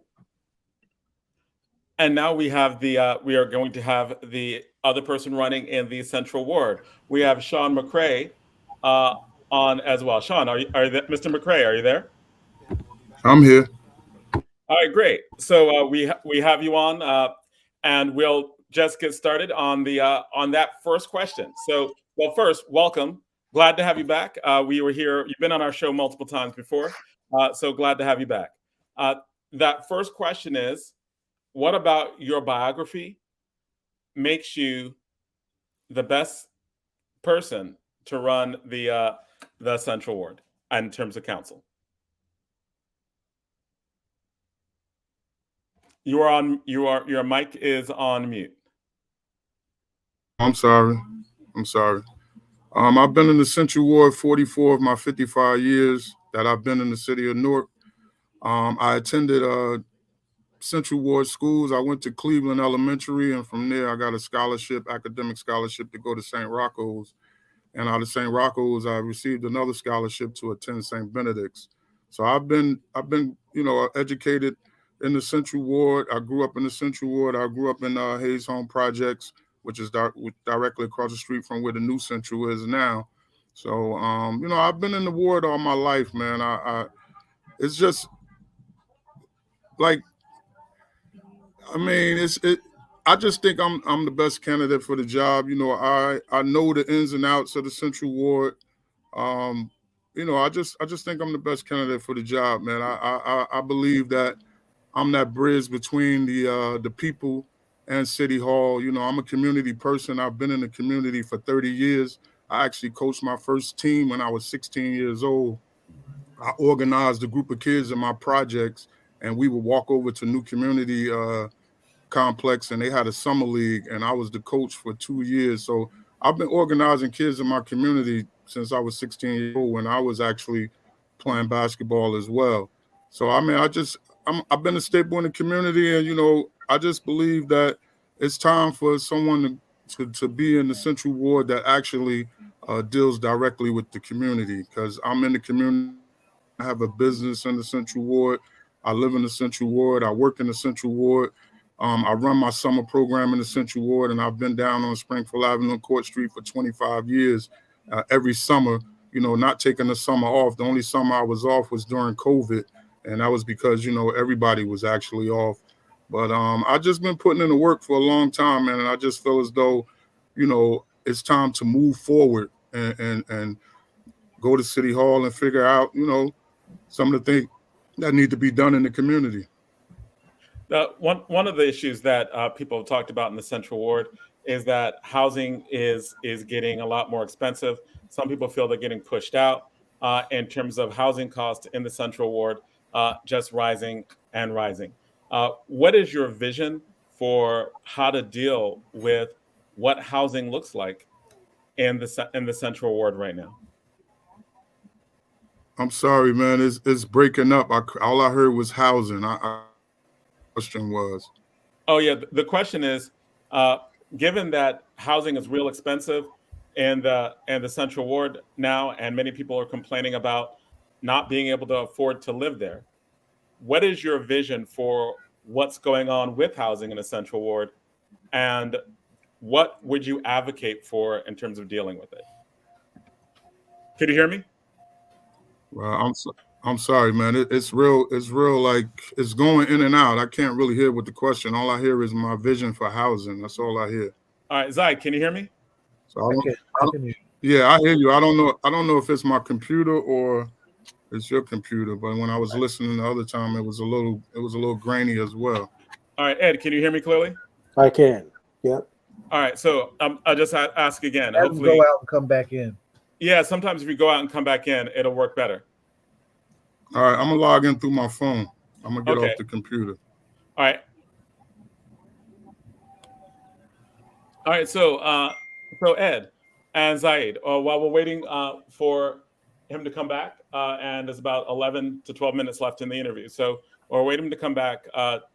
And now we have we are going to have the other person running in the Central Ward. We have Shaun McCray on as well. Shaun, Mr. McCray, are you there? I'm here. All right, great. So we have you on, and we'll just get started on that first question. So, well, first, welcome. Glad to have you back. We were here. You've been on our show multiple times before, so glad to have you back. That first question is, what about your biography makes you the best person to run the Central Ward in terms of council? Your mic is on mute. I'm sorry. I've been in the Central Ward 44 of my 55 years that I've been in the city of Newark. I attended Central Ward schools. I went to Cleveland Elementary, and from there I got a academic scholarship to go to St. Rocco's. And out of St. Rocco's, I received another scholarship to attend St. Benedict's. So I've been, educated in the Central Ward. I grew up in the Central Ward. I grew up in Hayes Home Projects, which is directly across the street from where the new Central is now. So, I've been in the ward all my life, man. It's just like, I just think I'm the best candidate for the job. I know the ins and outs of the Central Ward. I just think I'm the best candidate for the job, man. I believe that I'm that bridge between the people and City Hall. I'm a community person. I've been in the community for 30 years. I actually coached my first team when I was 16 years old. I organized a group of kids in my projects, and we would walk over to New Community Complex, and they had a summer league, and I was the coach for 2 years. So I've been organizing kids in my community since I was 16 years old, when I was actually playing basketball as well. So I've been a staple in the community, and I just believe that it's time for someone to be in the Central Ward that actually deals directly with the community, because I'm in the community. I have a business in the Central Ward. I live in the Central Ward. I work in the Central Ward. I run my summer program in the Central Ward, and I've been down on Springfield Avenue and Court Street for 25 years. Every summer, not taking the summer off. The only summer I was off was during COVID, and that was because, everybody was actually off. But I've just been putting in the work for a long time, man, and I just feel as though, it's time to move forward and go to City Hall and figure out, some of the things that need to be done in the community. One of the issues that people have talked about in the Central Ward is that housing is getting a lot more expensive. Some people feel they're getting pushed out in terms of housing costs in the Central Ward, just rising and rising. What is your vision for how to deal with what housing looks like in the Central Ward right now? I'm sorry, man. It's breaking up. All I heard was housing. Question was. Oh yeah, the question is, given that housing is real expensive in the Central Ward now, and many people are complaining about not being able to afford to live there, what is your vision for what's going on with housing in the Central Ward, and what would you advocate for in terms of dealing with it? Can you hear me? Well, I'm sorry, man. It's real. Like it's going in and out. I can't really hear what the question. All I hear is my vision for housing. That's all I hear. All right, Zai, can you hear me? So yeah, I hear you. I don't know if it's my computer or it's your computer. But when I was listening the other time, it was a little grainy as well. All right, Ed, can you hear me clearly? I can. Yep. All right, so I'll just ask again. Hopefully, go out and come back in. Yeah, sometimes if you go out and come back in, it'll work better. All right, I'm gonna log in through my phone. I'm gonna get off the computer. All right. So Ed and Zaid, while we're waiting for him to come back, and there's about 11 to 12 minutes left in the interview. So we're waiting to come back.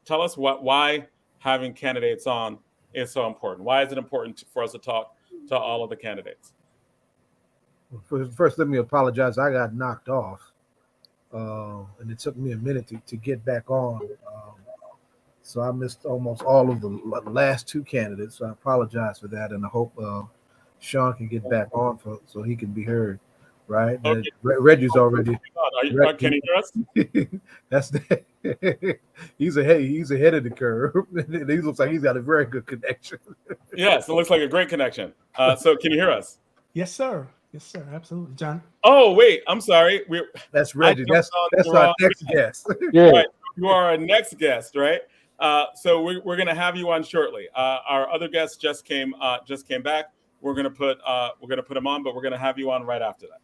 Tell us why having candidates on is so important. Why is it important for us to talk to all of the candidates? First, let me apologize. I got knocked off, and it took me a minute to get back on. So I missed almost all of the last two candidates. So I apologize for that, and I hope Shaun can get back on so he can be heard. Right? Okay. Reggie's already. Can you hear us? That's he's ahead of the curve. He looks like he's got a very good connection. Yes, it looks like a great connection. So can you hear us? Yes, sir. Yes, sir. Absolutely, John. Oh, wait. I'm sorry. That's Reggie. That's our next guest. Yeah. Right. You are our next guest, right? So we're going to have you on shortly. Our other guest just came back. We're going to put him on, but we're going to have you on right after that.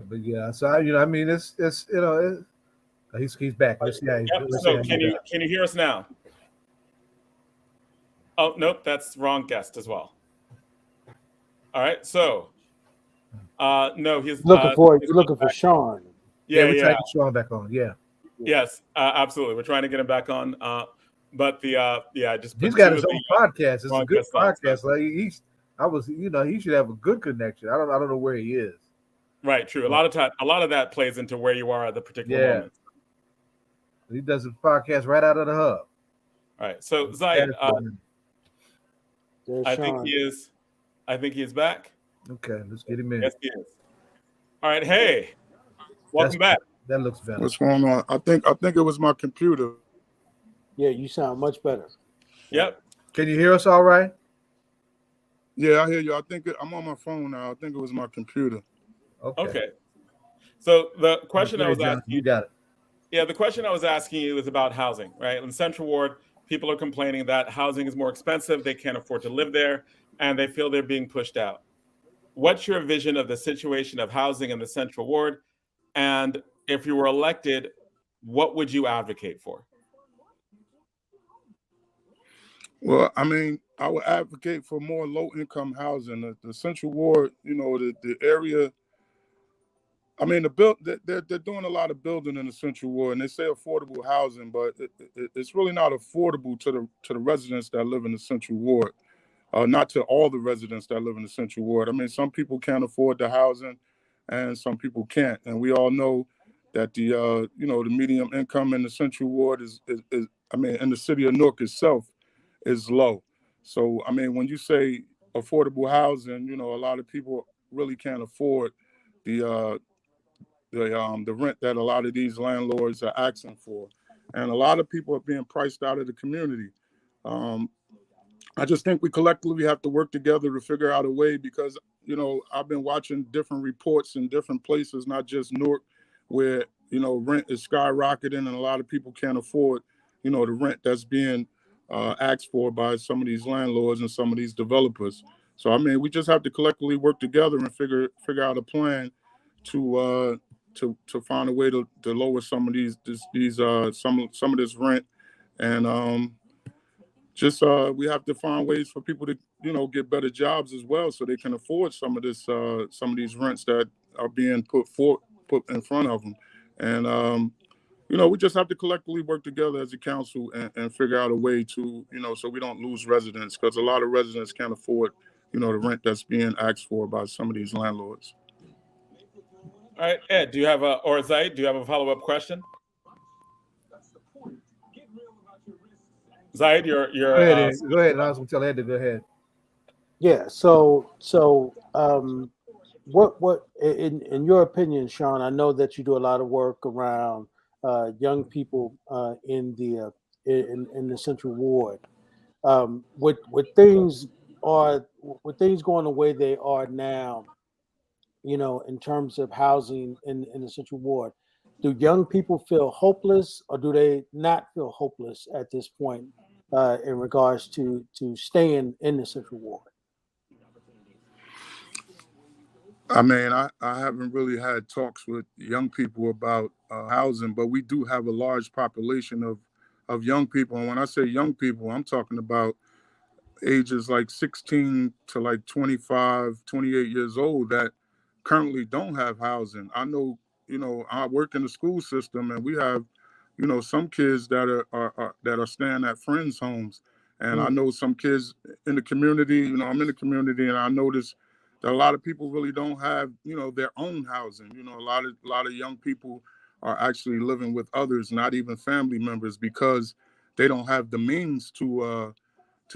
But yeah, so I mean, it's he's back. Let's see how he's. Yep. So can you hear us now? Oh nope, that's wrong guest as well. All right, so no, he's looking for Shaun. Yeah, we're trying to get Shaun back on. Yeah. Yes, absolutely. We're trying to get him back on. But just he's got his own podcast. It's a good podcast. Like he should have a good connection. I don't know where he is. Right, true. A lot of that plays into where you are at the particular moment. He does his podcast right out of the hub. All right, so Zayed, I think he is back. Okay, let's get him in. Yes, he is. All right, hey, welcome back. That looks better. What's going on? I think it was my computer. Yeah, you sound much better. Yep. Can you hear us all right? Yeah, I hear you. I'm on my phone now. I think it was my computer. Okay. So the question I was asking you got it. Yeah, the question I was asking you is about housing, right? In the Central Ward, people are complaining that housing is more expensive, they can't afford to live there, and they feel they're being pushed out. What's your vision of the situation of housing in the Central Ward? And if you were elected, what would you advocate for? Well, I mean, I would advocate for more low-income housing. The Central Ward, the area. I mean, they're doing a lot of building in the Central Ward, and they say affordable housing, but it's really not affordable to the residents that live in the Central Ward, not to all the residents that live in the Central Ward. I mean, some people can't afford the housing, and some people can't. And we all know the the medium income in the Central Ward is I mean, in the city of Newark itself is low. So I mean, when you say affordable housing, a lot of people really can't afford the the rent that a lot of these landlords are asking for, and a lot of people are being priced out of the community. Um, I just think we collectively have to work together to figure out a way because, I've been watching different reports in different places, not just Newark, where, rent is skyrocketing and a lot of people can't afford, the rent that's being asked for by some of these landlords and some of these developers. So, I mean, we just have to collectively work together and figure out a plan to find a way to lower some of some of this rent and just we have to find ways for people to get better jobs as well so they can afford some of these rents that are being put in front of them. And we just have to collectively work together as a council and figure out a way to so we don't lose residents, because a lot of residents can't afford the rent that's being asked for by some of these landlords. All right, Ed, or Zaid, do you have a follow-up question? Zaid, Go ahead. Go ahead. I was going to tell Ed to go ahead. Yeah. What in your opinion, Shaun? I know that you do a lot of work around young people in the Central Ward. With things going the way they are now, in terms of housing in the Central Ward, do young people feel hopeless, or do they not feel hopeless at this point in regards to staying in the Central Ward? I mean, I haven't really had talks with young people about housing, but we do have a large population of young people. And when I say young people, I'm talking about ages like 16 to like 25, 28 years old that currently don't have housing. I know, I work in the school system and we have, some kids that are staying at friends' homes. And I know some kids in the community, I'm in the community and I notice that a lot of people really don't have, their own housing. A lot of young people are actually living with others, not even family members, because they don't have the means to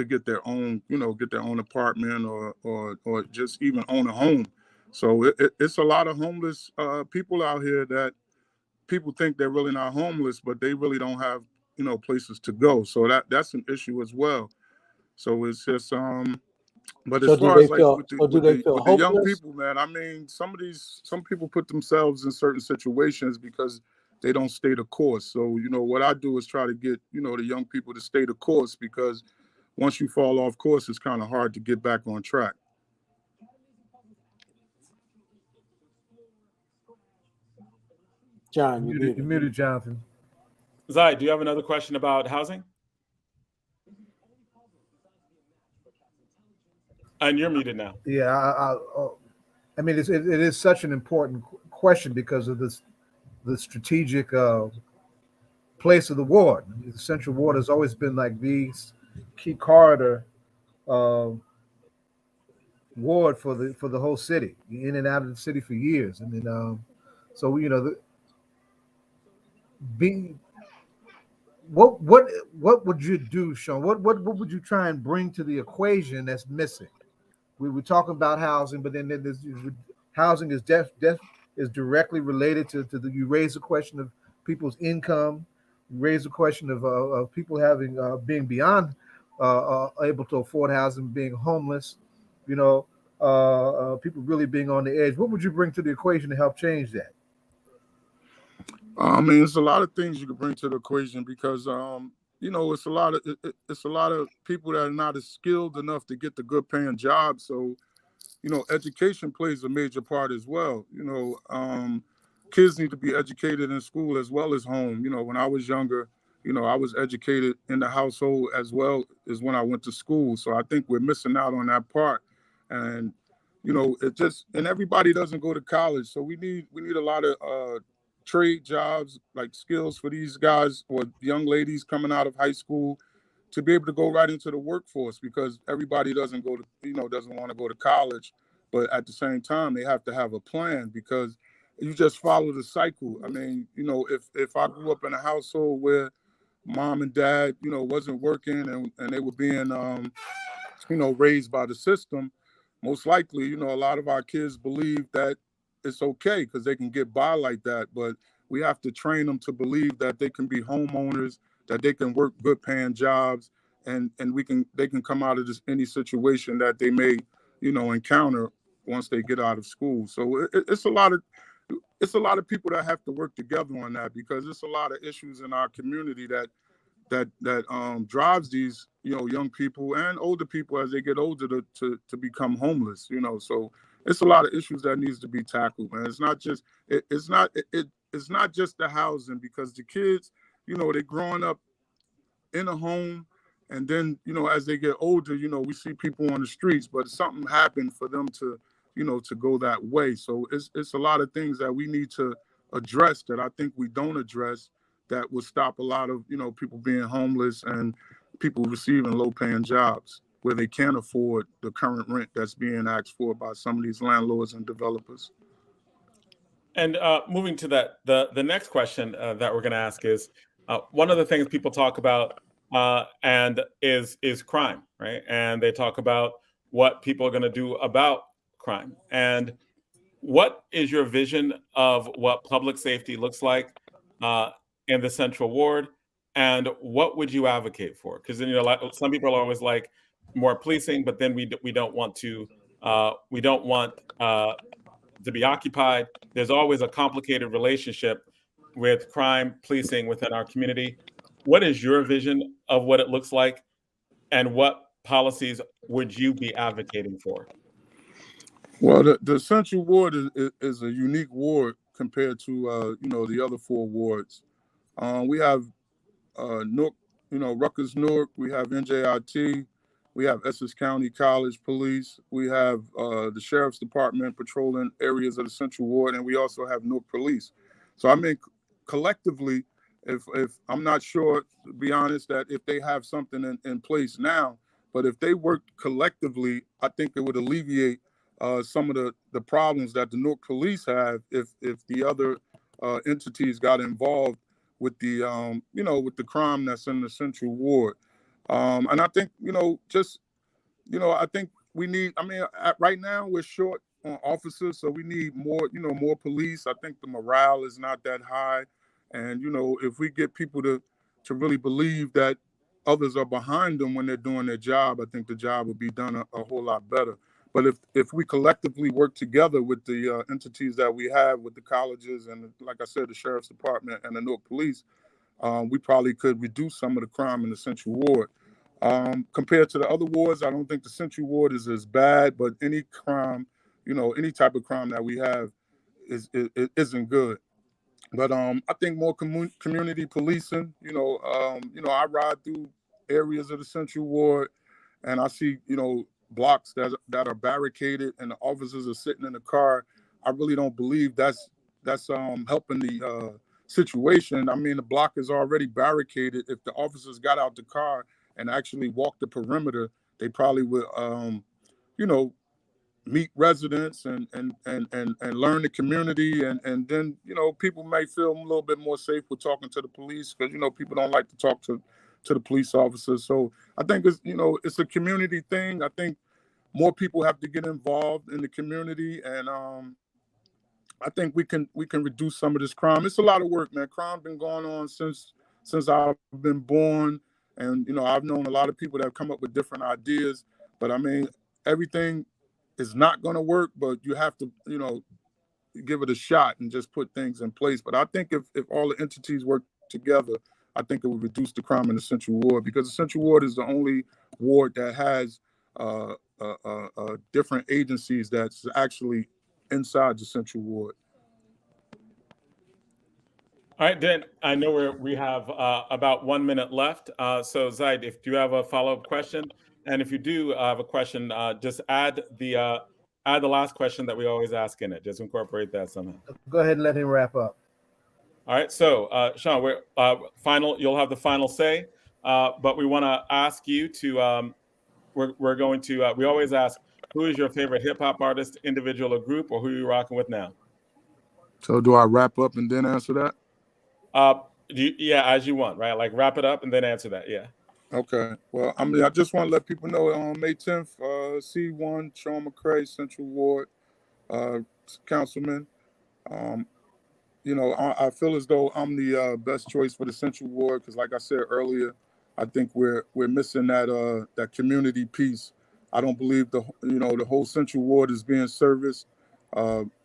get their own, apartment or just even own a home. So it's a lot of homeless people out here that people think they're really not homeless, but they really don't have, places to go. So that's an issue as well. So it's just but as far as like with the young people, man, I mean, some people put themselves in certain situations because they don't stay the course. So, what I do is try to get, the young people to stay the course, because once you fall off course, it's kind of hard to get back on track. John, you muted, Jonathan. Zaid, do you have another question about housing? And you're muted now. Yeah, I mean, it is such an important question because of the strategic place of the ward. The Central Ward has always been like the key corridor ward for the whole city, in and out of the city for years. I mean, so what would you do, Shaun? What would you try and bring to the equation that's missing? We were talking about housing, but then there's housing is is directly related to you raise the question of people's income, you raise the question of people having being beyond able to afford housing, being homeless, people really being on the edge. What would you bring to the equation to help change that? I mean, it's a lot of things you can bring to the equation because it's a lot of people that are not as skilled enough to get the good paying jobs. So, education plays a major part as well. Kids need to be educated in school as well as home. When I was younger, I was educated in the household as well as when I went to school. So I think we're missing out on that part. And, and everybody doesn't go to college. So we need a lot of trade jobs, like skills for these guys or young ladies coming out of high school to be able to go right into the workforce, because everybody doesn't doesn't want to go to college, but at the same time they have to have a plan, because you just follow the cycle. I mean, you know, if I grew up in a household where mom and dad, you know, wasn't working and they were being, you know, raised by the system, most likely, you know, a lot of our kids believe that it's okay because they can get by like that. But we have to train them to believe that they can be homeowners, that they can work good paying jobs, and they can come out of any situation that they may, you know, encounter once they get out of school. So it's a lot of people that have to work together on that, because it's a lot of issues in our community that drives these, you know, young people and older people as they get older to become homeless, you know. So it's a lot of issues that needs to be tackled, man. It's not just it's not just the housing, because the kids, you know, they're growing up in a home, and then, you know, as they get older, you know, we see people on the streets, but something happened for them to, you know, to go that way. So it's a lot of things that we need to address that I think we don't address, that would stop a lot of, you know, people being homeless and people receiving low-paying jobs where they can't afford the current rent that's being asked for by some of these landlords and developers. And moving to that, the next question that we're going to ask is, one of the things people talk about and is crime, right? And they talk about what people are going to do about crime. And what is your vision of what public safety looks like in the Central Ward, and what would you advocate for? Because, you know, some people are always like more policing, but then we don't want to be occupied. There's always a complicated relationship with crime policing within our community. What is your vision of what it looks like, and what policies would you be advocating for? Well, the Central Ward is a unique ward compared to you know, the other 4 wards. We have Newark, you know, Rutgers Newark. We have NJIT. We have Essex County College Police. We have the Sheriff's Department patrolling areas of the Central Ward, and we also have Newark Police. So I mean, collectively, if I'm not sure, to be honest, that if they have something in place now, but if they worked collectively, I think it would alleviate some of the problems that the Newark Police have if the other entities got involved with the you know, with the crime that's in the Central Ward. And I think, you know, just, you know, I think we need, I mean, right now we're short on officers, so we need more, you know, more police. I think the morale is not that high. And, you know, if we get people to really believe that others are behind them when they're doing their job, I think the job would be done a whole lot better. But if we collectively work together with the entities that we have, with the colleges and, like I said, the Sheriff's Department and the Newark Police, we probably could reduce some of the crime in the Central Ward. Compared to the other wards, I don't think the Central Ward is as bad, but any crime, you know, any type of crime that we have isn't good. But I think more community policing, you know, I ride through areas of the Central Ward and I see, you know, blocks that are barricaded and the officers are sitting in the car. I really don't believe that's helping the situation. I mean, the block is already barricaded. If the officers got out the car and actually walked the perimeter, they probably would, you know, meet residents and learn the community, and then, you know, people may feel a little bit more safe with talking to the police, because, you know, people don't like to talk to the police officers. So I think it's, you know, it's a community thing. I think more people have to get involved in the community, and I think we can reduce some of this crime. It's a lot of work, man. Crime been going on since I've been born, and, you know, I've known a lot of people that have come up with different ideas. But I mean, everything is not going to work, but you have to, you know, give it a shot and just put things in place. But I think if all the entities work together, I think it would reduce the crime in the Central Ward, because the Central Ward is the only ward that has different agencies that's actually inside the Central Ward. All right, Dan, I know we have about 1 minute left. So Zaid, if you have a follow-up question, and if you do have a question, just add the last question that we always ask in it. Just incorporate that somehow. Go ahead and let him wrap up. All right, so Shaun, we're you'll have the final say, but we want to ask you to, we're going to, we always ask, who is your favorite hip hop artist, individual or group, or who are you rocking with now? So do I wrap up and then answer that? Yeah, as you want, right? Like wrap it up and then answer that. Yeah. Okay. Well, I mean, I just want to let people know on May 10th, C1, Shaun McCray, Central Ward, councilman. You know, I feel as though I'm the best choice for the Central Ward because, like I said earlier, I think we're missing that community piece. I don't believe the whole Central Ward is being serviced.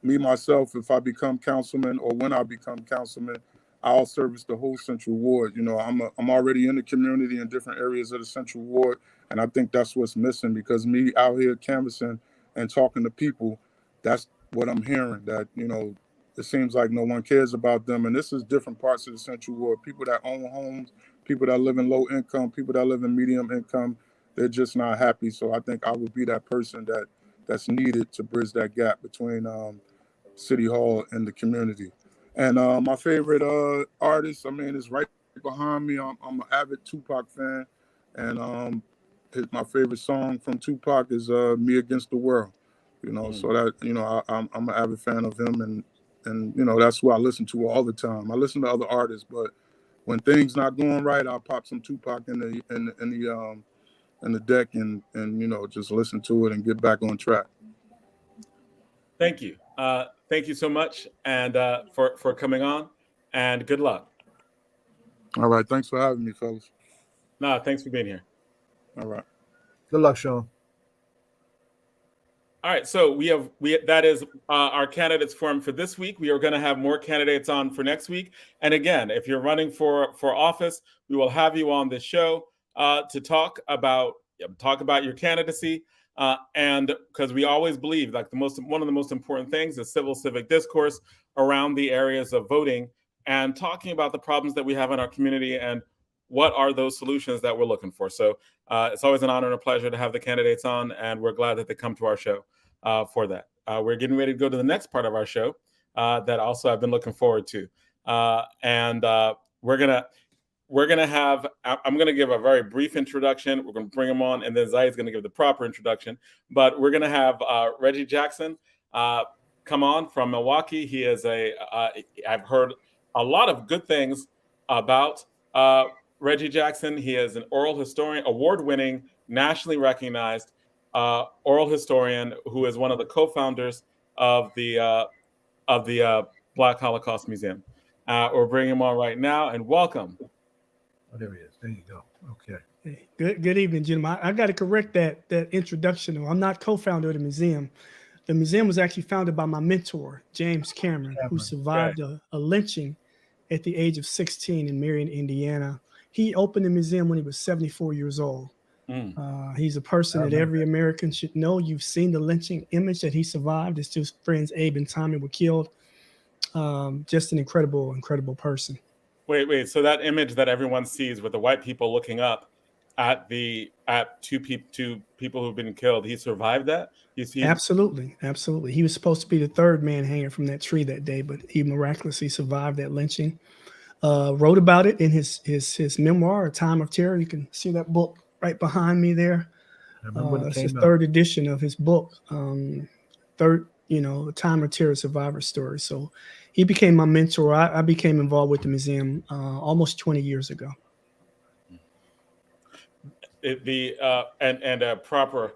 Me myself, if I become councilman or when I become councilman, I'll service the whole Central Ward. You know, I'm already in the community in different areas of the Central Ward, and I think that's what's missing because me out here canvassing and talking to people, that's what I'm hearing. That it seems like no one cares about them, and this is different parts of the Central Ward. People that own homes, people that live in low income, people that live in medium income, they're just not happy. So I think I would be that person that's needed to bridge that gap between City Hall and the community. And my favorite artist, I mean, is right behind me. I'm an avid Tupac fan, and my favorite song from Tupac is "Me Against the World." So that I'm an avid fan of him, and that's who I listen to all the time. I listen to other artists, but when things not going right, I'll pop some Tupac in the deck and just listen to it and get back on track. Thank you. Thank you so much, and for coming on, and good luck. All right. Thanks for having me, fellas. No, thanks for being here. All right. Good luck, Shaun. All right, so that is our candidates forum for this week. We are going to have more candidates on for next week. And again, if you're running for office, we will have you on this show to talk about your candidacy. And because we always believe like one of the most important things is civil civic discourse around the areas of voting and talking about the problems that we have in our community and what are those solutions that we're looking for. So it's always an honor and a pleasure to have the candidates on, and we're glad that they come to our show for that. We're getting ready to go to the next part of our show that also I've been looking forward to. And we're gonna have, I'm gonna give a very brief introduction. We're gonna bring him on, and then Zai's gonna give the proper introduction. But we're gonna have Reggie Jackson come on from Milwaukee. He is I've heard a lot of good things about Reggie Jackson. He is an oral historian, award-winning, nationally recognized oral historian who is one of the co-founders of the Black Holocaust Museum. We're bringing him on right now, and welcome. Oh, there he is. There you go. Okay. Hey, good evening, gentlemen. I got to correct that introduction. I'm not co-founder of the museum. The museum was actually founded by my mentor, James Cameron, who survived a lynching at the age of 16 in Marion, Indiana. He opened the museum when he was 74 years old. He's a person that every American should know. You've seen the lynching image that he survived. His two friends, Abe and Tommy, were killed. Just an incredible, incredible person. Wait. So that image that everyone sees with the white people looking up at two people who've been killed, he survived that? Absolutely. He was supposed to be the third man hanging from that tree that day, but he miraculously survived that lynching. Wrote about it in his memoir, A Time of Terror. You can see that book right behind me there. It's the third edition of his book, A Time of Terror survivor story. So he became my mentor. I became involved with the museum almost 20 years ago. And a proper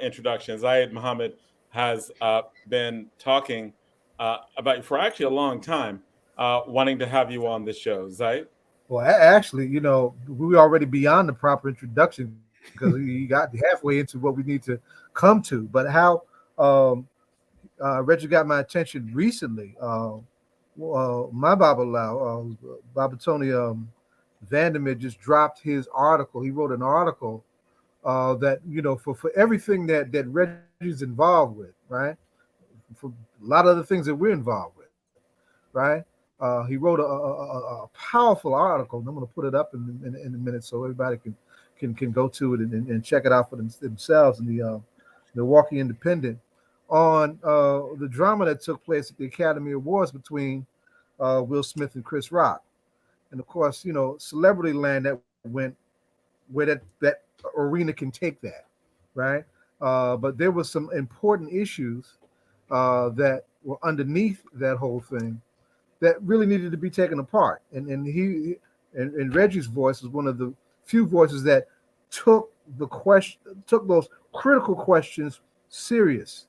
introduction. Zayed Muhammad has been talking about you for actually a long time, wanting to have you on this show. Zayed? Well, actually, we were already beyond the proper introduction because you got halfway into what we need to come to. But how Reggie got my attention recently, my Baba Tony Vandermeer just dropped his article. He wrote an article that, for everything that Reggie's involved with, right? For a lot of the things that we're involved with, right? He wrote a powerful article, and I'm going to put it up in a minute so everybody can go to it and check it out for themselves in the Milwaukee Independent on the drama that took place at the Academy Awards between Will Smith and Chris Rock. And of course, celebrity land that went where that arena can take that, right? But there was some important issues that were underneath that whole thing that really needed to be taken apart. And Reggie's voice is one of the few voices that took those critical questions serious,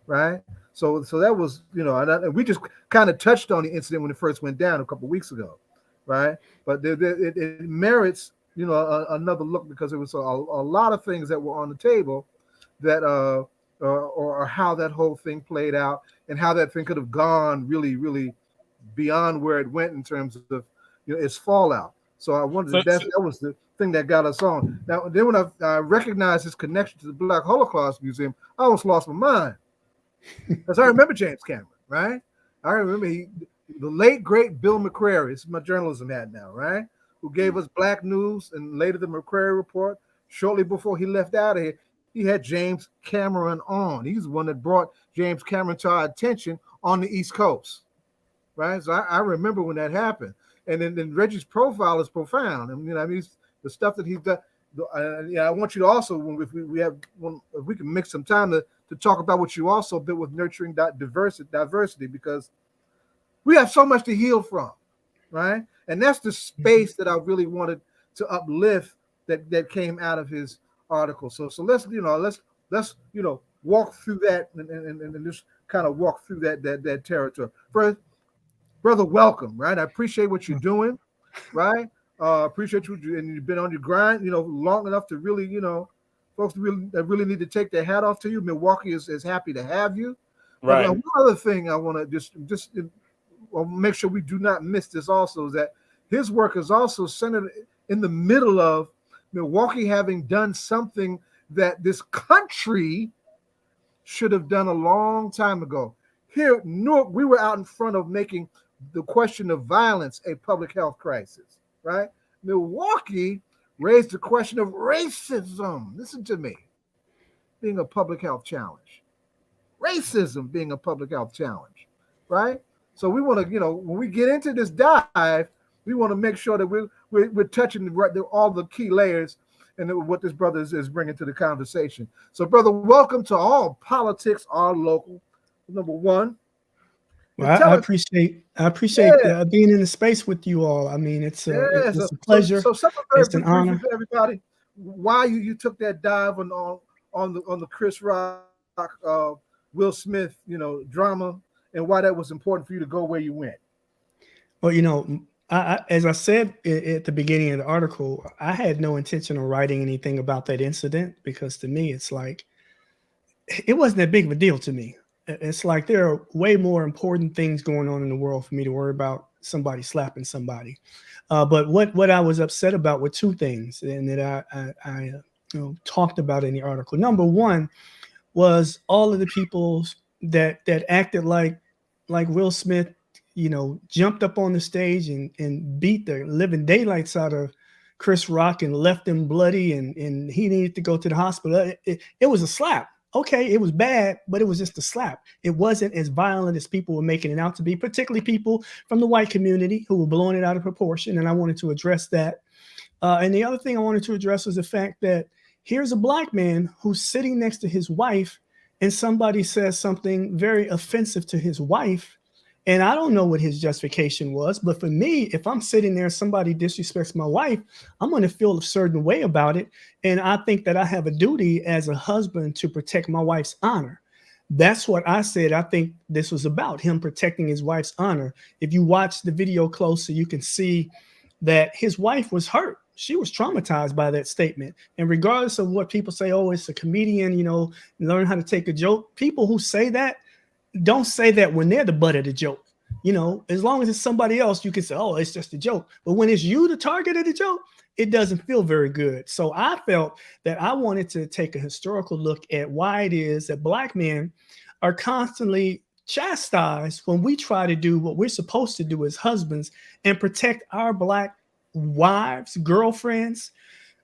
right? So that was, and we just kind of touched on the incident when it first went down a couple of weeks ago, right? But it merits, another look, because there was a lot of things that were on the table that or how that whole thing played out and how that thing could have gone really, really beyond where it went in terms of its fallout. So I wondered that was the thing that got us on. Now, then when I recognized his connection to the Black Holocaust Museum, I almost lost my mind, because I remember James Cameron, right? I remember the late great Bill McCray. This is my journalism hat now, right? Who gave us Black News and later the McCray Report. Shortly before he left out of here, he had James Cameron on. He's the one that brought James Cameron to our attention on the East Coast, right? So I remember when that happened. And then Reggie's profile is profound. The stuff that he's done. I want you to also, if we can make some time to talk about what you also did with nurturing diversity, because we have so much to heal from, right? And that's the space that I really wanted to uplift that came out of his article. So let's walk through that and just kind of walk through that territory. First, brother, welcome, right? I appreciate what you're doing, right? Appreciate you, and you've been on your grind, long enough to really, folks really need to take their hat off to you. Milwaukee is happy to have you. Right. One other thing I want to just make sure we do not miss this also is that his work is also centered in the middle of Milwaukee having done something that this country should have done a long time ago. Here in Newark, we were out in front of making the question of violence a public health crisis, right? Milwaukee raised the question of racism. Listen to me, being a public health challenge. Racism being a public health challenge, right? So we want to, when we get into this dive, we want to make sure that we're touching all the key layers and what this brother is bringing to the conversation. So, brother, welcome to All Politics Are Local. Number one. Well, I appreciate being in the space with you all. I mean, it's a pleasure. So it's an honor for everybody. Why you took that dive on the Chris Rock, Will Smith, drama, and why that was important for you to go where you went. Well, as I said at the beginning of the article, I had no intention of writing anything about that incident, because to me, it's like, it wasn't that big of a deal to me. It's like there are way more important things going on in the world for me to worry about somebody slapping somebody. But what I was upset about were two things, and that I talked about in the article. Number one was all of the people that acted like Will Smith, jumped up on the stage and beat the living daylights out of Chris Rock and left him bloody, and he needed to go to the hospital. It was a slap. Okay, it was bad, but it was just a slap. It wasn't as violent as people were making it out to be, particularly people from the white community who were blowing it out of proportion. And I wanted to address that. And the other thing I wanted to address was the fact that here's a Black man who's sitting next to his wife, and somebody says something very offensive to his wife. And I don't know what his justification was, but for me, if I'm sitting there, somebody disrespects my wife, I'm going to feel a certain way about it. And I think that I have a duty as a husband to protect my wife's honor. That's what I said. I think this was about him protecting his wife's honor. If you watch the video closer, you can see that his wife was hurt. She was traumatized by that statement. And regardless of what people say, oh, it's a comedian, learn how to take a joke. People who say that, don't say that when they're the butt of the joke. As long as it's somebody else, you can say, oh, it's just a joke. But when it's you, the target of the joke, it doesn't feel very good. So I felt that I wanted to take a historical look at why it is that Black men are constantly chastised when we try to do what we're supposed to do as husbands and protect our Black wives, girlfriends,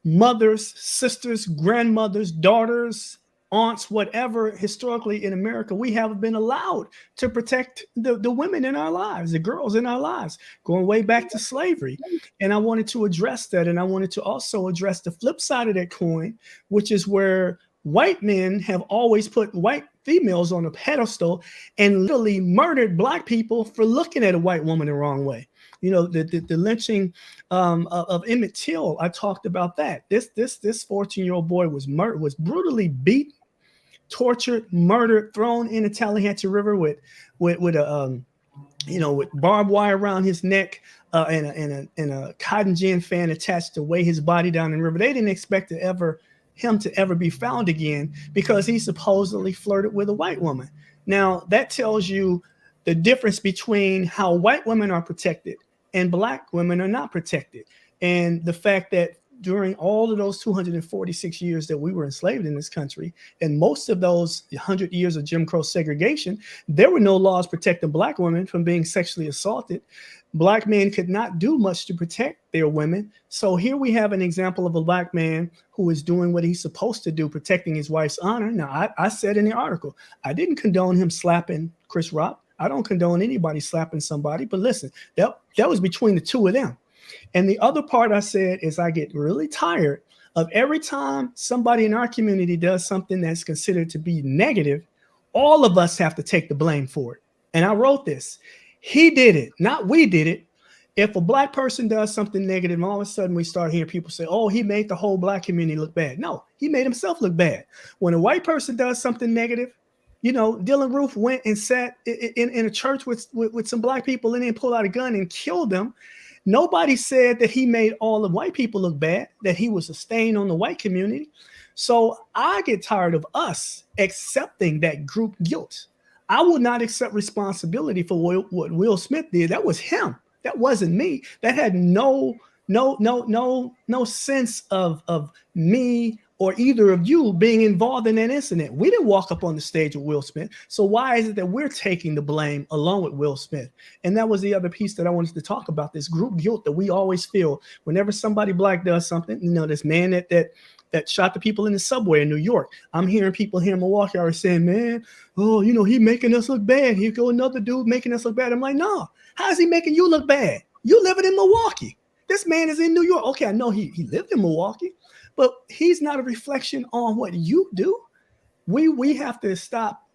mothers, sisters, grandmothers, daughters, aunts, whatever. Historically in America, we haven't been allowed to protect the women in our lives, the girls in our lives, going way back to slavery. And I wanted to address that. And I wanted to also address the flip side of that coin, which is where white men have always put white females on a pedestal and literally murdered black people for looking at a white woman the wrong way. You know, the lynching of Emmett Till, I talked about that. This 14-year-old boy was brutally beaten, tortured, murdered, thrown in the Tallahatchie River with a with barbed wire around his neck and a cotton gin fan attached to weigh his body down in the river. They didn't expect him to ever be found again because he supposedly flirted with a white woman. Now that tells you the difference between how white women are protected and black women are not protected, and the fact that during all of those 246 years that we were enslaved in this country, and most of those 100 years of Jim Crow segregation, there were no laws protecting black women from being sexually assaulted. Black men could not do much to protect their women. So here we have an example of a black man who is doing what he's supposed to do, protecting his wife's honor. Now, I said in the article, I didn't condone him slapping Chris Rock. I don't condone anybody slapping somebody, but listen, that was between the two of them. And the other part I said is I get really tired of every time somebody in our community does something that's considered to be negative, all of us have to take the blame for it. And I wrote this. He did it, not we did it. If a black person does something negative, and all of a sudden we start hearing people say, oh, he made the whole black community look bad. No, he made himself look bad. When a white person does something negative, you know, Dylan Roof went and sat in a church with some black people and then pulled out a gun and killed them. Nobody said that he made all the white people look bad, that he was a stain on the white community. So I get tired of us accepting that group guilt. I will not accept responsibility for what Will Smith did. That was him. That wasn't me. That had no sense of me or either of you being involved in that incident. We didn't walk up on the stage with Will Smith. So why is it that we're taking the blame along with Will Smith? And that was the other piece that I wanted to talk about, this group guilt that we always feel whenever somebody black does something. You know, this man that shot the people in the subway in New York. I'm hearing people here in Milwaukee are saying, man, oh, you know, he making us look bad. Here go another dude making us look bad. I'm like, no, how is he making you look bad? You living in Milwaukee. This man is in New York. Okay, I know he lived in Milwaukee, but he's not a reflection on what you do. We have to stop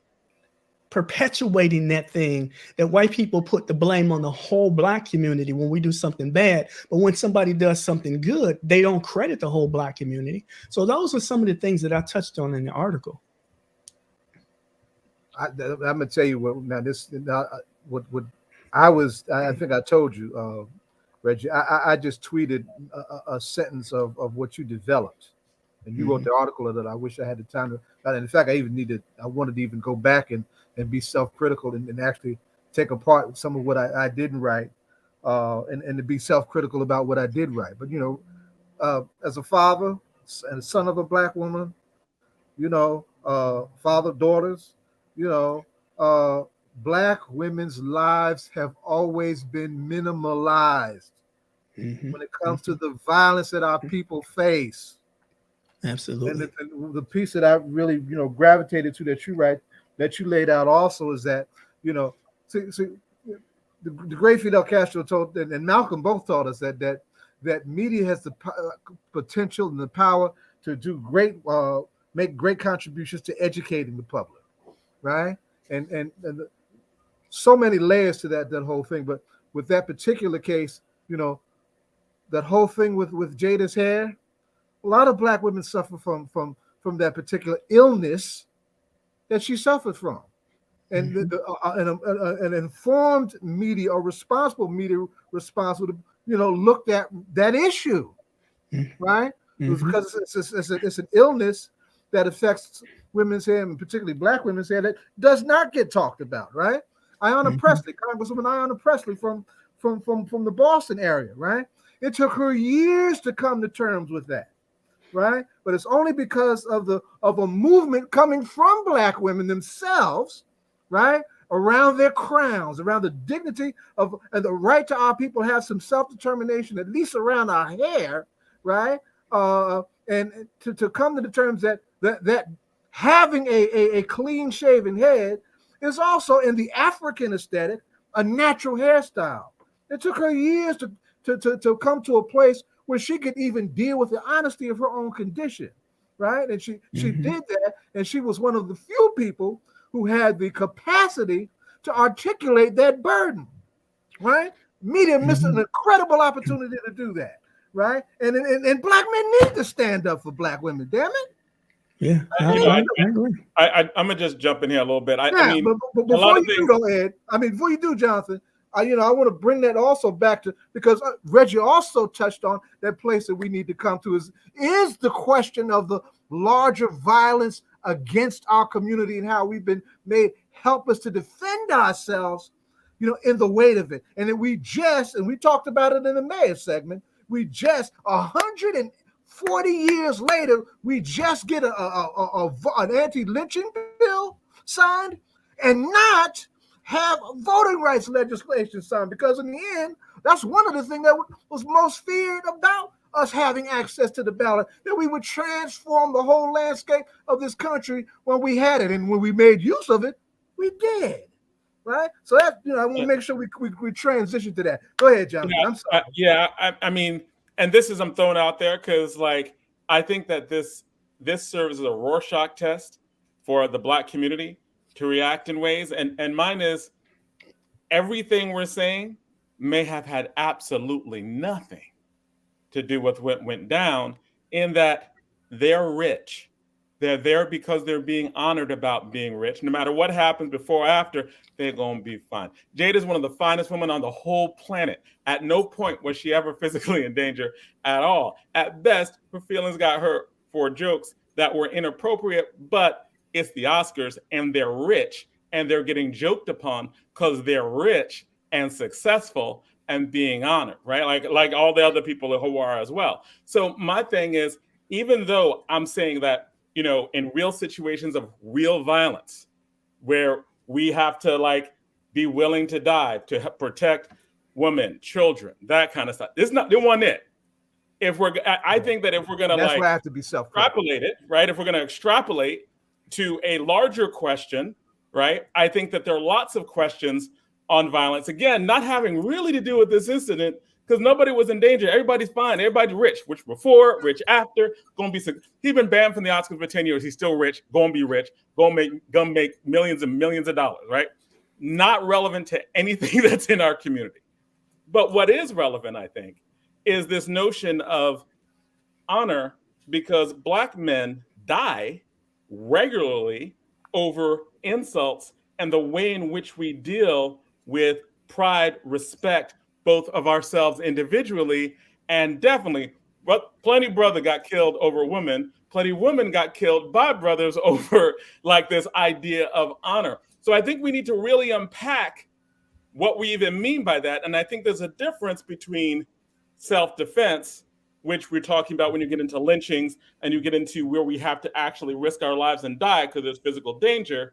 perpetuating that thing that white people put the blame on the whole black community when we do something bad. But when somebody does something good, they don't credit the whole black community. So those are some of the things that I touched on in the article. I'm gonna tell you what. Now what I think I told you, Reggie. I just tweeted a sentence of what you developed, and you wrote the article that I wish I had the time to. And in fact, I wanted to even go back and be self-critical and actually take apart some of what I didn't write, and to be self-critical about what I did write. But you know, as a father and a son of a black woman, you know, father, daughters, you know, black women's lives have always been minimalized when it comes to the violence that our people face. Absolutely. And the piece that I really, you know, gravitated to that you laid out also is that, you know, the great Fidel Castro told, and Malcolm both taught us that media has the potential and the power to do make great contributions to educating the public, right? And so many layers to that whole thing. But with that particular case, you know, that whole thing with Jada's hair, a lot of black women suffer from that particular illness that she suffered from. And an informed media or responsible media responsible to, you know, looked at that issue, right? Because it's an illness that affects women's hair, and particularly black women's hair, that does not get talked about, right? Ayanna Pressley, Congresswoman Ayanna Pressley from the Boston area, right? It took her years to come to terms with that, right? But it's only because of a movement coming from black women themselves, right? Around their crowns, around the dignity of and the right to our people have some self-determination, at least around our hair, right? And to come to the terms that having a clean shaven head is also in the African aesthetic a natural hairstyle. It took her years to come to a place where she could even deal with the honesty of her own condition, right? And she did that, and she was one of the few people who had the capacity to articulate that burden, right? Media missed an incredible opportunity to do that, right? And black men need to stand up for black women. Damn it. Yeah, I agree. I'm gonna just jump in here a little bit. I mean, but before you do, though, Ed, before you do, Jonathan, I want to bring that also back to, because Reggie also touched on that place that we need to come to is the question of the larger violence against our community and how we've been made helpless to defend ourselves, in the weight of it. And then we talked about it in the mayor segment. We just 140 years later, we just get an anti-lynching bill signed and not have voting rights legislation signed, because in the end, that's one of the things that was most feared about us having access to the ballot, that we would transform the whole landscape of this country when we had it. And when we made use of it, we did. Right? So that, I want to make sure we transition to that. Go ahead, John. I'm sorry. I mean, and this is, I'm throwing out there because, I think that this serves as a Rorschach test for the Black community to react in ways. And mine is, everything we're saying may have had absolutely nothing to do with what went down, in that they're rich. They're there because they're being honored about being rich. No matter what happens before or after, they're going to be fine. Jade is one of the finest women on the whole planet. At no point was she ever physically in danger at all. At best, her feelings got hurt for jokes that were inappropriate, but it's the Oscars and they're rich and they're getting joked upon because they're rich and successful and being honored, right? Like all the other people who are as well. So my thing is, even though I'm saying that, in real situations of real violence, where we have to be willing to die to protect women, children, that kind of stuff. It's not, they want it. I think that if we're going to I have to be extrapolate it, right? If we're going to extrapolate to a larger question, right? I think that there are lots of questions on violence. Again, not having really to do with this incident, because nobody was in danger. Everybody's fine. Everybody's rich. Rich before, rich after. He's been banned from the Oscars for 10 years. He's still rich. Going to be rich. Going to make millions and millions of dollars, right? Not relevant to anything that's in our community. But what is relevant, I think, is this notion of honor, because Black men die regularly over insults and the way in which we deal with pride, respect, both of ourselves individually, and definitely, plenty brother got killed over women. Plenty women got killed by brothers over this idea of honor. So I think we need to really unpack what we even mean by that. And I think there's a difference between self-defense, which we're talking about when you get into lynchings and you get into where we have to actually risk our lives and die because there's physical danger,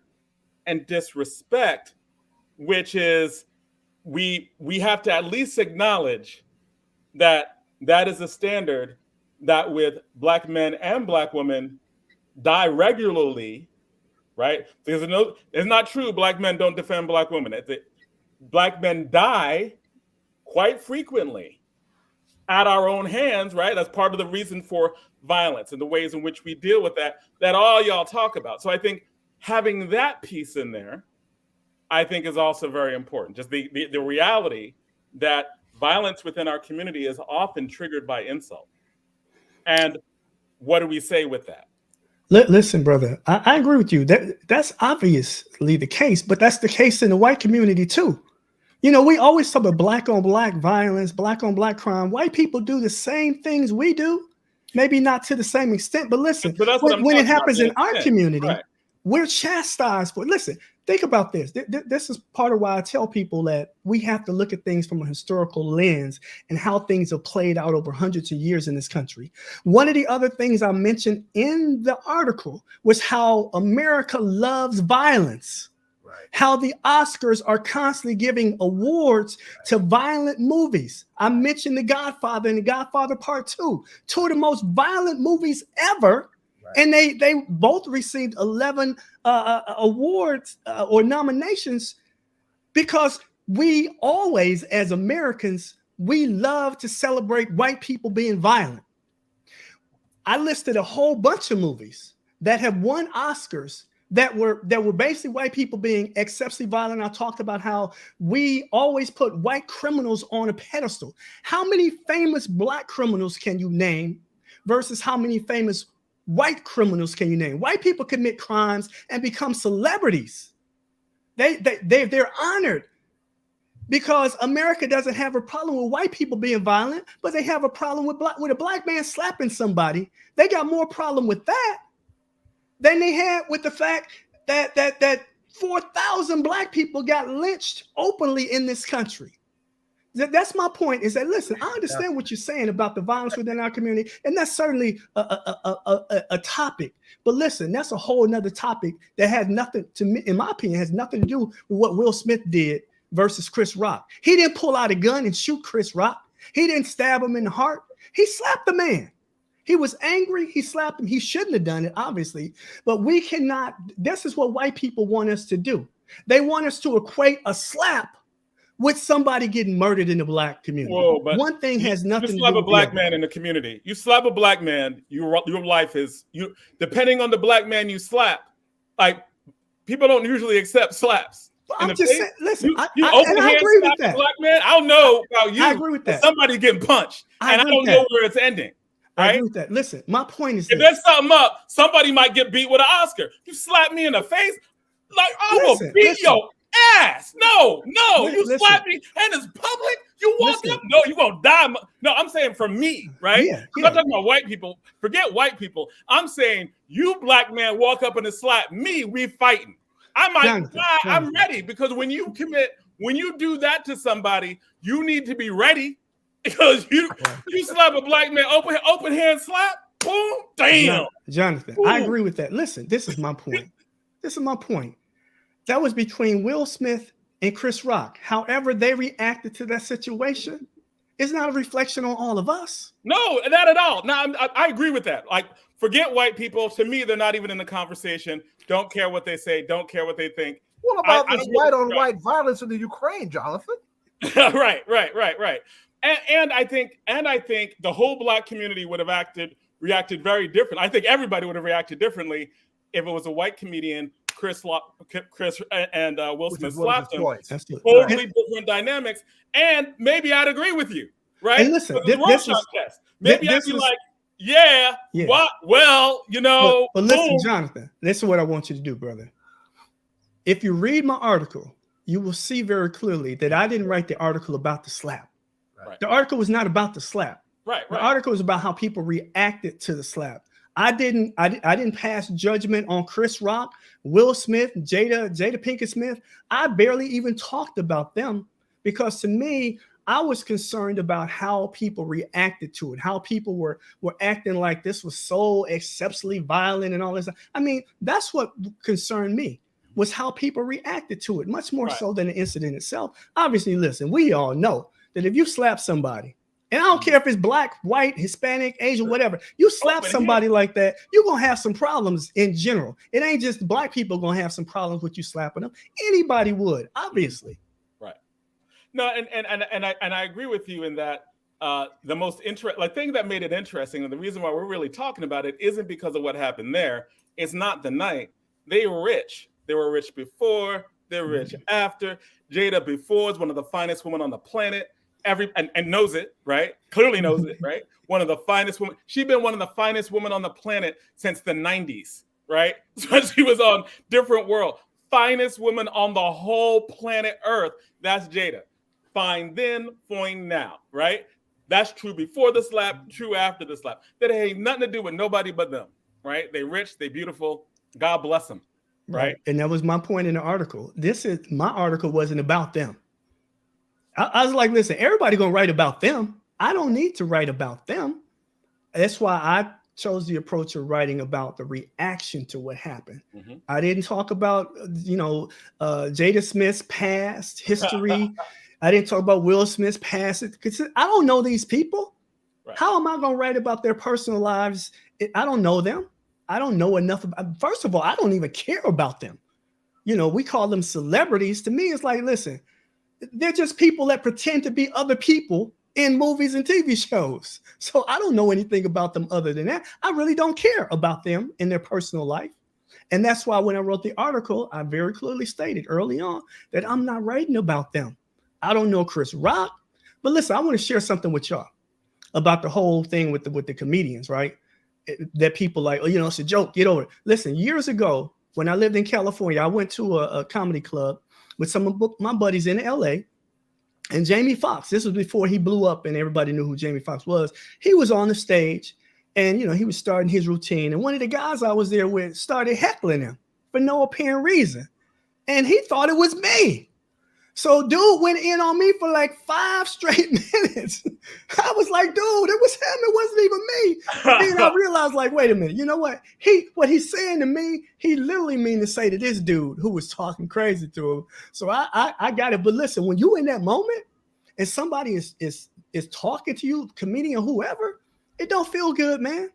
and disrespect, which is we have to at least acknowledge that is a standard that with Black men and Black women die regularly, right? Because it's not true Black men don't defend Black women. Black men die quite frequently at our own hands, right? That's part of the reason for violence and the ways in which we deal with that all y'all talk about. So I think having that piece in there, I think, is also very important. Just the reality that violence within our community is often triggered by insult. And what do we say with that? Listen, brother, I agree with you. That's obviously the case, but that's the case in the white community too. We always talk about Black on Black violence, Black on Black crime. White people do the same things we do, maybe not to the same extent, but listen, when it happens in our community, right, we're chastised for. Listen, think about this. This is part of why I tell people that we have to look at things from a historical lens and how things have played out over hundreds of years in this country. One of the other things I mentioned in the article was how America loves violence. How the Oscars are constantly giving awards to violent movies. I mentioned The Godfather and The Godfather Part 2, two of the most violent movies ever. Right. And they both received 11 awards or nominations, because we always, as Americans, we love to celebrate white people being violent. I listed a whole bunch of movies that have won Oscars that were basically white people being exceptionally violent. I talked about how we always put white criminals on a pedestal. How many famous black criminals can you name versus how many famous white criminals can you name? White people commit crimes and become celebrities. They're honored because America doesn't have a problem with white people being violent, but they have a problem with a black man slapping somebody. They got more problem with that than they had with the fact that 4,000 black people got lynched openly in this country. That's my point, is that, listen, I understand what you're saying about the violence within our community, and that's certainly a topic. But listen, that's a whole nother topic that has nothing, to me, in my opinion, has nothing to do with what Will Smith did versus Chris Rock. He didn't pull out a gun and shoot Chris Rock. He didn't stab him in the heart. He slapped the man. He was angry. He slapped him. He shouldn't have done it, obviously. But we cannot. This is what white people want us to do. They want us to equate a slap with somebody getting murdered in the black community. Whoa, but one thing has nothing to do with you slap a black man in the community. You slap a black man, your life is, you. Depending on the black man you slap, like, people don't usually accept slaps. I'm just saying, listen, I agree with that. Black man, I don't know about you. I agree with that. Somebody getting punched, and I don't know where it's ending. Right? I agree with that. Listen, my point is, if there's something up, somebody might get beat with an Oscar. You slap me in the face, like, I will beat your ass. No, you slap me and it's public. You walk up, no, you gonna die. No, I'm saying for me, right? I'm not talking about white people. Forget white people. I'm saying you black man walk up and slap me, we fighting. I might die. I'm ready, because when you do that to somebody, you need to be ready, because you slap a black man, open hand slap, boom, damn. Jonathan, I agree with that. Listen, this is my point. That was between Will Smith and Chris Rock. However they reacted to that situation is not a reflection on all of us. No, not at all. No, I agree with that. Like, forget white people. To me, they're not even in the conversation. Don't care what they say. Don't care what they think. What about this white-on-white violence in the Ukraine, Jonathan? Right. And I think the whole black community would have reacted very different. I think everybody would have reacted differently if it was a white comedian, Chris and Will Smith slapped him. Totally different dynamics. And maybe I'd agree with you, right? And listen, maybe I'd be like, yeah. What? Well, But listen, Jonathan, this is what I want you to do, brother. If you read my article, you will see very clearly that I didn't write the article about the slap. Right. The article was not about the slap. Right. The article was about how people reacted to the slap. I didn't pass judgment on Chris Rock, Will Smith, Jada Pinkett Smith. I barely even talked about them, because to me, I was concerned about how people reacted to it, how people were acting like this was so exceptionally violent and all this. I mean, that's what concerned me, was how people reacted to it, much more so than the incident itself. Obviously, listen, we all know that if you slap somebody, and I don't care if it's black, white, Hispanic, Asian, whatever, you slap somebody like that, you're going to have some problems in general. It ain't just black people going to have some problems with you slapping them. Anybody would, obviously. Right. No, and I agree with you in that the most thing that made it interesting, and the reason why we're really talking about it, isn't because of what happened there. It's not the night. They were rich. They were rich before. They're rich after. Jada before is one of the finest women on the planet. And knows it, right? Clearly knows it, right? One of the finest women. She's been one of the finest women on the planet since the 90s, right? So she was on Different World. Finest woman on the whole planet Earth. That's Jada. Fine then, fine now, right? That's true before the slap, true after the slap. That ain't nothing to do with nobody but them, right? They rich, they beautiful. God bless them, right? And that was my point in the article. My article wasn't about them. I was like, listen, everybody gonna write about them. I don't need to write about them. That's why I chose the approach of writing about the reaction to what happened. I didn't talk about, Jada Smith's past history. I didn't talk about Will Smith's past, because I don't know these people. Right. How am I gonna write about their personal lives? I don't know them. I don't know enough about. First of all, I don't even care about them. We call them celebrities. To me, it's like, listen, they're just people that pretend to be other people in movies and TV shows. So I don't know anything about them other than that. I really don't care about them in their personal life. And that's why when I wrote the article, I very clearly stated early on that I'm not writing about them. I don't know Chris Rock. But listen, I want to share something with y'all about the whole thing with the comedians, right? That people like, oh, you know, it's a joke, get over it. Listen, years ago, when I lived in California, I went to a comedy club with some of my buddies in LA. And Jamie Foxx, this was before he blew up and everybody knew who Jamie Foxx was. He was on the stage and, you know, he was starting his routine. And one of the guys I was there with started heckling him for no apparent reason. And he thought it was me. So dude went in on me for like 5 straight minutes. I was like, dude, it was him. It wasn't even me. And then I realized, like, wait a minute. You know what? What he's saying to me, he literally mean to say to this dude who was talking crazy to him. So I got it. But listen, when you in that moment and somebody is talking to you, comedian, whoever, it don't feel good, man.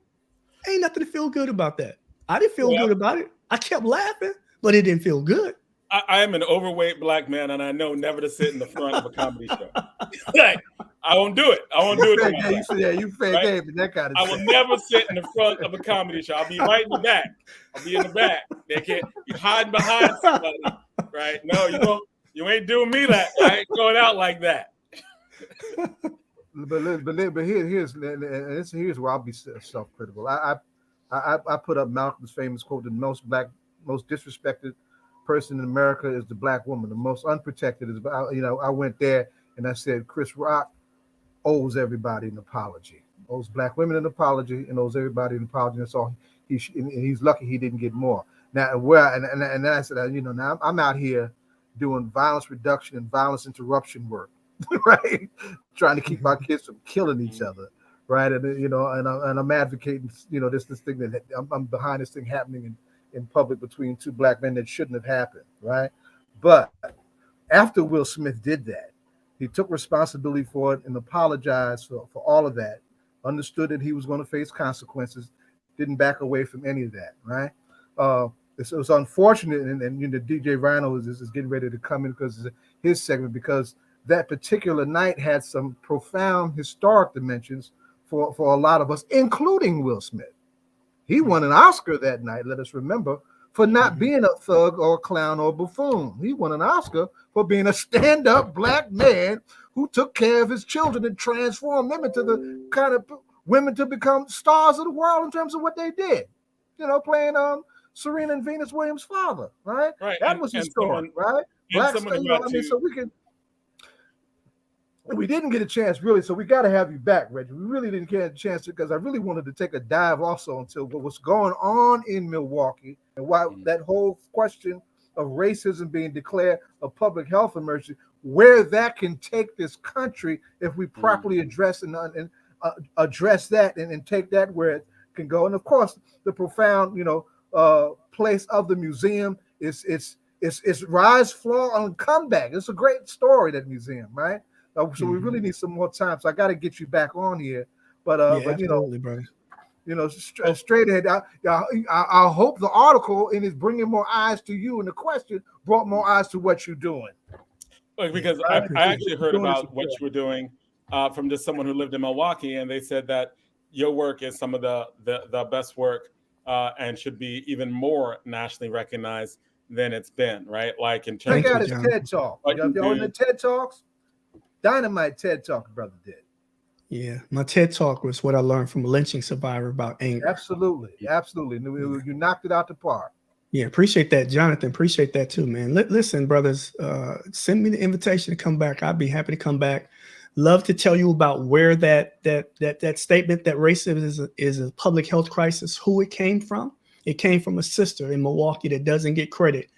Ain't nothing to feel good about that. I didn't feel good about it. I kept laughing, but it didn't feel good. I am an overweight black man, and I know never to sit in the front of a comedy show. Like, I won't do it. I won't do it. You fake game, that kind of I will never sit in the front of a comedy show. I'll be right in the back. I'll be in the back. They can't. You hiding behind somebody, right? No, you ain't doing me that. I ain't going out like that. But here's where I'll be self-critical. I put up Malcolm's famous quote: "The most disrespected person in America is the black woman. The most unprotected is." I went there and I said Chris Rock owes everybody an apology, owes black women an apology, and owes everybody an apology. That's all. He's lucky he didn't get more. Now and I said, now I'm out here doing violence reduction and violence interruption work, right? Trying to keep our kids from killing each other, right? And I'm advocating, this thing that I'm behind this thing happening in public between 2 black men that shouldn't have happened, right? But after Will Smith did that, he took responsibility for it and apologized for all of that, understood that he was going to face consequences, didn't back away from any of that, right? It was unfortunate, and DJ Rhino is getting ready to come in because it's his segment, because that particular night had some profound historic dimensions for a lot of us, including Will Smith. He won an Oscar that night, let us remember, for not being a thug or a clown or a buffoon. He won an Oscar for being a stand-up black man who took care of his children and transformed them into the kind of women to become stars of the world in terms of what they did. Playing Serena and Venus Williams' father, right? That was his story, right? Black, so we can. We didn't get a chance, really, so we got to have you back, Reggie. We really didn't get a chance because I really wanted to take a dive also into what's going on in Milwaukee and why that whole question of racism being declared a public health emergency, where that can take this country if we properly address address that and take that where it can go. And of course, the profound, place of the museum is its rise, fall, and comeback. It's a great story, that museum, right? So we really need some more time. So I got to get you back on here. But absolutely, brother. Straight ahead. I hope the article is bringing more eyes to you, and the question brought more eyes to what you're doing. Because I actually heard about what you were doing from just someone who lived in Milwaukee, and they said that your work is some of the best work and should be even more nationally recognized than it's been, right? Like in terms of his TED Talk. On the TED Talks. Dynamite TED Talk, brother did. Yeah, my TED Talk was what I learned from a lynching survivor about anger. Absolutely. You knocked it out the park. Yeah, appreciate that, Jonathan. Appreciate that too, man. Listen, brothers, send me the invitation to come back. I'd be happy to come back. Love to tell you about where that statement that racism is a public health crisis, who it came from. It came from a sister in Milwaukee that doesn't get credit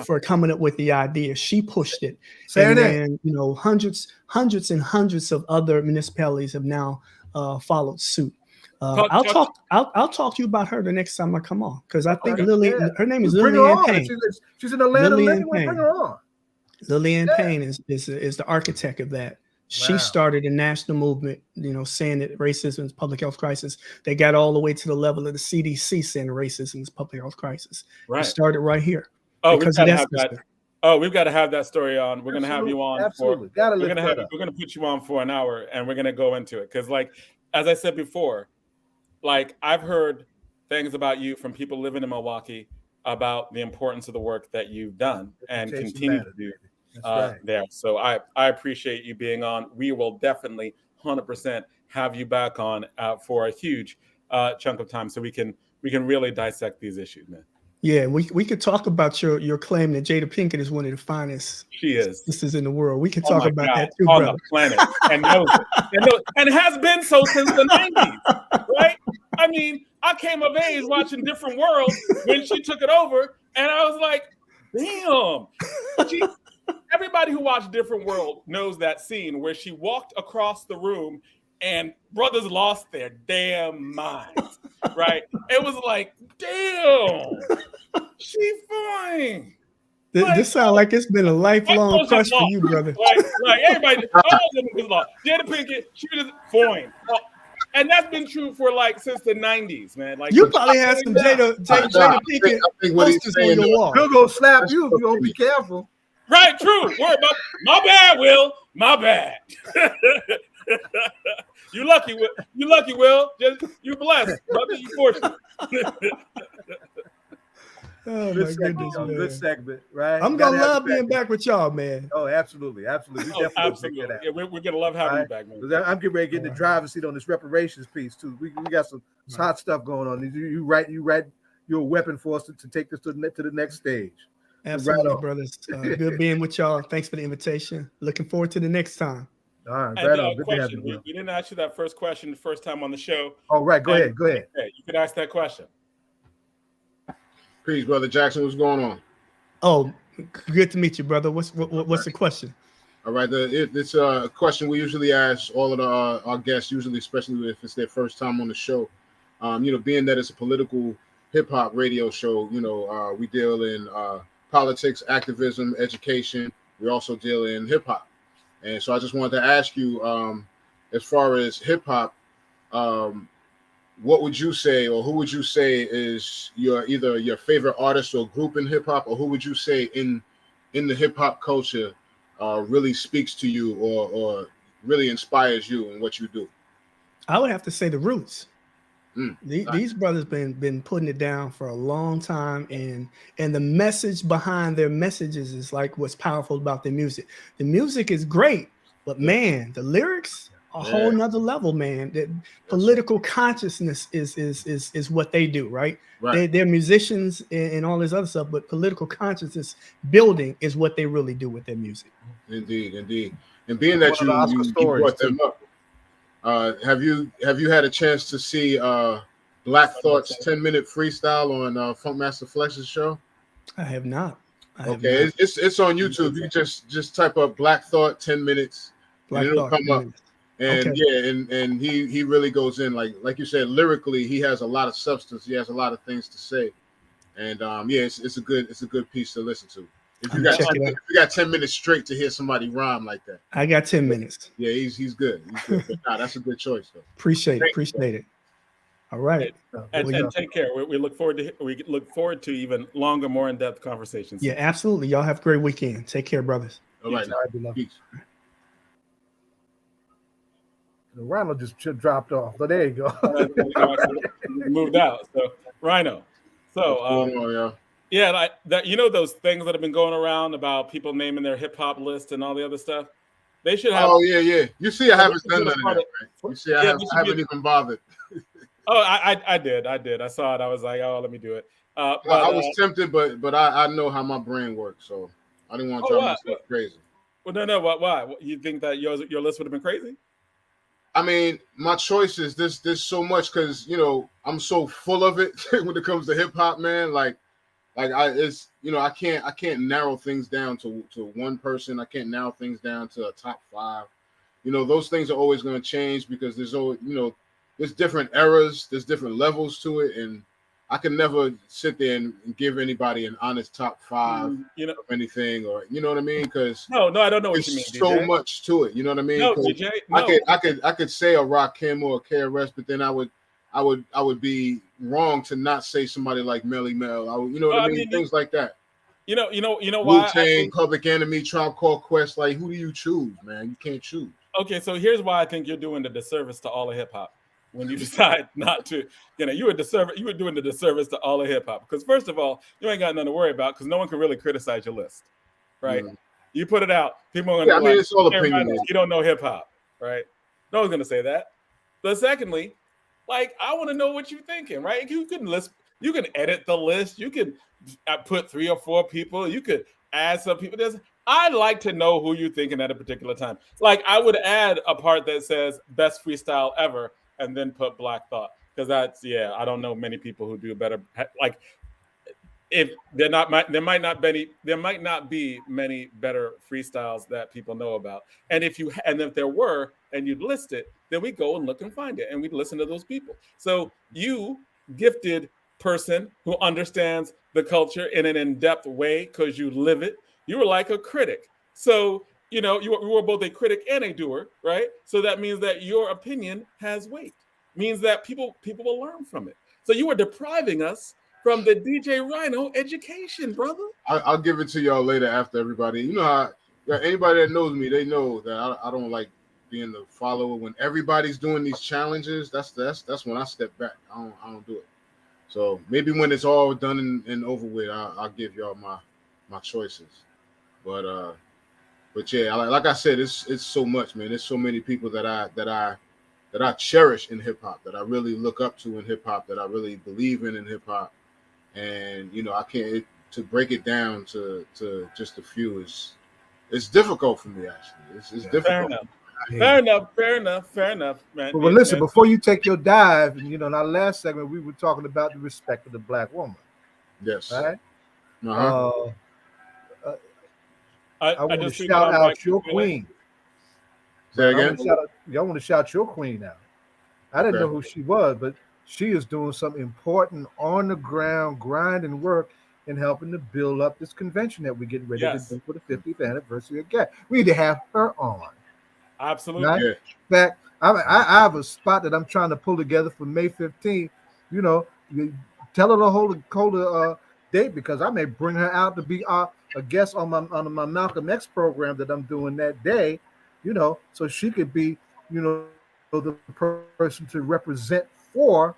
for coming up with the idea. She pushed it. Then, hundreds and hundreds of other municipalities have now followed suit. I'll talk to you about her the next time I come on, because I think her name is Lillian Payne. She's in Atlanta. Lillian Bring her on. Lillian Payne is the architect of that. She started a national movement, saying that racism is a public health crisis. They got all the way to the level of the CDC saying racism is a public health crisis. Right. It started right here. Oh, we gotta have that. Oh, we've got to have that story on. We're gonna have you on Absolutely. Gotta we're lift gonna that have up. we're gonna put you on for an hour, and we're gonna go into it because, like, as I said before, like I've heard things about you from people living in Milwaukee about the importance of the work that you've done and Reputation continue matters, to do That's right. there. So I appreciate you being on. We will definitely 100% have you back on for a huge chunk of time so we can really dissect these issues, man. Yeah, we could talk about your claim that Jada Pinkett is one of the finest She is. sisters in the world. We can Oh talk my about God, that too, on brother. the planet, and knows it, and has been so since the 90s, right? I mean, I came of age watching Different World when she took it over, and I was like, damn. Everybody who watched Different World knows that scene where she walked across the room and brothers lost their damn minds, right? It was like, damn, she fine. This sounds like it's been a lifelong crush for you, brother. Like everybody, all of them was lost. Jada Pinkett, she was fine. And that's been true for like since the 90s, man. Like you probably had some Jada Pinkett posters on your wall. He'll go slap you if you don't be careful. Right, true. Worry about my bad, Will. My bad. You lucky, Will. You lucky, Will. You blessed, brother. You fortunate. Oh Good my segment, goodness, y'all. man. Good segment, right? I'm Gotta gonna have love you being back with y'all, man. Oh, absolutely. We definitely Absolutely. make that Yeah, happen. we're gonna love having you back, man. 'Cause I'm getting ready to get in the driver's seat on this reparations piece too. We got some hot stuff going on. You right. You're a weapon for us to take this to the next stage. Absolutely, Right on. brothers. Good being with y'all. Thanks for the invitation. Looking forward to the next time. All right, And right on. Good to have question. you. We didn't ask you that first question the first time on the show. Oh, right. Go ahead. Okay, you can ask that question. Peace, brother Jackson. What's going on? Oh, good to meet you, brother. What's the question? All right, it's a question we usually ask all of our guests, usually, especially if it's their first time on the show. Being that it's a political hip hop radio show, we deal in politics, activism, education. We also deal in hip hop, and so I just wanted to ask you, as far as hip hop, what would you say, or who would you say is either your favorite artist or group in hip hop, or who would you say in the hip hop culture really speaks to you or really inspires you in what you do? I would have to say the Roots. Nice. These brothers been putting it down for a long time, and the message behind their messages is like what's powerful about their music. The music is great, but man, the lyrics a whole nother level, man. That political consciousness is what they do, right? They're musicians and all this other stuff, but political consciousness building is what they really do with their music. Indeed. And being that you brought them up, have you had a chance to see Black Thought's 10-minute freestyle on Funkmaster Flex's show? I have not. Okay, it's on YouTube. You just type up Black Thought 10 minutes, and it'll come up. And and he really goes in, like you said, lyrically, he has a lot of substance. He has a lot of things to say, and it's a good piece to listen to. If you got 10 minutes straight to hear somebody rhyme like that. I got 10 minutes. Yeah, he's good. But that's a good choice though. Appreciate it. All right. And take care. We look forward to even longer, more in-depth conversations. Yeah, absolutely. Y'all have a great weekend. Take care, brothers. All right. Peace. Rhino just dropped off. So there you go. Moved out. So Rhino. So those things that have been going around about people naming their hip hop list and all the other stuff. They should have. Oh yeah. You see, I haven't done none of that. Right? You see, I haven't even bothered. Oh, I did. I saw it. I was like, oh, let me do it. I was tempted, but I know how my brain works, so I didn't want to drive myself crazy. Well, no. Why? You think that your list would have been crazy? I mean, my choices. There's so much because I'm so full of it when it comes to hip hop, man. I can't narrow things down to one person. I can't narrow things down to a top 5. Those things are always going to change because there's always there's different eras, there's different levels to it, and I can never sit there and give anybody an honest top 5 of anything, or you know what I mean? Because no, I don't know what you mean. There's so much to it, you know what I mean? No, DJ, no. I could say a Rakim or a KRS, but then I would be wrong to not say somebody like Melly Mel. You know what I mean? Things like that. You know Wu why? Tang, Public Enemy, Tribe Called Quest. Like, who do you choose, man? You can't choose. Okay, so here's why I think you're doing the disservice to all of hip hop when you decide not to. You were doing the disservice to all of hip hop because first of all, you ain't got nothing to worry about because no one can really criticize your list, right? Mm. You put it out, people are gonna be like, it's all "Hey, opinion. Rhino, you don't know hip hop, right?" No one's gonna say that. But secondly, like I want to know what you're thinking, right? You can edit the list, you can put 3 or 4 people, you could add some people. I'd like to know who you're thinking at a particular time. Like I would add a part that says best freestyle ever and then put Black Thought because I don't know many people who do better. Like if there might not be many better freestyles that people know about. And if there were and you'd list it, then we go and look and find it and we'd listen to those people. So you gifted person who understands the culture in an in-depth way because you live it. You were like a critic. So, you were both a critic and a doer, right? So that means that your opinion has weight. Means that people will learn from it. So you were depriving us from the DJ Rhino education, brother. I'll give it to y'all later after everybody. You know how anybody that knows me, they know that I don't like being the follower. When everybody's doing these challenges, that's when I step back. I don't do it. So maybe when it's all done and over with, I'll give y'all my choices. But yeah, like I said, it's so much, man. There's so many people that I cherish in hip hop, that I really look up to in hip hop, that I really believe in hip hop, and I can't to break it down to just a few. It's difficult for me actually. It's difficult. Fair enough, man. But listen, before you take your dive, in our last segment we were talking about the respect of the Black woman. Yes. Right. Uh-huh. I want to shout out your queen. Say again? I want to shout your queen out. I didn't know who she was, but she is doing some important on the ground grinding work and helping to build up this convention that we're getting ready to do for the 50th anniversary again. We need to have her on. Absolutely. Right? Yeah. In fact, I have a spot that I'm trying to pull together for May 15th. You tell her to hold a date because I may bring her out to be a guest on my Malcolm X program that I'm doing that day, so she could be, the person to represent for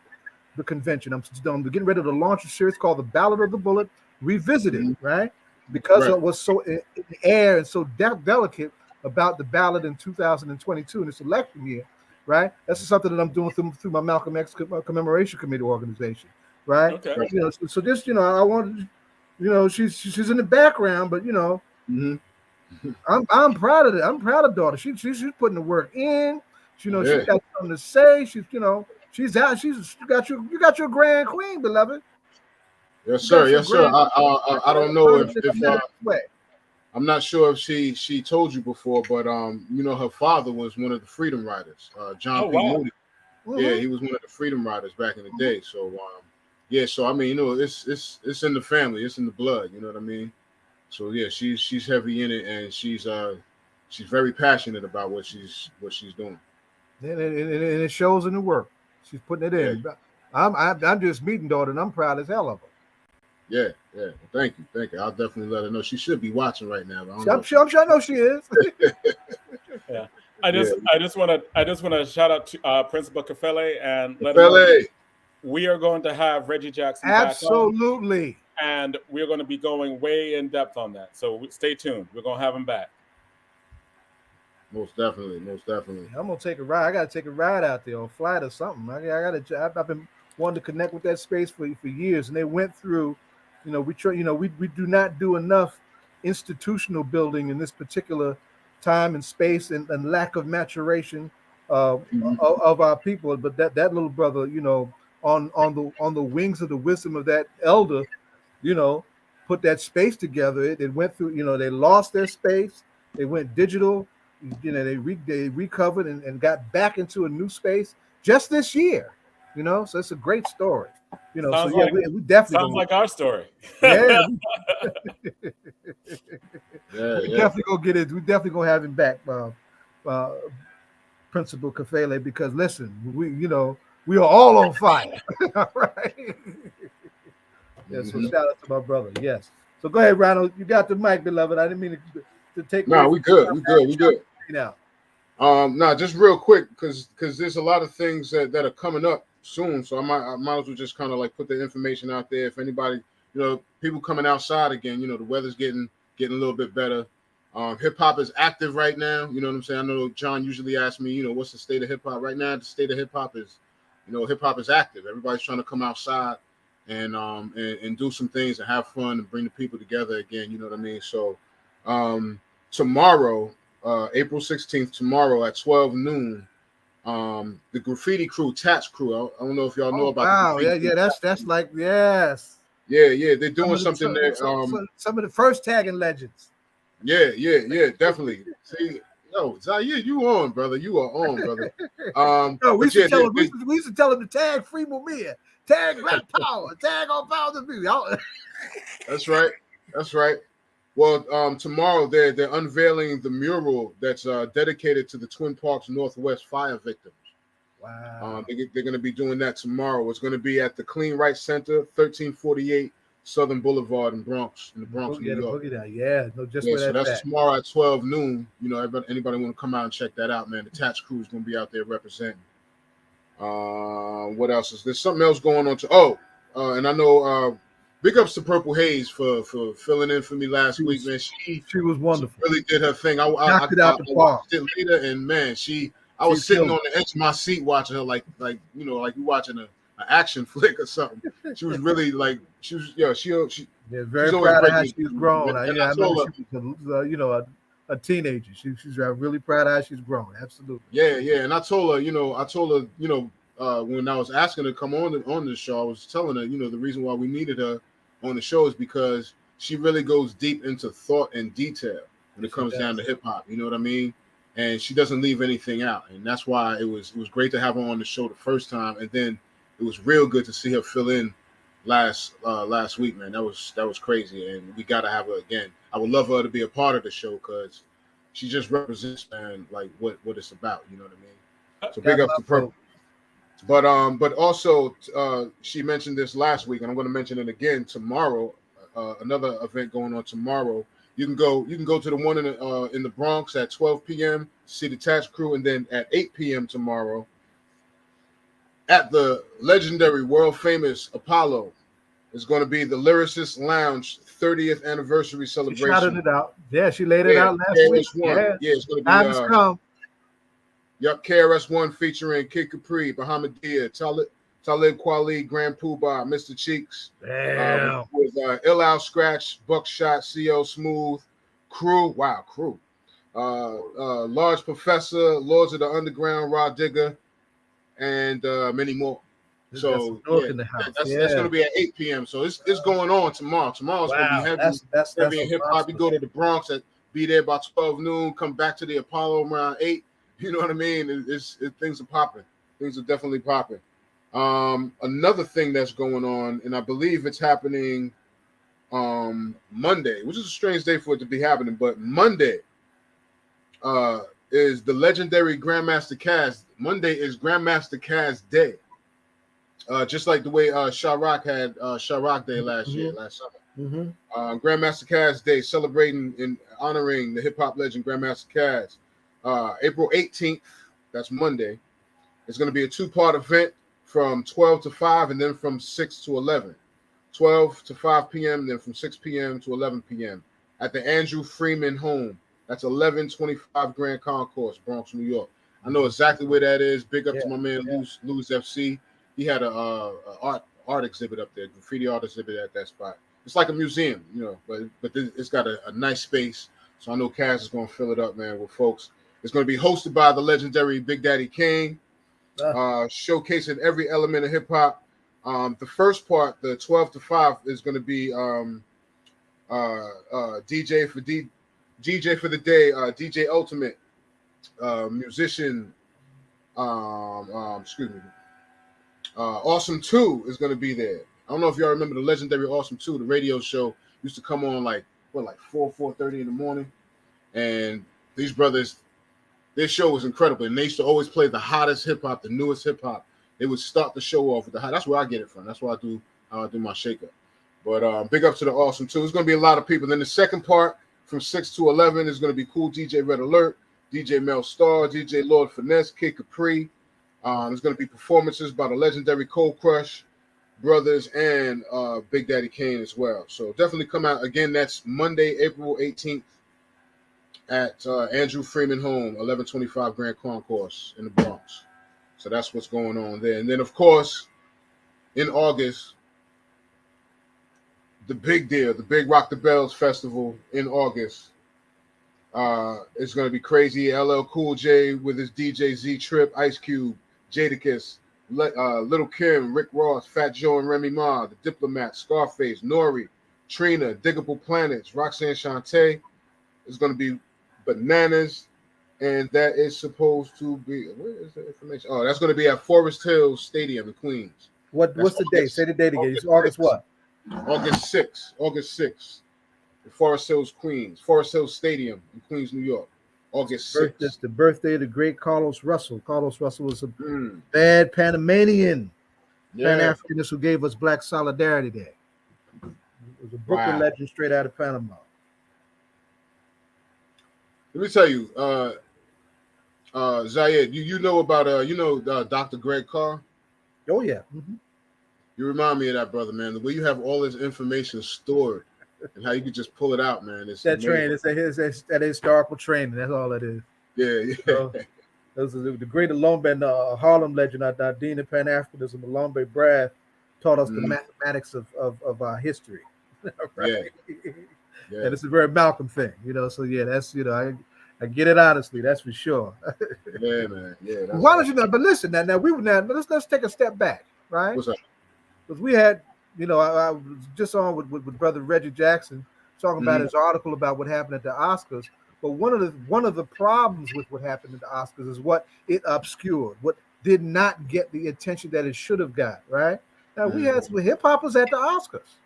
the convention. I'm getting ready to launch a series called The Ballad of the Bullet Revisited, right? Because it was so in the air and so delicate about the ballad in 2022 in this election year, right? That's something that I'm doing through my Malcolm X Commemoration Committee organization, right? Okay. So just I wanted, she's in the background, but Mm-hmm. I'm proud of it. I'm proud of daughter. She's putting the work in. She's got something to say. She's out. You got your grand queen, beloved. Yes, sir. Yes, sir. I don't know if I'm not sure if she told you before, but her father was one of the Freedom Riders, John P. Moody. Mm-hmm. Yeah, he was one of the Freedom Riders back in the day. So so I mean, it's in the family, it's in the blood. You know what I mean? So yeah, she's heavy in it, and she's very passionate about what she's doing. And it shows in the work. She's putting it in. Yeah. I'm just meeting daughter, and I'm proud as hell of her. Yeah. Well, thank you. I'll definitely let her know. She should be watching right now. I'm sure I know she is. Yeah. I just want to shout out to Principal Kafele and let him know we are going to have Reggie Jackson absolutely back on, and we're going to be going way in depth on that. So stay tuned. We're going to have him back. Most definitely. I'm gonna take a ride. I gotta take a ride out there on flight or something. I've been wanting to connect with that space for years, and they went through. We do not do enough institutional building in this particular time and space, and lack of maturation of our people. But that little brother, on the wings of the wisdom of that elder, put that space together. It went through. They lost their space. They went digital. They recovered and got back into a new space just this year. So it's a great story. We definitely sounds like our story. Yeah. We definitely gonna get it. We definitely gonna have him back, Principal Kafele, because listen, we are all on fire. All right. Yeah, so shout out to my brother. Yes. So go ahead, Rhino. You got the mic, beloved. I didn't mean to take. No, we good. We good. We good. Now, no, just real quick, because there's a lot of things that are coming up soon. So I might as well just kind of like put the information out there. If anybody, people coming outside again, the weather's getting a little bit better. Hip hop is active right now. You know what I'm saying? I know John usually asks me, what's the state of hip hop right now? The state of hip hop is, hip hop is active. Everybody's trying to come outside and do some things and have fun and bring the people together again. You know what I mean? So tomorrow, April 16th, tomorrow at 12 noon, the graffiti crew, Tats crew. I don't know if y'all know about. Wow, the graffiti yeah, that's like yes. Yeah, they're doing something there. Some of the first tagging legends. Yeah, definitely. See, Zaire, you on, brother. You are on, brother. No, we used to tell them to tag Free Mumia, tag Black Power, tag all powers of beauty. That's right. Well, tomorrow they're unveiling the mural that's dedicated to the Twin Parks Northwest fire victims. Wow. They're going to be doing that tomorrow. It's going to be at the Clean Rights Center, 1348 Southern Boulevard in the Bronx, New York. So that's tomorrow at 12 noon. Anybody want to come out and check that out, man? The Tats crew is going to be out there representing. What else is there? Something else going on? And I know big ups to Purple Haze for filling in for me last week, man. She was wonderful. She really did her thing. I watched it later, and man, I was sitting on the edge of my seat watching her, like you watching an action flick or something. She was really very proud of how she's grown. I know she was a teenager. She's really proud of how she's grown. Absolutely. Yeah. And I told her, when I was asking her to come on the show, I was telling her, the reason why we needed her on the show is because she really goes deep into thought and detail when it comes down to hip hop. You know what I mean? And she doesn't leave anything out, and that's why it was great to have her on the show the first time, and then it was real good to see her fill in last week, man. That was crazy, and we got to have her again. I would love her to be a part of the show because she just represents, man, like what it's about. You know what I mean? So big up to Purple. But also she mentioned this last week, and I'm going to mention it again tomorrow. Another event going on tomorrow. You can go to the one in the Bronx at 12 p.m. see the Tats crew, and then at 8 p.m. tomorrow at the legendary world famous Apollo is going to be the Lyricist Lounge 30th anniversary celebration. She shouted it out. Yeah, she laid it out last week. Yeah, it's going to be. KRS-One featuring Kid Capri, Bahamadia, Talib Kweli, Grand Poobah, Mr. Cheeks, with Ill Out Scratch, Buckshot, CO Smooth, Crew, Large Professor, Lords of the Underground, Rod Digger, and many more. So that's going to be at 8 p.m. So it's going on tomorrow. Tomorrow's going to be heavy. That's heavy in hip hop. You go to the Bronx, be there by 12 noon. Come back to the Apollo around 8. You know what I mean? Things are popping. Things are definitely popping. Another thing that's going on, and I believe it's happening Monday, which is a strange day for it to be happening, but Monday is the legendary Grandmaster Caz. Monday is Grandmaster Caz Day. Just like the way Chirac had Chirac Day last summer. Mm-hmm. Grandmaster Caz Day, celebrating and honoring the hip-hop legend Grandmaster Caz. April 18th, that's Monday. It's going to be a two-part event from 12 to 5 and then from 6 to 11. 12 to 5 p.m., then from 6 p.m. to 11 p.m. at the Andrew Freeman home. That's 1125 Grand Concourse, Bronx, New York. I know exactly where that is. Big up to my man, Louis FC. He had a art exhibit up there, graffiti art exhibit at that spot. It's like a museum, but it's got a nice space. So I know Caz is going to fill it up, man, with folks. It's going to be hosted by the legendary Big Daddy Kane, showcasing every element of hip hop. The first part, the 12 to 5, is going to be DJ for the day, DJ Ultimate, musician. Awesome 2 is going to be there. I don't know if y'all remember the legendary Awesome 2, the radio show used to come on like 4:30 in the morning, and these brothers, their show was incredible, and they used to always play the hottest hip hop, the newest hip hop. They would start the show off with the hot. That's where I get it from. That's why I do my shake up. But big ups to the awesome too. There's going to be a lot of people. Then the second part from 6 to 11 is going to be Cool DJ Red Alert, DJ Mel Star, DJ Lord Finesse, Kid Capri. There's going to be performances by the legendary Cold Crush Brothers and Big Daddy Kane as well. So definitely come out. Again, that's Monday, April 18th at Andrew Freeman Home, 1125 Grand Concourse in the Bronx. So that's what's going on there. And then, of course, in August, the big deal, the big Rock the Bells Festival in August. It's going to be crazy. LL Cool J with his DJ Z Trip, Ice Cube, Jadakiss, Little Kim, Rick Ross, Fat Joe and Remy Ma, The Diplomat, Scarface, Nori, Trina, Diggable Planets, Roxanne Shante. It's going to be bananas. And that is supposed to be, where is the information? Oh, that's going to be at Forest Hills Stadium in Queens. What's the date? Say the date again. It's August what? August 6th. August 6th. Forest Hills, Queens. Forest Hills Stadium in Queens, New York. August 6th. It's the birthday of the great Carlos Russell. Carlos Russell was a bad Panamanian Pan-Africanist who gave us Black Solidarity Day. It was a Brooklyn legend straight out of Panama. Let me tell you, Zayed, you know about Dr. Greg Carr? Oh yeah. You remind me of that brother, man. The way you have all this information stored and how you can just pull it out, man. It's that train. It's that historical training. That's all it is. Yeah. So, those are the great Alombe, Harlem legend, our Dean of Pan-Africanism, Alombe Brad, taught us the mathematics of our history. Right? Yeah. And it's a very Malcolm thing, So that's I get it honestly, that's for sure. Yeah, man. Yeah. Why don't you know? But listen, now let's take a step back, right? What's up? Because we had, I was just on with brother Reggie Jackson talking about his article about what happened at the Oscars. But one of the problems with what happened at the Oscars is what it obscured, what did not get the attention that it should have got. Right now, we had some hip hoppers at the Oscars,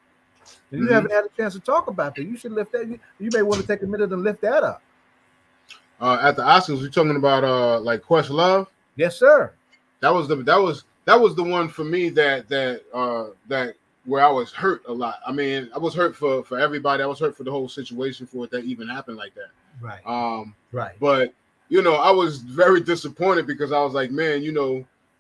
and you haven't had a chance to talk about that. You should lift that. You may want to take a minute and lift that up. At the Oscars, we're talking about like Questlove. Yes, sir. That was the one for me that where I was hurt a lot. I mean, I was hurt for everybody. I was hurt for the whole situation for it that even happened like that. Right. Right. But I was very disappointed because I was like, man,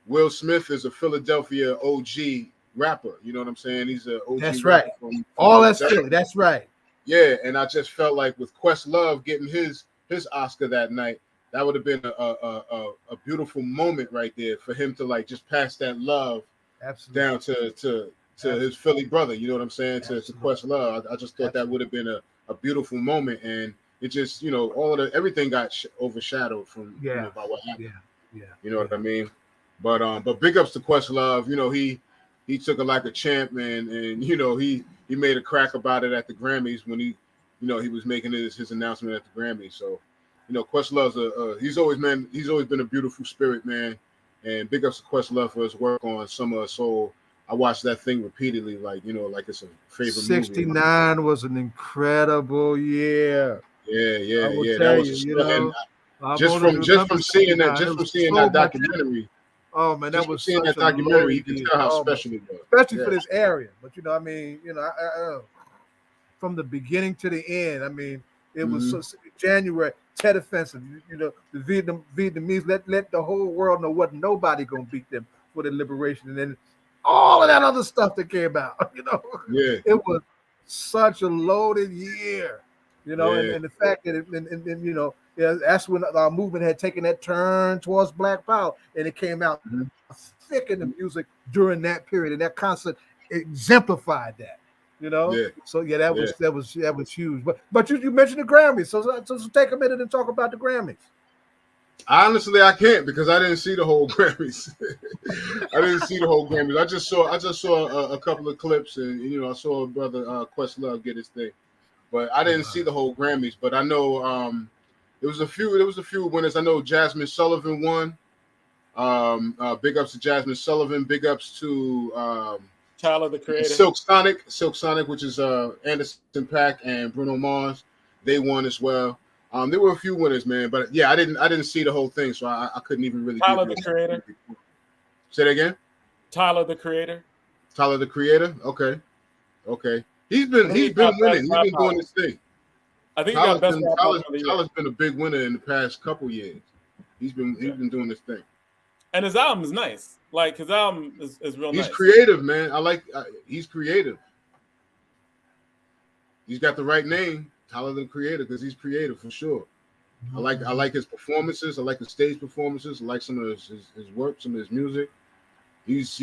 Will Smith is a Philadelphia OG rapper. You know what I'm saying? He's an OG. That's right. From all that's Philly. That's right. Yeah, and I just felt like with Questlove getting his Oscar that night, that would have been a beautiful moment right there for him to like just pass that love down to his Philly brother. You know what I'm saying? To Questlove. I just thought that would have been a beautiful moment, and it just everything got overshadowed from by what happened. Yeah. You know what I mean? But big ups to Questlove. He took it like a champ, man, and he made a crack about it at the Grammys when he was making his announcement at the Grammys. So, Questlove's he's always been a beautiful spirit, man. And big ups to Questlove for his work on Summer of Soul. I watched that thing repeatedly, like it's a favorite 69 movie. was an incredible year. Yeah. That was just from seeing that documentary. Oh man, that was seeing that documentary. You can tell how special it was, especially for this area. But from the beginning to the end, I mean, it was January, Tet Offensive. The Vietnamese let the whole world know what nobody gonna beat them for the liberation, and then all of that other stuff that came out. It was such a loaded year. And the fact that that's when our movement had taken that turn towards Black Power, and it came out thick in the music during that period, and that concert exemplified that. So that was huge. But you mentioned the Grammys, so take a minute and talk about the Grammys. Honestly, I can't because I didn't see the whole Grammys. I just saw a couple of clips, and I saw brother Questlove get his thing, but I didn't see the whole Grammys. But I know there was a few winners. I know Jasmine Sullivan won. Big ups to Jasmine Sullivan. Big ups to Tyler the Creator. Silk Sonic, which is Anderson .Paak and Bruno Mars. They won as well. There were a few winners, man, but yeah, I didn't see the whole thing, so I couldn't even really. Tyler the Creator. Say that again. Tyler the Creator. Okay. Okay. He's been winning. He's been doing this thing. I think he got best rap album of the year. Tyler's been a big winner in the past couple years. He's been doing this thing. And his album is nice. Like his album is real nice. He's creative, man. He's creative. He's got the right name, Tyler the Creator, because he's creative for sure. I like his performances. I like his stage performances. I like some of his work, some of his music. He's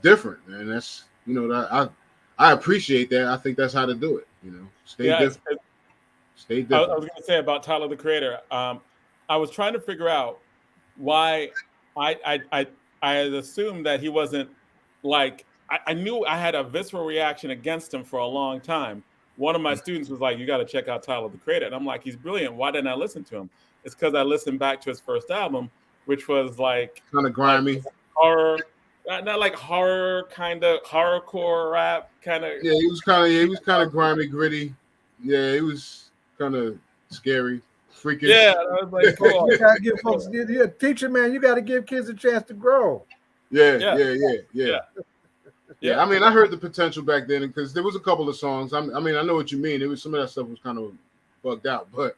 different, man. That's I appreciate that. I think that's how to do it. Stay different. Stay different. I was going to say about Tyler the Creator. I was trying to figure out why I had assumed that he wasn't like I knew I had a visceral reaction against him for a long time. One of my students was like, "You got to check out Tyler the Creator," and I'm like, "He's brilliant. Why didn't I listen to him?" It's because I listened back to his first album, which was like kind of grimy, horror. Not like horror, kind of horrorcore rap, kind of. Yeah, he was kind of grimy, gritty. Yeah, it was kind of scary, freakish. Yeah, I was like, cool. You gotta give folks, teacher, man. You got to give kids a chance to grow. Yeah. I mean, I heard the potential back then because there was a couple of songs. I mean, I know what you mean. It was some of that stuff was kind of bugged out, but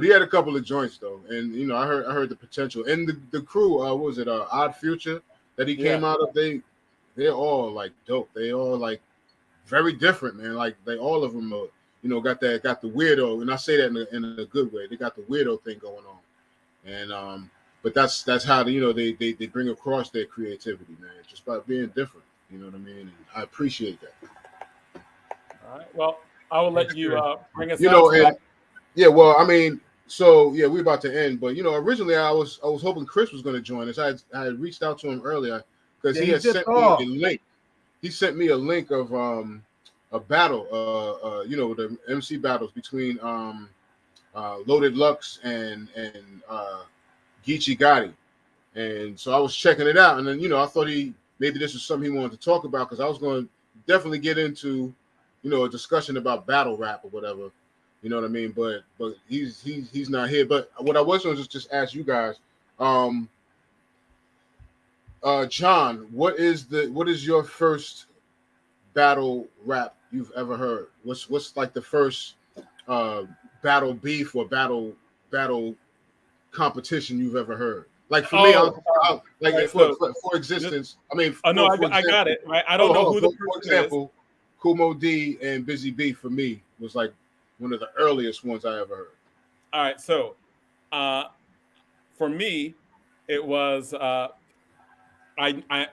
he had a couple of joints though, and I heard the potential. And the crew, what was it? Odd Future. That he came out of, they're all like dope. They all like very different, man. Like they all of them, got the weirdo, and I say that in a good way. They got the weirdo thing going on, and but that's how they bring across their creativity, man. Just by being different, you know what I mean. And I appreciate that. All right. Well, I will let you bring us. Well, I mean. So we're about to end, but originally I was hoping Chris was going to join us. I had reached out to him earlier because he had sent me a link. He sent me a link of a battle, the MC battles between Loaded Lux and Geechee Gotti, and so I was checking it out, and then I thought maybe this was something he wanted to talk about because I was going to definitely get into a discussion about battle rap or whatever. You know what I mean? But he's not here. But what I was going to just ask you guys, John, what is your first battle rap you've ever heard? What's like the first battle beef or battle competition you've ever heard? Like for me, for existence. I mean, I got it. Right? I don't know who the person for example, is. Kumo D and Busy B for me was like one of the earliest ones I ever heard. All right, so for me, it was I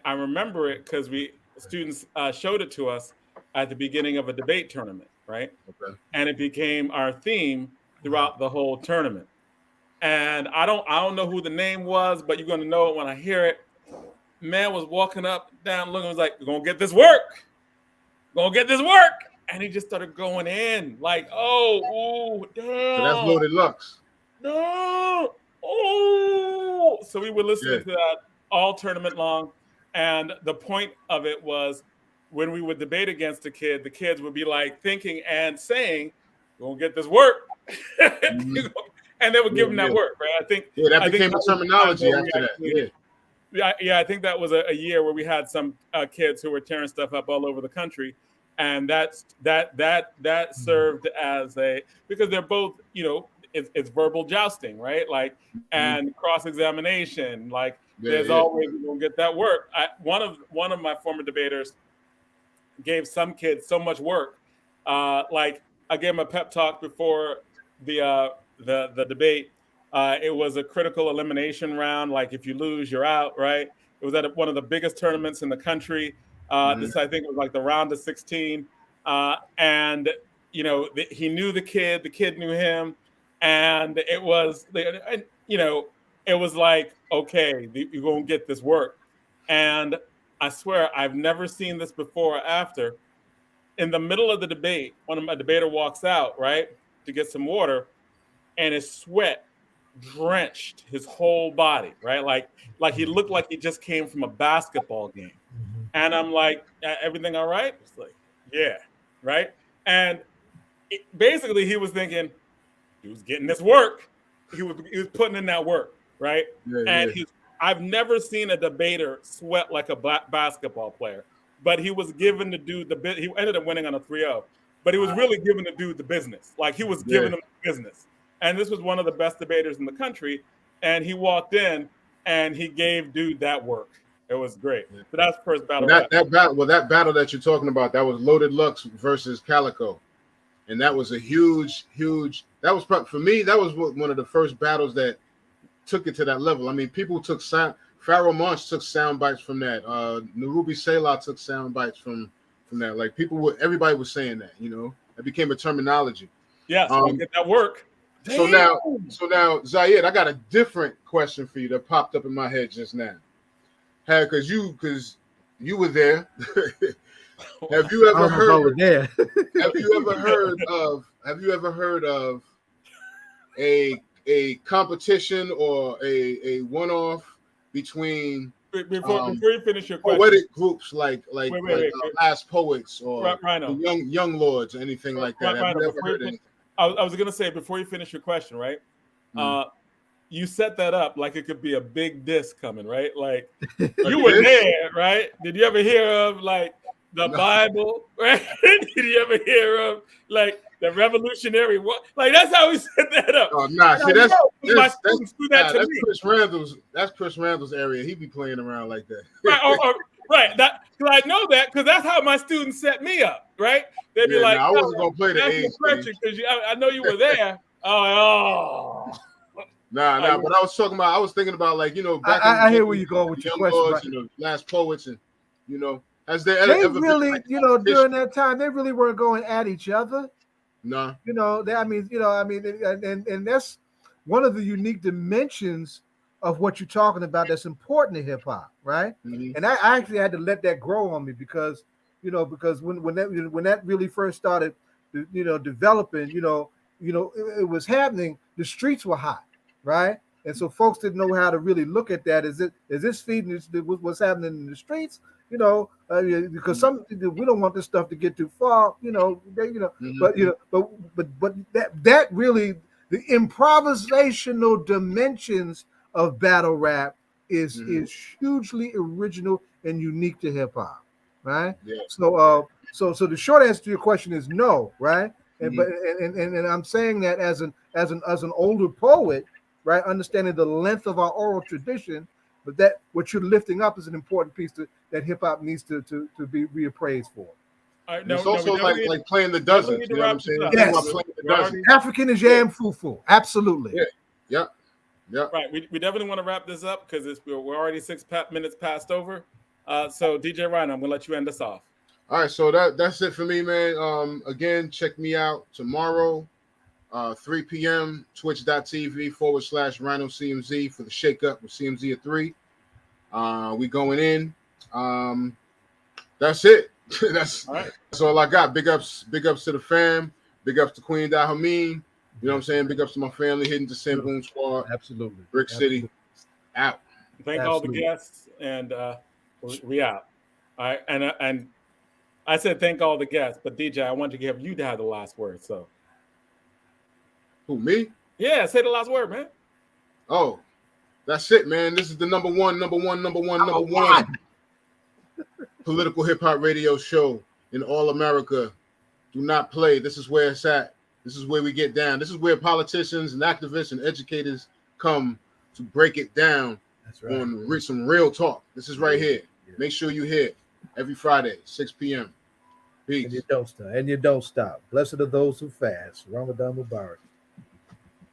remember it because students showed it to us at the beginning of a debate tournament, right? Okay. And it became our theme throughout the whole tournament. And I don't know who the name was, but you're gonna know it when I hear it. Man was walking up, down, looking, was like, "We're gonna get this work. Gonna get this work." And he just started going in like, oh, damn. So that's Loaded Lux. No. Oh. So we were listening to that all tournament long. And the point of it was when we would debate against the kids would be like thinking and saying, "We're going to get this work." And they would give them that work, right? I think that became a terminology after that. Yeah, I think that was a year where we had some kids who were tearing stuff up all over the country. And that served as because they're both, it's verbal jousting, right? Like, and cross-examination, like there's always, we're gonna get that work. One of my former debaters gave some kids so much work. Like I gave him a pep talk before the debate. It was a critical elimination round. Like if you lose, you're out, right? It was at one of the biggest tournaments in the country. This, I think, was like the round of 16. And, he knew the kid knew him. And it was, it was like, okay, you're going to get this work. And I swear, I've never seen this before or after. In the middle of the debate, one of my debater walks out, right, to get some water, and his sweat drenched his whole body, right? Like he looked like he just came from a basketball game. And I'm like, everything all right? It's like, yeah, right? And basically he was thinking he was getting this work. He was putting in that work, right? I've never seen a debater sweat like a basketball player. but he was given to do the bit. He ended up winning on a 3-0, but he was really given to do the business. Like he was giving him the business. And this was one of the best debaters in the country. And he walked in and he gave dude that work. It was great. So that's the first battle. That battle that you're talking about, that was Loaded Lux versus Calico. And that was a huge, that was for me, that was one of the first battles that took it to that level. I mean, people took Pharaoh Monch took sound bites from that. Narubi Selah took sound bites from that. Like everybody was saying that, you know, it became a terminology. Yeah, so get that work. So now, Zayed, I got a different question for you that popped up in my head just now. Because you were there. Have you ever heard of a competition or a one-off between before you finish your question, poetic groups like wait. Last Poets or Rhino. Young Lords or anything like that? Rhino, Have you ever heard anything? I was gonna say before you finish your question, right? You set that up like it could be a big diss coming, right? Like you were there, right? Did you ever hear of like the Bible, right? Did you ever hear of like the Revolutionary War? Like that's how we set that up. Oh nah, see that's Chris Randall's. That's Chris Randall's area. He be playing around like that. Right, right. That because I know that because that's how my students set me up, right? They'd be like, I wasn't gonna play the age because I know you were there. Oh. Nah, but I was thinking about like, you know, back I hear where you're going with your question. Lords, you know, Last Poets, and you know, has there they ever really, been, like, you know, during that time, they really weren't going at each other. No, you know, and that's one of the unique dimensions of what you're talking about. That's important to hip hop, right? Mm-hmm. And I actually had to let that grow on me because when that really first started, you know, developing, it was happening. The streets were hot. Right, and so folks didn't know how to really look at that. Is this feeding what's happening in the streets? You know, because we don't want this stuff to get too far. Mm-hmm. But that really the improvisational dimensions of battle rap is hugely original and unique to hip hop. Right. Yeah. So the short answer to your question is no. Right. And and I'm saying that as an older poet. Right, understanding the length of our oral tradition, but that what you're lifting up is an important piece that hip hop needs to be reappraised for. It's also like playing the dozens. You know what I'm saying? Yes. African is Yam Fufu. Absolutely. Yeah. Right. We definitely want to wrap this up because we're already 6 minutes past over. So DJ Rhino, I'm gonna let you end us off. All right. So that's it for me, man. Again, check me out tomorrow. 3 p.m. twitch.tv/Rhino CMZ for the shake up with CMZ at 3. We going in. That's it. That's all I got. Big ups to the fam. Big ups to Queen Dahameen. You know what I'm saying? Big ups to my family, Hidden Descent Boom Squad. Absolutely. Brick City. Out. Thank all the guests, and we out. All right. And I said thank all the guests, but DJ, I want to give you to have the last word. So. Who, me? Yeah, say the last word, man. Oh, that's it, man. This is the number one political hip hop radio show in all America. Do not play. This is where it's at. This is where we get down. This is where politicians and activists and educators come to break it down. That's right. On some real talk. This is right here. Yeah. Make sure you hear every Friday, 6 p.m. Peace. And you don't stop. Blessed are those who fast. Ramadan Mubarak.